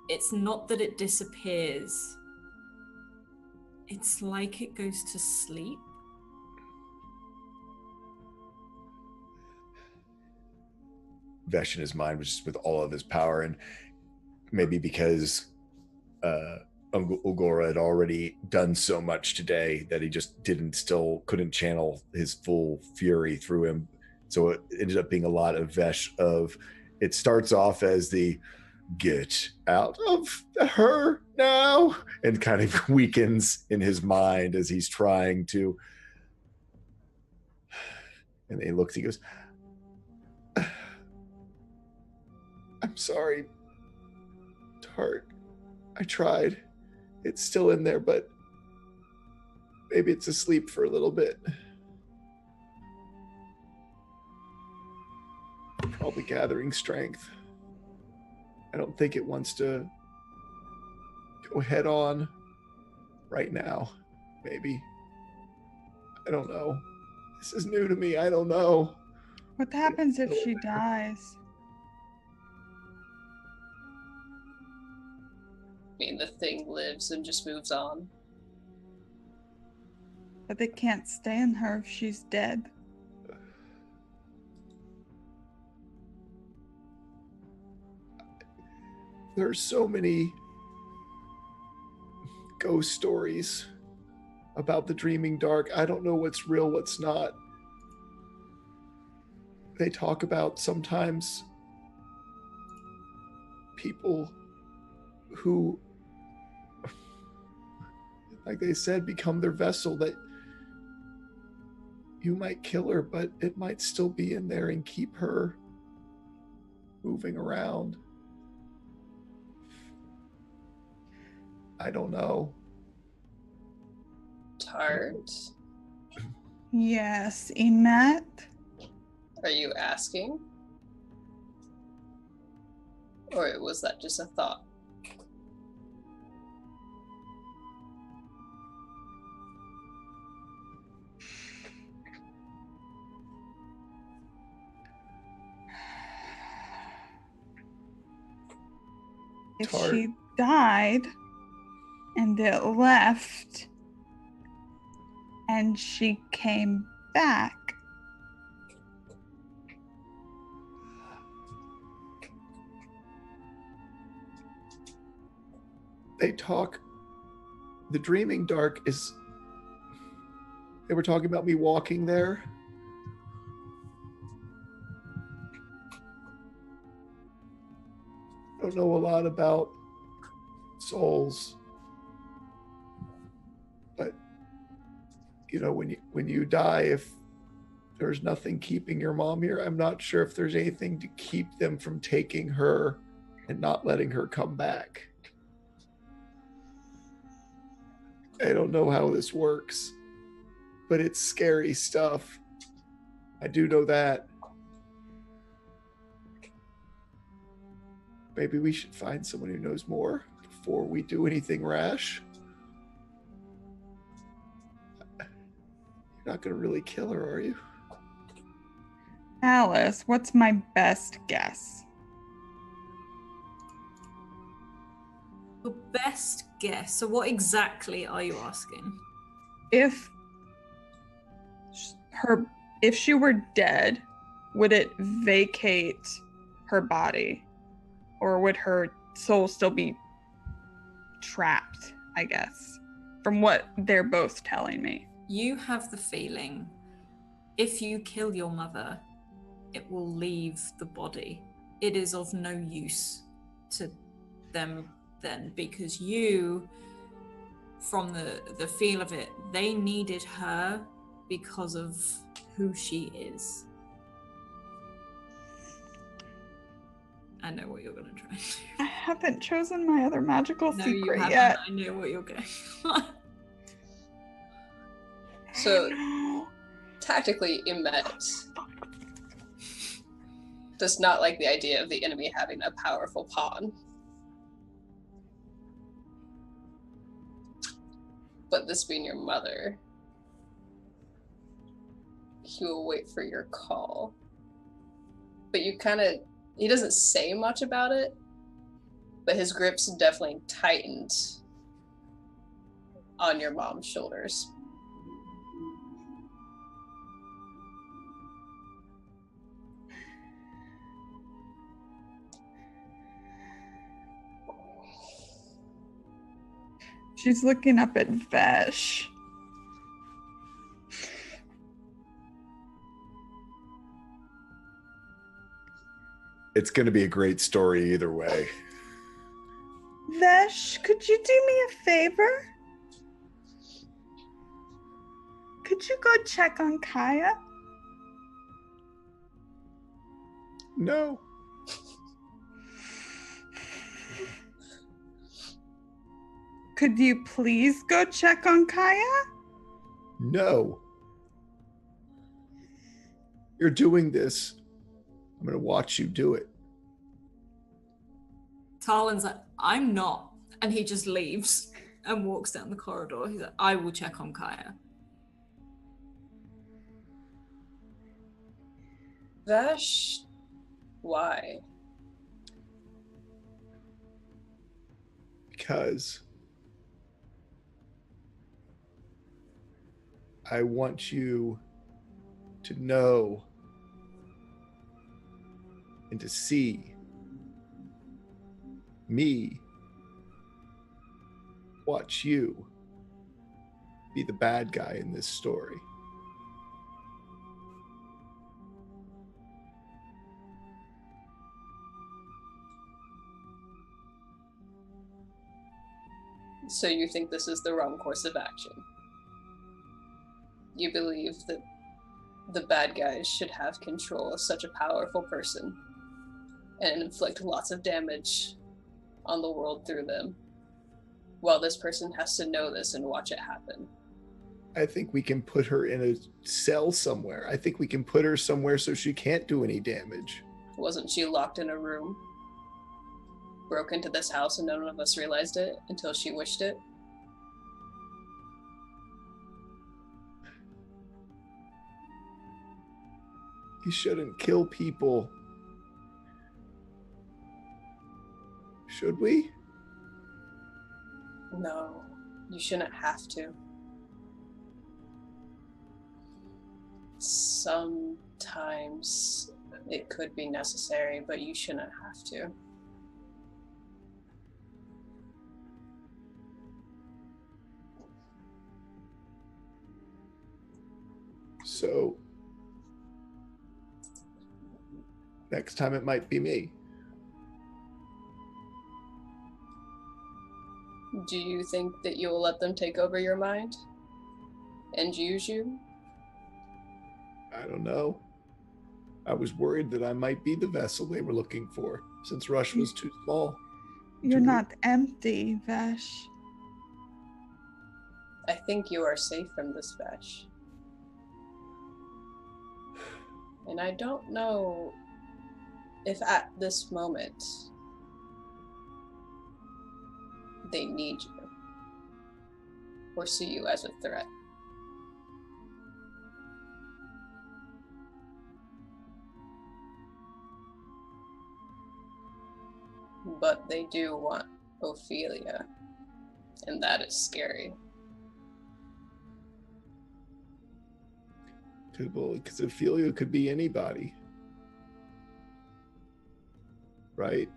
It's not that it disappears. It's like it goes to sleep. Vesh in his mind was just with all of his power, and maybe because Ulgora had already done so much today that he just couldn't channel his full fury through him. So it ended up being a lot of Vesh of, it starts off as the get out of her now, and kind of weakens in his mind as he's trying to, and he looks, he goes, I'm sorry, Tart. I tried. It's still in there, but maybe it's asleep for a little bit. Probably gathering strength. I don't think it wants to go head on right now. Maybe. I don't know. This is new to me. I don't know. What happens if she dies? I mean, the thing lives and just moves on. But they can't stay in her if she's dead. There's so many ghost stories about the Dreaming Dark. I don't know what's real, what's not. They talk about sometimes people who, like they said, become their vessel, that you might kill her, but it might still be in there and keep her moving around. I don't know. Tart, Yes, Emet? are you asking? Or was that just a thought? If Tart. she died and it left and she came back, They talk, the Dreaming Dark is, they were talking about me walking there. I don't know a lot about souls, but you know, when you die, if there's nothing keeping your mom here, I'm not sure if there's anything to keep them from taking her and not letting her come back. I don't know how this works, but it's scary stuff. I do know that. Maybe we should find someone who knows more before we do anything rash. You're not going to really kill her, are you? Alice, what's my best guess? Your best guess. So what exactly are you asking? If she were dead, would it vacate her body? Or would her soul still be trapped, I guess, from what they're both telling me? You have the feeling if you kill your mother, it will leave the body. It is of no use to them then, because you, from the feel of it, they needed her because of who she is. I know what you're going to try and do. I haven't chosen my other magical No, you secret haven't. yet. I know what you're going. So, No. tactically, Emet does not like the idea of the enemy having a powerful pawn. But this being your mother, he will wait for your call. But he doesn't say much about it, but his grip's definitely tightened on your mom's shoulders. She's looking up at Vesh. It's going to be a great story either way. Vesh, could you do me a favor? Could you go check on Kaya? No. Could you please go check on Kaya? No. You're doing this. I'm going to watch you do it. Talon's like, I'm not. And he just leaves and walks down the corridor. He's like, I will check on Kaya. Vesh, why? Because I want you to know and to see me watch you be the bad guy in this story. So you think this is the wrong course of action? You believe that the bad guys should have control of such a powerful person and inflict lots of damage on the world through them, while this person has to know this and watch it happen. I think we can put her in a cell somewhere. I think we can put her somewhere so she can't do any damage. Wasn't she locked in a room? Broke into this house and none of us realized it until she wished it? You shouldn't kill people. Should we? No, you shouldn't have to. Sometimes it could be necessary, but you shouldn't have to. So, next time it might be me. Do you think that you will let them take over your mind and use you? I don't know. I was worried that I might be the vessel they were looking for, since Rush was too small. You're not empty, Vesh. I think you are safe from this Vesh. And I don't know if at this moment they need you or see you as a threat. But they do want Ophelia, and that is scary. Because Ophelia could be anybody. right?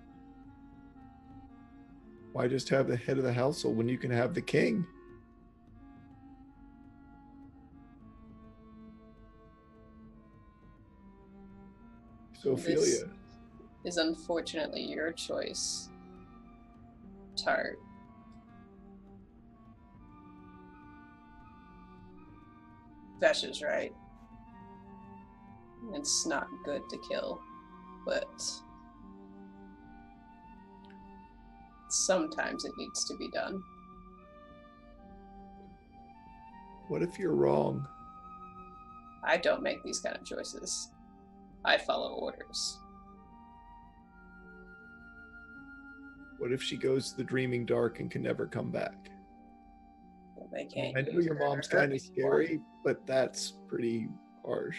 Why just have the head of the household when you can have the king? So, This Ophelia, is unfortunately your choice, Tart. Vesh is right. It's not good to kill, but sometimes it needs to be done. what if you're wrong? I don't make these kind of choices. I follow orders. What if she goes to the dreaming dark and can never come back? They can't. I know use your her to mom's hurt kind of people. scary, but that's pretty harsh.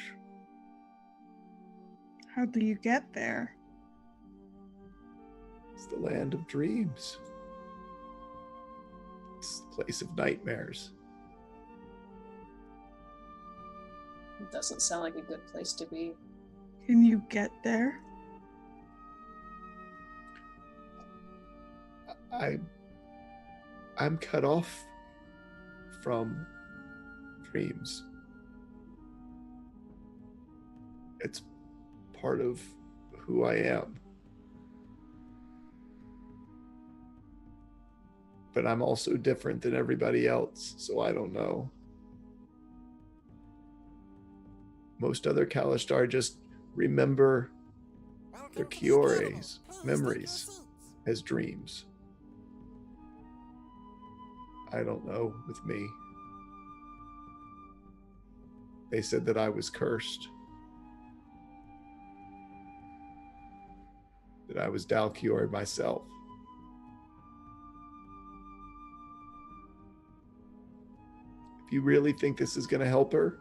How do you get there? It's the land of dreams. It's the place of nightmares. It doesn't sound like a good place to be. Can you get there? I'm cut off from dreams. It's part of who I am. But I'm also different than everybody else, so I don't know. Most other Kalashtar just remember their Kiore's memories as dreams. I don't know with me. They said that I was cursed. That I was Dalkiore myself. If you really think this is going to help her,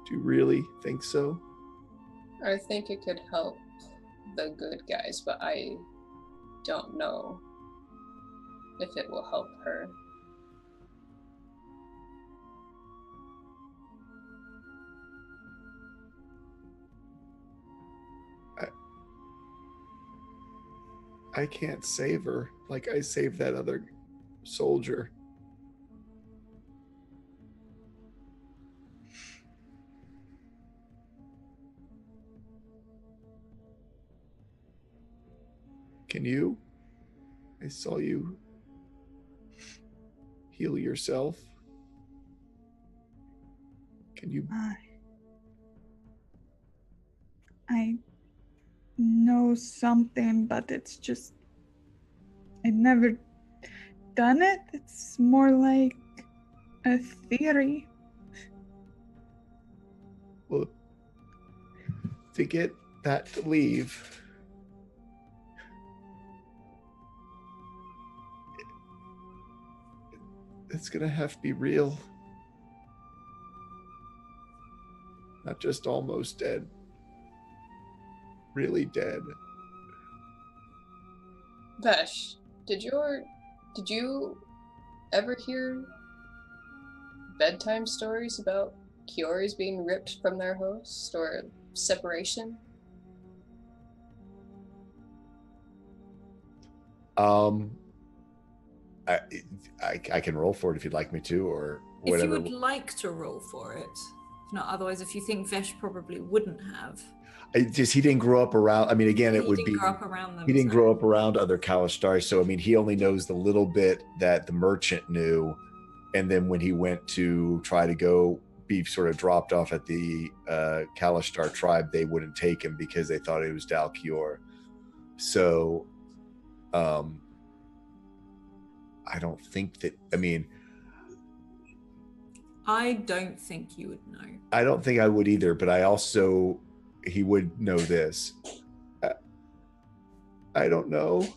do you really think so? I think it could help the good guys, but I don't know if it will help her. I can't save her like I saved that other soldier. Can you? I saw you heal yourself. Can you? I know something, but it's just I've never done it. It's more like a theory. Well, to get that to leave, it's gonna have to be real. Not just almost dead. Really dead. Vesh, did you ever hear bedtime stories about Kioris being ripped from their host or separation? I can roll for it if you'd like me to, or whatever. If you would like to roll for it. If not, otherwise, if you think Vesh probably wouldn't have. He didn't grow up around. I mean, again, it would be. He didn't grow up around them. He didn't grow up around other Kalashtar, so I mean, he only knows the little bit that the merchant knew, and then when he went to try to go be sort of dropped off at the Kalashtar tribe, they wouldn't take him because they thought he was Dalkiore. So, I don't think that. I mean, I don't think you would know. I don't think I would either, but he would know this. I don't know,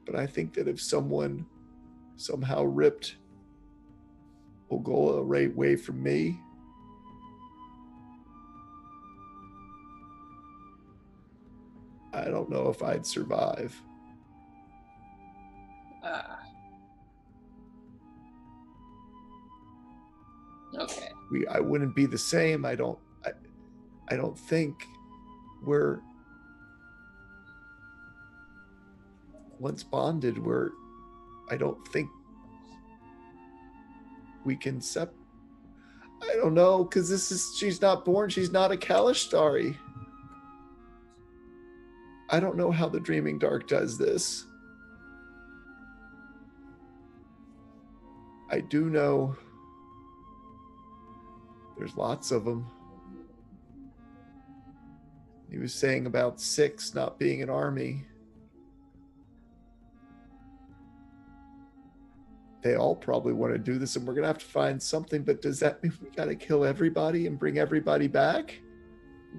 but I think that if someone somehow ripped Ogola right away from me, I don't know if I'd survive. Okay. I wouldn't be the same. I I don't think we're once bonded. I don't think we can I don't know, because she's not born. She's not a Kalistari. I don't know how the Dreaming Dark does this. I do know there's lots of them. He was saying about 6 not being an army. They all probably want to do this, and we're going to have to find something, but does that mean we got to kill everybody and bring everybody back?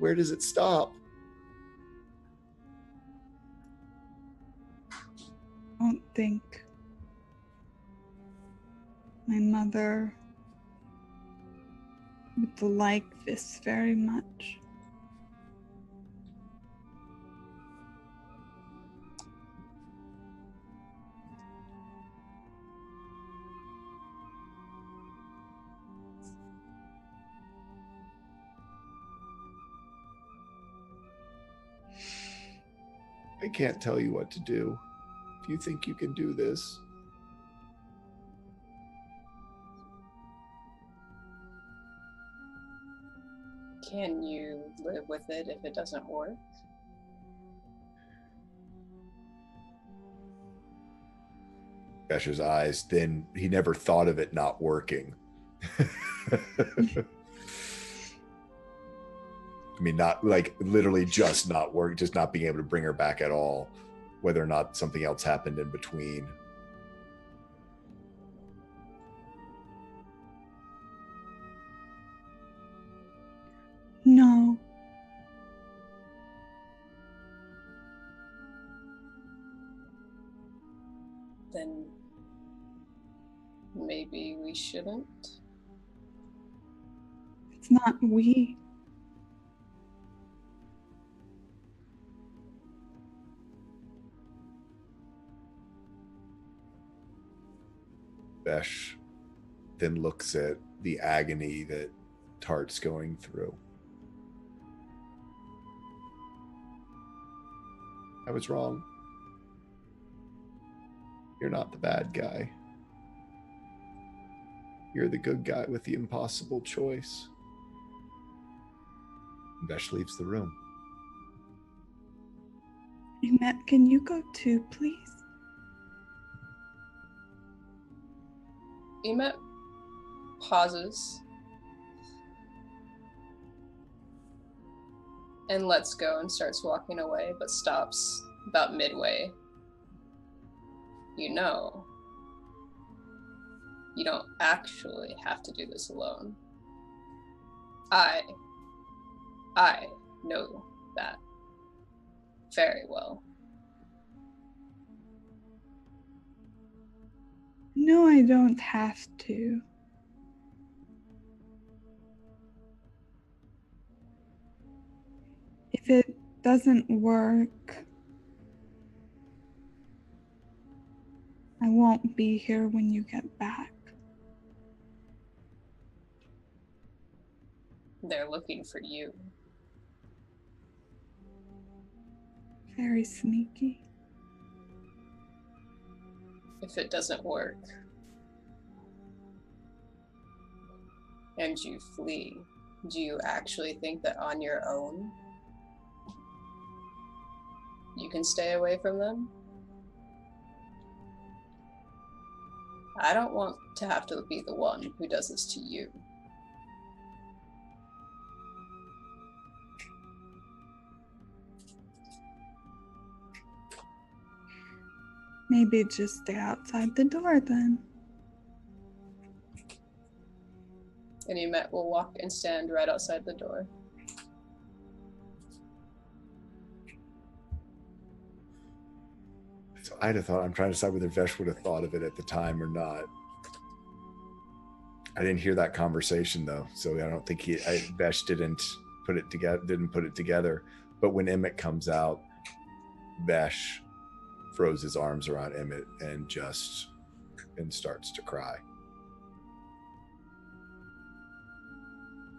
Where does it stop? I don't think my mother would like this very much. I can't tell you what to do. If you think you can do this, Can you live with it if it doesn't work? Besher's eyes, then he never thought of it not working. I mean, not like literally just not work, just not being able to bring her back at all, whether or not something else happened in between. No. Then maybe we shouldn't. It's not we. Besh then looks at the agony that Tart's going through. I was wrong. You're not the bad guy. You're the good guy with the impossible choice. Besh leaves the room. Emet, can you go too, please? Emet pauses and lets go and starts walking away, but stops about midway. You know, you don't actually have to do this alone. I know that very well. No, I don't have to. If it doesn't work, I won't be here when you get back. They're looking for you. Very sneaky. If it doesn't work and you flee, do you actually think that on your own you can stay away from them? I don't want to have to be the one who does this to you. Maybe just stay outside the door then. And Emet will walk and stand right outside the door. So I'd have thought, I'm trying to decide whether Vesh would have thought of it at the time or not. I didn't hear that conversation though, so I don't think Vesh didn't put it together. But when Emmett comes out, Vesh throws his arms around Emmett and starts to cry.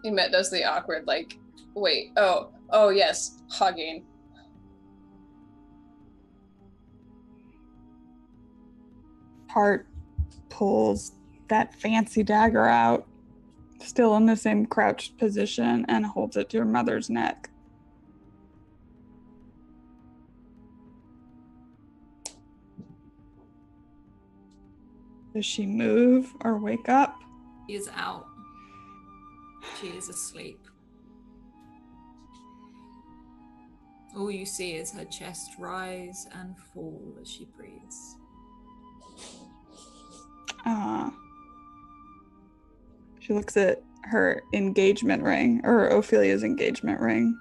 Emet does the awkward, like, Wait. Oh yes, hugging. Hart pulls that fancy dagger out, still in the same crouched position, and holds it to her mother's neck. Does she move or wake up? She is out. She is asleep. All you see is her chest rise and fall as she breathes. She looks at her engagement ring, or Ophelia's engagement ring,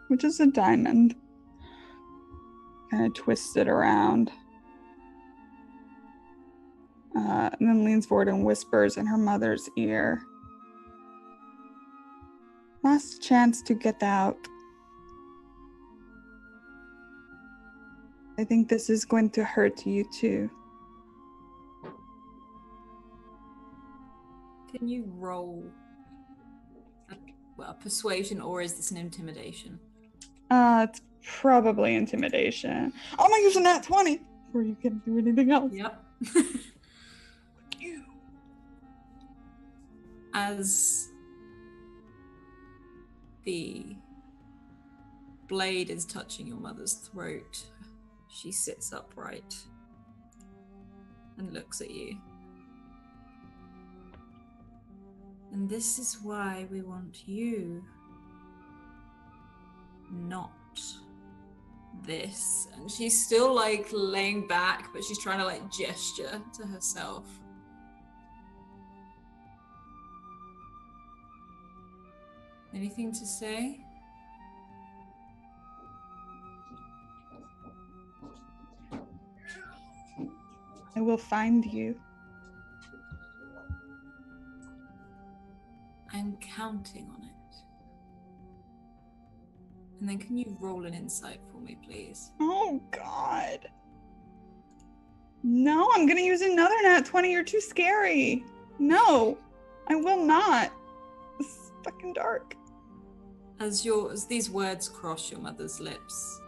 which is a diamond. Kind of twists it around. And then leans forward and whispers in her mother's ear. Last chance to get out. I think this is going to hurt you too. Can you roll a persuasion, or is this an intimidation? It's probably intimidation. I'm gonna use a nat 20 before you can do anything else. Yep. You. As the blade is touching your mother's throat, she sits upright and looks at you. And this is why we want you, not this. And she's still like laying back, but she's trying to like gesture to herself. Anything to say? I will find you. I'm counting on it. And then can you roll an insight for me, please? Oh, God. No, I'm going to use another nat 20. You're too scary. No, I will not. This is fucking dark. As these words cross your mother's lips,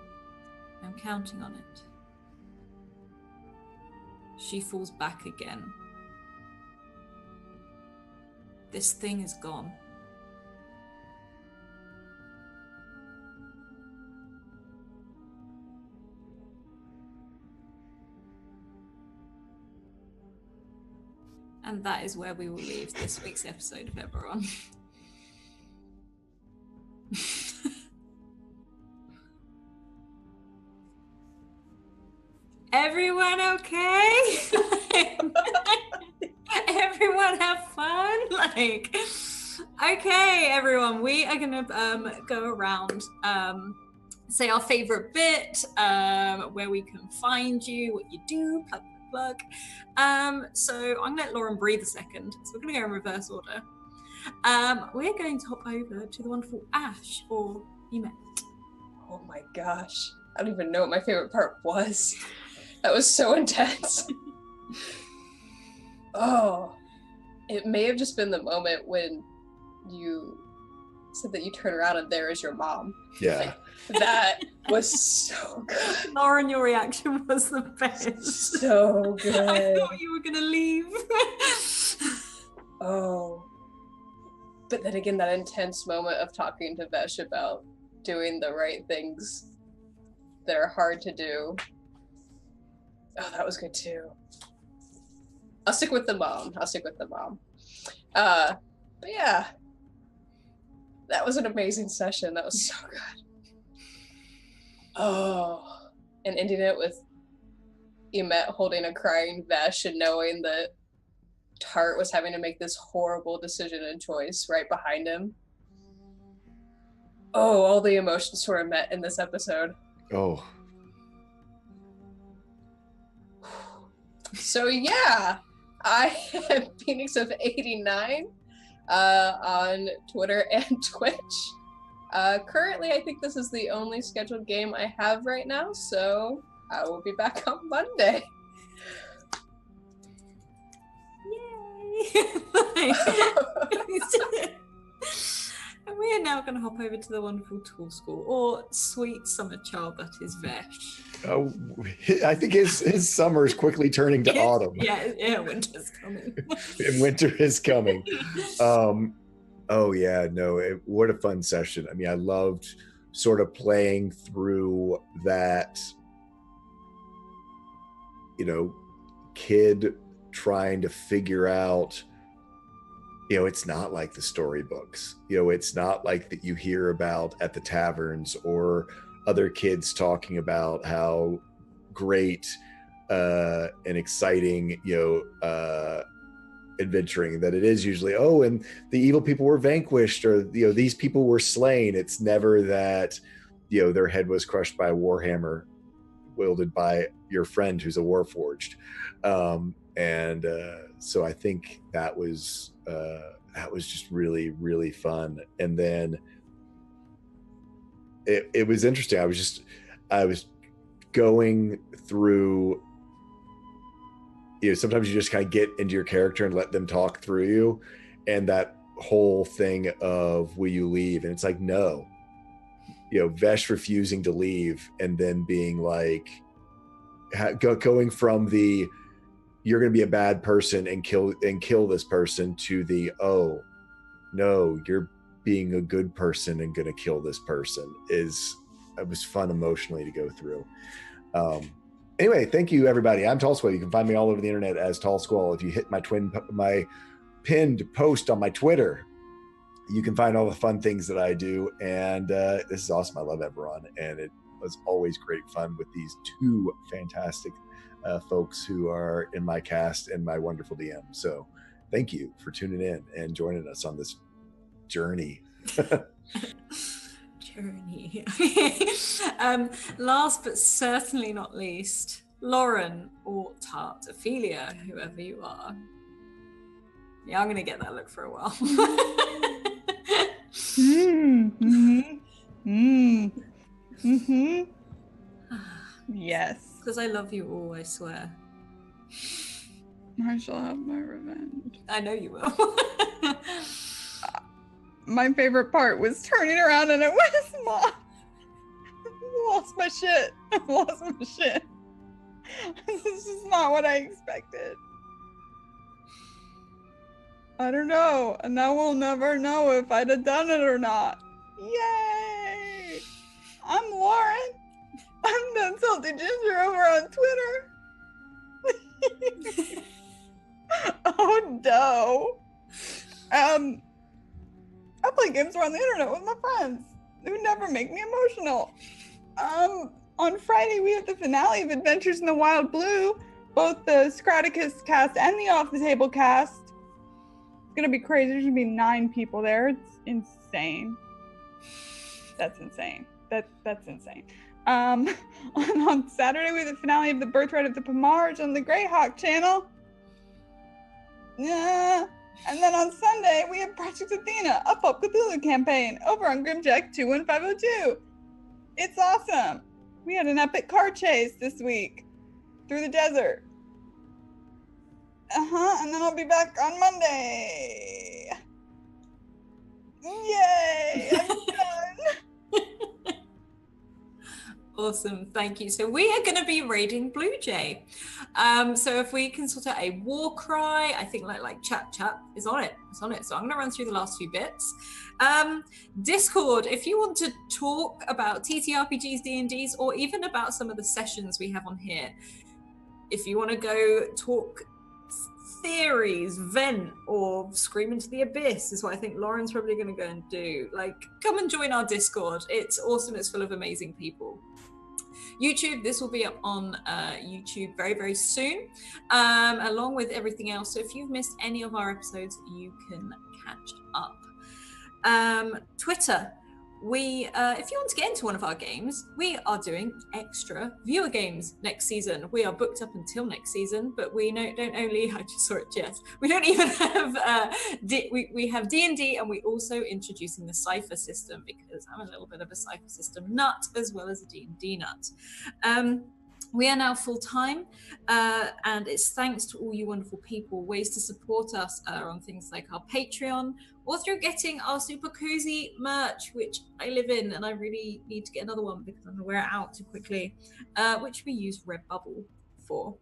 I'm counting on it. She falls back again. This thing is gone. And that is where we will leave this week's episode of Eberron. Everyone okay? Everyone have fun? Like, okay, everyone, we are gonna go around, say our favorite bit, where we can find you, what you do, plug. So I'm gonna let Lauren breathe a second. So we're gonna go in reverse order. We're going to hop over to the wonderful Ash or Emet. Oh my gosh. I don't even know what my favorite part was. That was so intense. Oh, it may have just been the moment when you said that you turn around and there is your mom. Yeah. Like, that was so good. Lauren, your reaction was the best. So good. I thought you were gonna leave. Oh. But then again, that intense moment of talking to Vesh about doing the right things that are hard to do. Oh, that was good too. I'll stick with the mom. But yeah, that was an amazing session. That was so good. Oh, and ending it with Emet holding a crying Vesh and knowing that Tart was having to make this horrible decision and choice right behind him. Oh, all the emotions sort of met in this episode. Oh. So yeah, I am Phoenix of 89 on Twitter and Twitch. Currently, I think this is the only scheduled game I have right now, so I will be back on Monday. Yay! And we are now going to hop over to the wonderful Tool School, or sweet summer child that is Vesh. Oh, I think his summer is quickly turning to autumn. Yeah, winter's coming. And winter is coming. Oh yeah, no, what a fun session. I mean, I loved sort of playing through that, kid trying to figure out, it's not like the storybooks. It's not like that you hear about at the taverns or other kids talking about how great and exciting, adventuring that it is usually. Oh, and the evil people were vanquished, or these people were slain. It's never that their head was crushed by a warhammer wielded by your friend who's a warforged. So I think that was just really, really fun. And then it was interesting. I was going through, sometimes you just kind of get into your character and let them talk through you, and that whole thing of, will you leave? And it's like, no, Vesh refusing to leave, and then being like, going from the, you're going to be a bad person and kill this person, to the, oh no, you're being a good person and going to kill this person. It was fun emotionally to go through. Anyway, thank you everybody. I'm Tall Squall. You can find me all over the internet as Tall Squall. If you hit my pinned post on my Twitter, you can find all the fun things that I do. And this is awesome. I love Eberron, and it was always great fun with these two fantastic folks who are in my cast and my wonderful DM. So thank you for tuning in and joining us on this journey. Last but certainly not least, Lauren or Tart, Ophelia, whoever you are. Yeah, I'm gonna get that look for a while. Yes. Because I love you all, I swear. I shall have my revenge. I know you will. My favorite part was turning around and it was Mom. I lost my shit. This is not what I expected. I don't know. And now we'll never know if I'd have done it or not. Yay! I'm Lauren. I'm the Salty Ginger over on Twitter. Oh no. I play games around the internet with my friends who never make me emotional. On Friday we have the finale of Adventures in the Wild Blue, both the Scraticus cast and the Off the Table cast. It's gonna be crazy. There's gonna be 9 people there. It's insane. That's insane. That's insane. On Saturday we have the finale of the Birthright of the Pomarge on the Greyhawk channel. Yeah. And then on Sunday, we have Project Athena, a Pulp Cthulhu campaign over on Grimjack 21502. It's awesome. We had an epic car chase this week through the desert. And then I'll be back on Monday. Yay! I'm done. Awesome, thank you. So we are going to be raiding Blue Jay. So if we can sort out a war cry, I think like chat is on it. It's on it. So I'm going to run through the last few bits. Discord, if you want to talk about TTRPGs, D&Ds, or even about some of the sessions we have on here, if you want to go talk theories, vent, or scream into the abyss is what I think Lauren's probably going to go and do. Like, come and join our Discord. It's awesome. It's full of amazing people. YouTube, this will be up on YouTube very, very soon, along with everything else. So if you've missed any of our episodes, you can catch up. Twitter, if you want to get into one of our games, we are doing extra viewer games next season. We are booked up until next season, but we don't only, I just saw it, Jess, we don't even have, we have D&D, and we're also introducing the Cypher system, because I'm a little bit of a Cypher system nut as well as a D&D nut. We are now full-time, and it's thanks to all you wonderful people. Ways to support us are on things like our Patreon, or through getting our super cozy merch, which I live in, and I really need to get another one because I'm going to wear it out too quickly, which we use Redbubble for.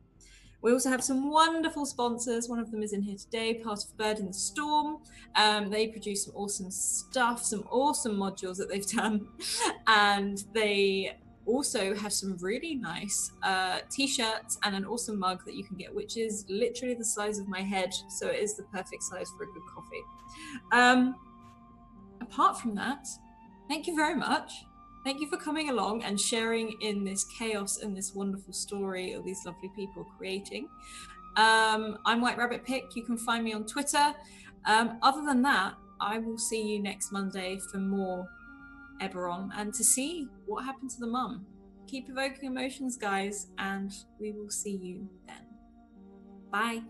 We also have some wonderful sponsors. One of them is in here today, part of Bird in the Storm. They produce some awesome stuff, some awesome modules that they've done, and they also have some really nice t-shirts and an awesome mug that you can get, which is literally the size of my head, so it is the perfect size for a good coffee. Apart from that, thank you very much. Thank you for coming along and sharing in this chaos and this wonderful story of these lovely people creating. I'm White Rabbit Pick. You can find me on Twitter. Other than that, I will see you next Monday for more Eberron and to see what happened to the mum. Keep evoking emotions, guys, and we will see you then. Bye.